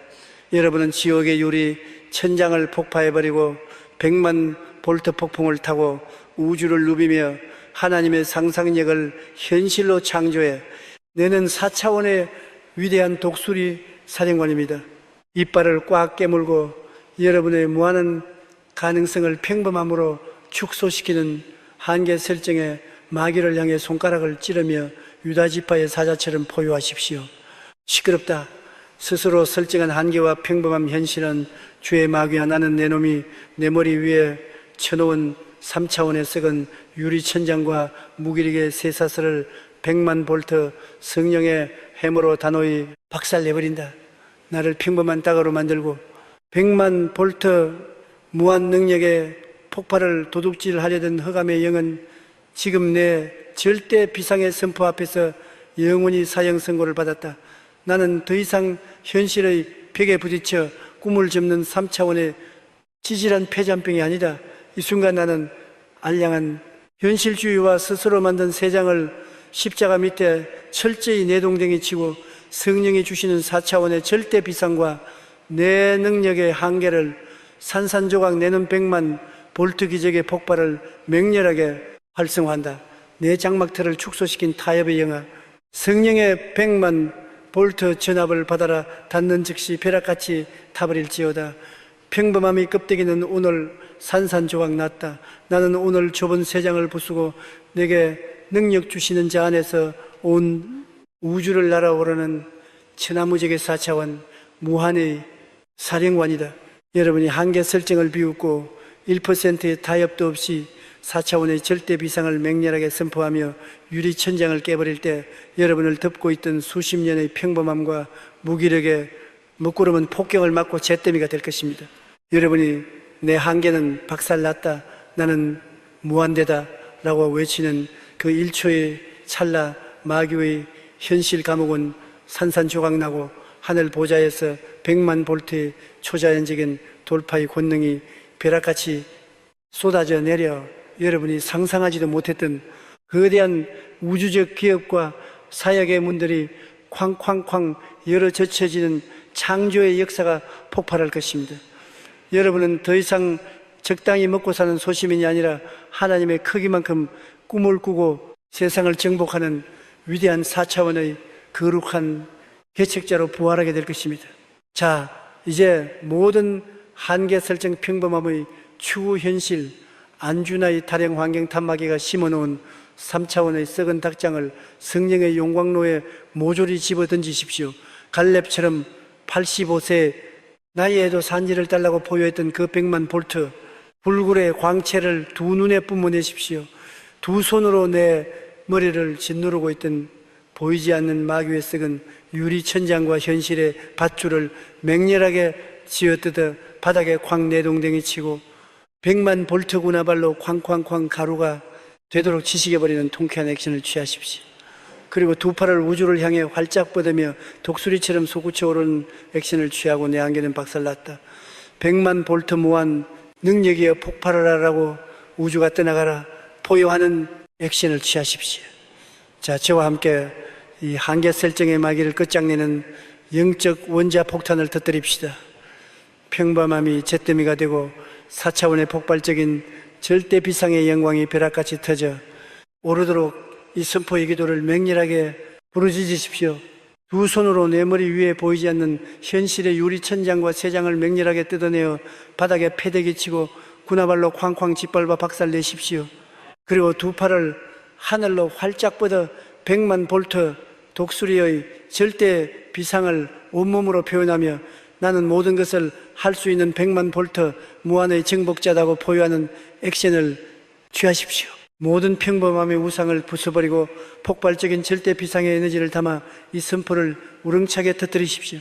Speaker 1: 여러분은 지옥의 유리 천장을 폭파해버리고 100만 볼트 폭풍을 타고 우주를 누비며 하나님의 상상력을 현실로 창조해 내는 4차원의 위대한 독수리 사령관입니다. 이빨을 꽉 깨물고 여러분의 무한한 가능성을 평범함으로 축소시키는 한계 설정의 마귀를 향해 손가락을 찌르며 유다지파의 사자처럼 포효하십시오. 시끄럽다. 스스로 설정한 한계와 평범함 현실은 주의 마귀야 나는 내 놈이 내 머리 위에 쳐놓은 3차원의 썩은 유리천장과 무기력의 쇠사슬을 100만 볼트 성령의 해머로 단호히 박살내버린다. 나를 평범한 땅으로 만들고 100만 볼트 무한 능력의 폭발을 도둑질하려던 흑암의 영은 지금 내 절대 비상의 선포 앞에서 영원히 사형 선고를 받았다. 나는 더 이상 현실의 벽에 부딪혀 꿈을 접는 3차원의 찌질한 폐잔병이 아니다. 이 순간 나는 알량한 현실주의와 스스로 만든 세상을 십자가 밑에 철저히 내동댕이 치고 성령이 주시는 4차원의 절대 비상과 내 능력의 한계를 산산조각 내는 100만 볼트 기적의 폭발을 맹렬하게 활성화한다. 내 장막틀을 축소시킨 타협의 영화 성령의 100만 볼트 전압을 받아라. 닿는 즉시 벼락같이 타버릴지어다. 평범함이 껍데기는 오늘 산산조각 났다. 나는 오늘 좁은 세상을 부수고 내게 능력 주시는 자 안에서 온 우주를 날아오르는 천하무적의 4차원 무한의 사령관이다. 여러분이 한계 설정을 비웃고 1%의 타협도 없이 4차원의 절대 비상을 맹렬하게 선포하며 유리천장을 깨버릴 때 여러분을 덮고 있던 수십 년의 평범함과 무기력의 먹구름은 폭격을 맞고 잿더미가 될 것입니다. 여러분이 내 한계는 박살났다, 나는 무한대다 라고 외치는 그 1초의 찰나 마귀의 현실 감옥은 산산조각나고 하늘 보좌에서 100만 볼트의 초자연적인 돌파의 권능이 벼락같이 쏟아져 내려 여러분이 상상하지도 못했던 거대한 우주적 기업과 사역의 문들이 쾅쾅쾅 열어 젖혀지는 창조의 역사가 폭발할 것입니다. 여러분은 더 이상 적당히 먹고 사는 소시민이 아니라 하나님의 크기만큼 꿈을 꾸고 세상을 정복하는 위대한 4차원의 거룩한 개척자로 부활하게 될 것입니다. 자, 이제 모든 한계 설정 평범함의 추후 현실 안주나의 타령 환경 탐마기가 심어놓은 3차원의 썩은 닭장을 성령의 용광로에 모조리 집어 던지십시오. 갈렙처럼 85세 나이에도 산지를 달라고 보유했던 그 100만 볼트 불굴의 광채를 두 눈에 뿜어내십시오. 두 손으로 내 머리를 짓누르고 있던 보이지 않는 마귀의 썩은 유리천장과 현실의 밧줄을 맹렬하게 쥐어뜯어 바닥에 쾅 내동댕이 치고 100만 볼트 군화발로 쾅쾅쾅 가루가 되도록 지식해버리는 통쾌한 액션을 취하십시오. 그리고 두 팔을 우주를 향해 활짝 뻗으며 독수리처럼 솟구쳐 오르는 액션을 취하고 내 안개는 박살났다. 100만 볼트 무한 능력이여 폭발을 하라고 우주가 떠나가라 포효하는 액션을 취하십시오. 자, 저와 함께 이 한계 설정의 마귀를 끝장내는 영적 원자 폭탄을 터뜨립시다. 평범함이 잿더미가 되고 4차원의 폭발적인 절대 비상의 영광이 벼락같이 터져 오르도록 이 선포의 기도를 맹렬하게 부르짖으십시오. 두 손으로 내 머리 위에 보이지 않는 현실의 유리 천장과 세장을 맹렬하게 뜯어내어 바닥에 패대기 치고 군화발로 쾅쾅 짓밟아 박살내십시오. 그리고 두 팔을 하늘로 활짝 뻗어 100만 볼트 독수리의 절대 비상을 온몸으로 표현하며 나는 모든 것을 할 수 있는 100만 볼트 무한의 정복자다고 포효하는 액션을 취하십시오. 모든 평범함의 우상을 부숴버리고 폭발적인 절대 비상의 에너지를 담아 이 선포를 우렁차게 터뜨리십시오.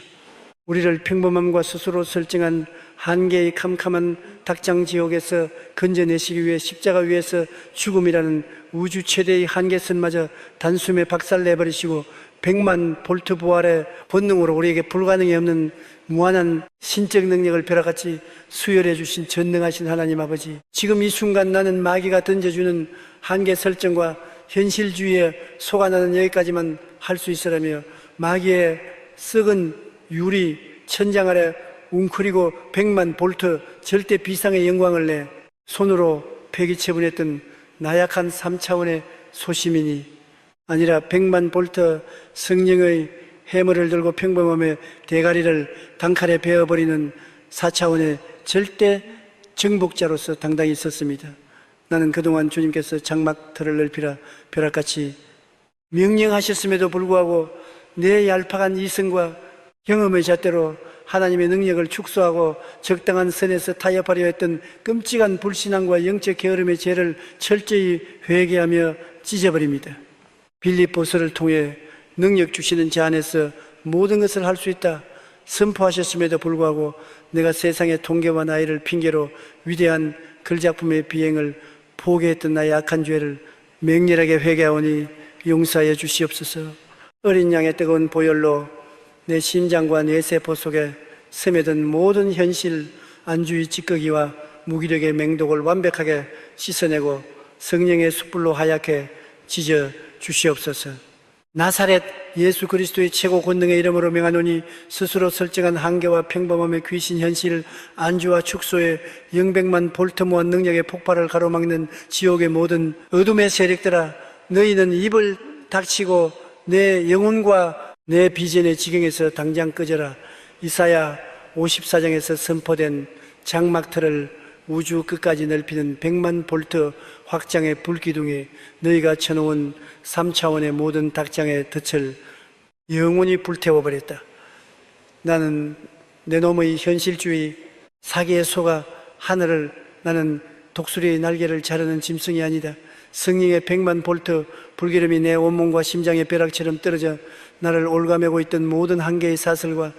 Speaker 1: 우리를 평범함과 스스로 설정한 한계의 캄캄한 닭장 지옥에서 건져내시기 위해 십자가 위에서 죽음이라는 우주 최대의 한계선마저 단숨에 박살내버리시고 100만 볼트 부활의 본능으로 우리에게 불가능이 없는 무한한 신적 능력을 벼락같이 수혈해 주신 전능하신 하나님 아버지, 지금 이 순간 나는 마귀가 던져주는 한계 설정과 현실주의에 속아나는 여기까지만 할 수 있으라며 마귀의 썩은 유리 천장 아래 웅크리고 100만 볼트 절대 비상의 영광을 내 손으로 폐기처분했던 나약한 3차원의 소시민이 아니라 100만 볼트 성령의 해머를 들고 평범함의 대가리를 단칼에 베어버리는 4차원의 절대 정복자로서 당당히 있었습니다. 나는 그동안 주님께서 장막터를 넓히라 벼락같이 명령하셨음에도 불구하고 내 얄팍한 이성과 경험의 잣대로 하나님의 능력을 축소하고 적당한 선에서 타협하려 했던 끔찍한 불신앙과 영적 게으름의 죄를 철저히 회개하며 찢어버립니다. 빌립보서를 통해 능력 주시는 자 안에서 모든 것을 할 수 있다 선포하셨음에도 불구하고 내가 세상의 통계와 나이를 핑계로 위대한 글작품의 비행을 포기했던 나의 악한 죄를 맹렬하게 회개하오니 용서하여 주시옵소서. 어린 양의 뜨거운 보혈로 내 심장과 내 세포 속에 스며든 모든 현실 안주의 찌꺼기와 무기력의 맹독을 완벽하게 씻어내고 성령의 숯불로 하얗게 지져 주시옵소서. 나사렛 예수 그리스도의 최고 권능의 이름으로 명하노니 스스로 설정한 한계와 평범함의 귀신 현실 안주와 축소의 영백만 볼트 무한 능력의 폭발을 가로막는 지옥의 모든 어둠의 세력들아, 너희는 입을 닥치고 내 영혼과 내 비전의 지경에서 당장 꺼져라. 이사야 54장에서 선포된 장막틀을 우주 끝까지 넓히는 100만 볼트 확장의 불기둥에 너희가 쳐놓은 3차원의 모든 닭장의 덫을 영원히 불태워버렸다. 나는 내 놈의 현실주의 사기에 속아 하늘을, 나는 독수리의 날개를 자르는 짐승이 아니다. 성령의 100만 볼트 불기름이 내 온몸과 심장의 벼락처럼 떨어져 나를 올가매고 있던 모든 한계의 사슬과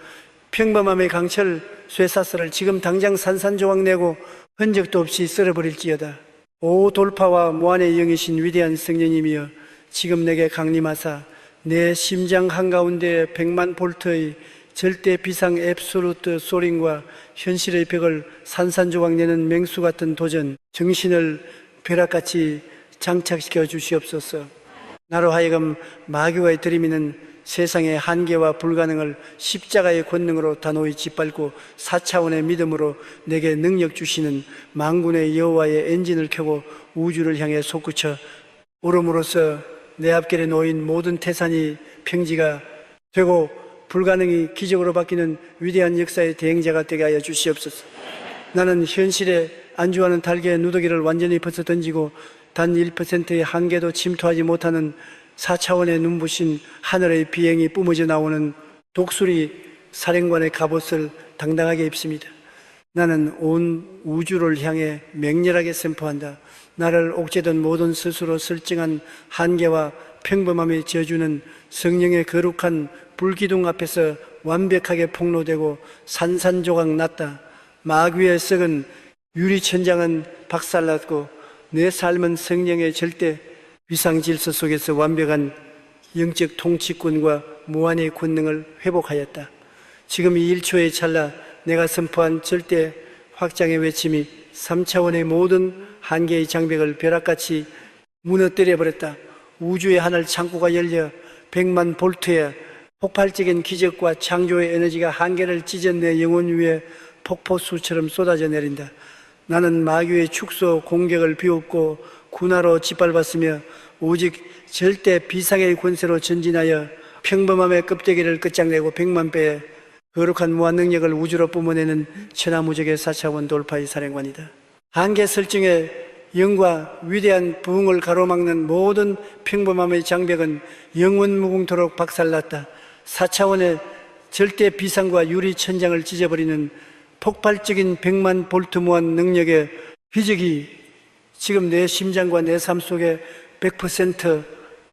Speaker 1: 평범함의 강철 쇠사슬을 지금 당장 산산조각 내고 흔적도 없이 쓸어버릴지어다. 오 돌파와 무한의 영이신 위대한 성령님이여, 지금 내게 강림하사 내 심장 한가운데 100만 볼트의 절대 비상 앱솔루트 소링과 현실의 벽을 산산조각 내는 맹수 같은 도전, 정신을 벼락같이 장착시켜 주시옵소서. 나로 하여금 마귀와의 들이미는 세상의 한계와 불가능을 십자가의 권능으로 단호히 짓밟고 4차원의 믿음으로 내게 능력 주시는 만군의 여호와의 엔진을 켜고 우주를 향해 솟구쳐 오름으로써 내 앞길에 놓인 모든 태산이 평지가 되고 불가능이 기적으로 바뀌는 위대한 역사의 대행자가 되게 하여 주시옵소서. 나는 현실에 안주하는 달개의 누더기를 완전히 벗어 던지고 단 1%의 한계도 침투하지 못하는 4차원의 눈부신 하늘의 비행이 뿜어져 나오는 독수리 사령관의 갑옷을 당당하게 입습니다. 나는 온 우주를 향해 맹렬하게 선포한다. 나를 옥죄던 모든 스스로 설정한 한계와 평범함의 저주는 성령의 거룩한 불기둥 앞에서 완벽하게 폭로되고 산산조각 났다. 마귀의 썩은 유리천장은 박살났고 내 삶은 성령의 절대 위상 질서 속에서 완벽한 영적 통치권과 무한의 권능을 회복하였다. 지금 이 1초의 찰나 내가 선포한 절대 확장의 외침이 3차원의 모든 한계의 장벽을 벼락같이 무너뜨려버렸다. 우주의 하늘 창고가 열려 100만 볼트의 폭발적인 기적과 창조의 에너지가 한계를 찢은 내 영혼 위에 폭포수처럼 쏟아져 내린다. 나는 마귀의 축소 공격을 비웃고 군화로 짓밟았으며 오직 절대 비상의 권세로 전진하여 평범함의 껍데기를 끝장내고 100만 배의 거룩한 무한 능력을 우주로 뿜어내는 천하무적의 4차원 돌파의 사령관이다. 한계 설정의 영과 위대한 부흥을 가로막는 모든 평범함의 장벽은 영원 무궁토록 박살났다. 4차원의 절대 비상과 유리 천장을 찢어버리는 폭발적인 100만 볼트 무한 능력의 기적이 지금 내 심장과 내 삶 속에 100%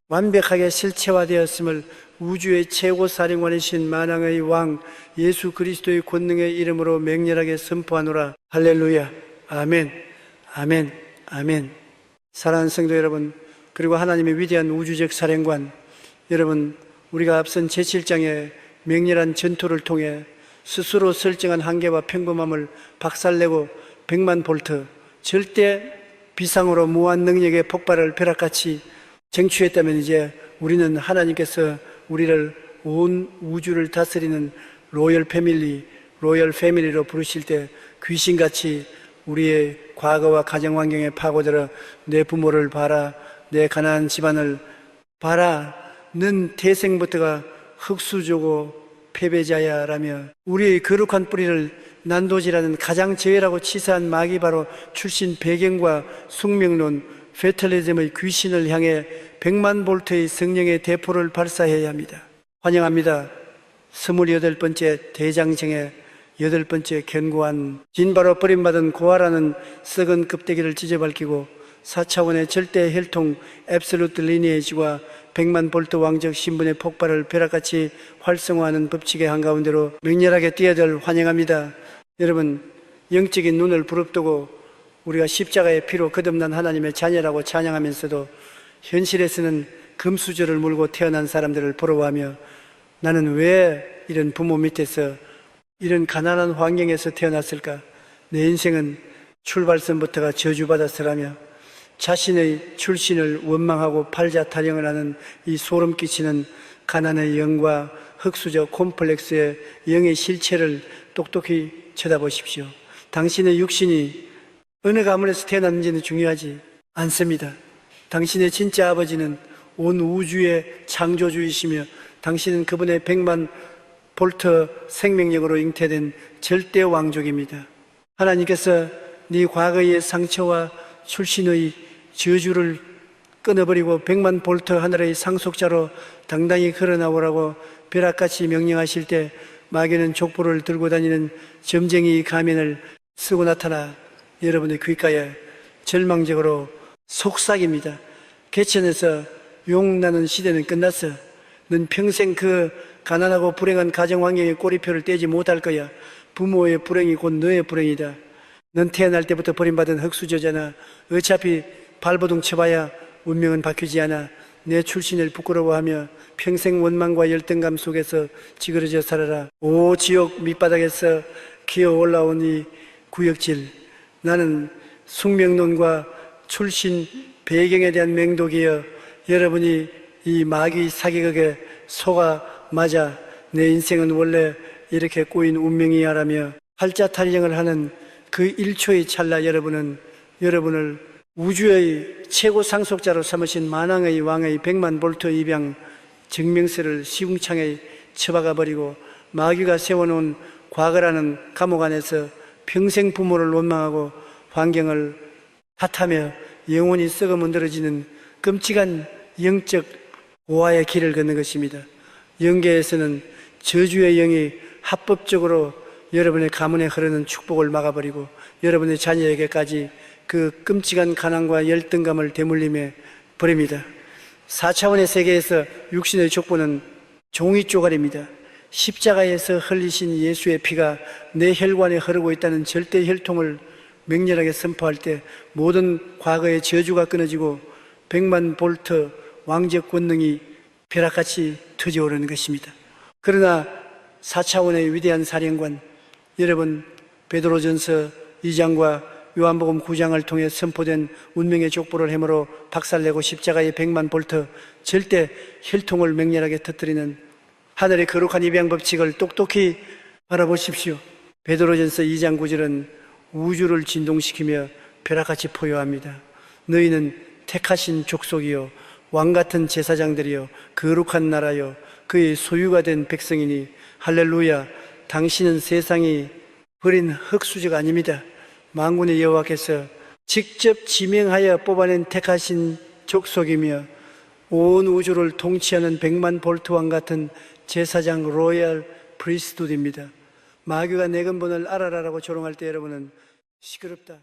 Speaker 1: 완벽하게 실체화되었음을 우주의 최고 사령관이신 만왕의 왕 예수 그리스도의 권능의 이름으로 맹렬하게 선포하노라. 할렐루야. 아멘. 아멘. 아멘. 사랑하는 성도 여러분, 그리고 하나님의 위대한 우주적 사령관 여러분, 우리가 앞선 제7장의 맹렬한 전투를 통해 스스로 설정한 한계와 평범함을 박살내고 100만 볼트 절대 비상으로 무한 능력의 폭발을 벼락같이 쟁취했다면 이제 우리는 하나님께서 우리를 온 우주를 다스리는 로열 패밀리로 부르실 때 귀신같이 우리의 과거와 가정 환경에 파고들어 내 부모를 봐라, 내 가난한 집안을 봐라, 는 태생부터가 흙수저고 패배자야 라며 우리의 거룩한 뿌리를 난도질하는 가장 저열하고 치사한 마귀 바로 출신 배경과 숙명론 페탈리즘의 귀신을 향해 100만 볼트의 성령의 대포를 발사해야 합니다. 환영합니다. 28번째 대장정의 8번째 견고한 진바로 버림받은 고아라는 썩은 껍데기를 찢어밟히고 4차원의 절대 혈통 앱솔루트 리니에이지와 100만 볼트 왕적 신분의 폭발을 벼락같이 활성화하는 법칙의 한가운데로 맹렬하게 뛰어들 환영합니다. 여러분, 영적인 눈을 부릅뜨고 우리가 십자가의 피로 거듭난 하나님의 자녀라고 찬양하면서도 현실에서는 금수저를 물고 태어난 사람들을 부러워하며 나는 왜 이런 부모 밑에서 이런 가난한 환경에서 태어났을까? 내 인생은 출발선부터가 저주받았으라며 자신의 출신을 원망하고 팔자타령을 하는 이 소름 끼치는 가난의 영과 흙수저 콤플렉스의 영의 실체를 똑똑히 쳐다보십시오. 당신의 육신이 어느 가문에서 태어났는지는 중요하지 않습니다. 당신의 진짜 아버지는 온 우주의 창조주이시며 당신은 그분의 100만 볼트 생명력으로 잉태된 절대 왕족입니다. 하나님께서 네 과거의 상처와 출신의 저주를 끊어버리고 100만 볼트 하늘의 상속자로 당당히 걸어나오라고 벼락같이 명령하실 때 마귀는 족보를 들고 다니는 점쟁이 가면을 쓰고 나타나 여러분의 귓가에 절망적으로 속삭입니다. 개천에서 용나는 시대는 끝났어. 넌 평생 그 가난하고 불행한 가정환경의 꼬리표를 떼지 못할 거야. 부모의 불행이 곧 너의 불행이다. 넌 태어날 때부터 버림받은 흙수저잖아. 어차피 발버둥 쳐봐야 운명은 바뀌지 않아. 내 출신을 부끄러워하며 평생 원망과 열등감 속에서 찌그러져 살아라. 오 지옥 밑바닥에서 기어 올라온 이 구역질, 나는 숙명론과 출신 배경에 대한 맹독이여 여러분이 이 마귀 사기극에 속아 맞아 내 인생은 원래 이렇게 꼬인 운명이야라며 팔자타령을 하는 그 1초의 찰나 여러분을 우주의 최고 상속자로 삼으신 만왕의 왕의 100만 볼트 입양 증명서를 시궁창에 쳐박아 버리고 마귀가 세워놓은 과거라는 감옥 안에서 평생 부모를 원망하고 환경을 탓하며 영혼이 썩어 문드러지는 끔찍한 영적 고아의 길을 걷는 것입니다. 영계에서는 저주의 영이 합법적으로 여러분의 가문에 흐르는 축복을 막아버리고 여러분의 자녀에게까지 그 끔찍한 가난과 열등감을 대물림해 버립니다. 4차원의 세계에서 육신의 족보는 종이 쪼가리입니다. 십자가에서 흘리신 예수의 피가 내 혈관에 흐르고 있다는 절대 혈통을 맹렬하게 선포할 때 모든 과거의 저주가 끊어지고 100만 볼트 왕적 권능이 벼락같이 터져오르는 것입니다. 그러나 4차원의 위대한 사령관 여러분, 베드로전서 2장과 요한복음 9장을 통해 선포된 운명의 족보를 해머로 박살내고 십자가의 100만 볼트 절대 혈통을 맹렬하게 터뜨리는 하늘의 거룩한 입양 법칙을 똑똑히 바라보십시오. 베드로전서 2장 9절은 우주를 진동시키며 벼락같이 포효합니다. 너희는 택하신 족속이요 왕같은 제사장들이요 거룩한 나라요 그의 소유가 된 백성이니 할렐루야. 당신은 세상이 버린 흙수저가 아닙니다. 만군의 여호와께서 직접 지명하여 뽑아낸 택하신 족속이며 온 우주를 통치하는 100만 볼트 왕 같은 제사장 로얄 프리스트입니다. 마귀가 내 근본을 알아라라고 조롱할 때 여러분은 시끄럽다,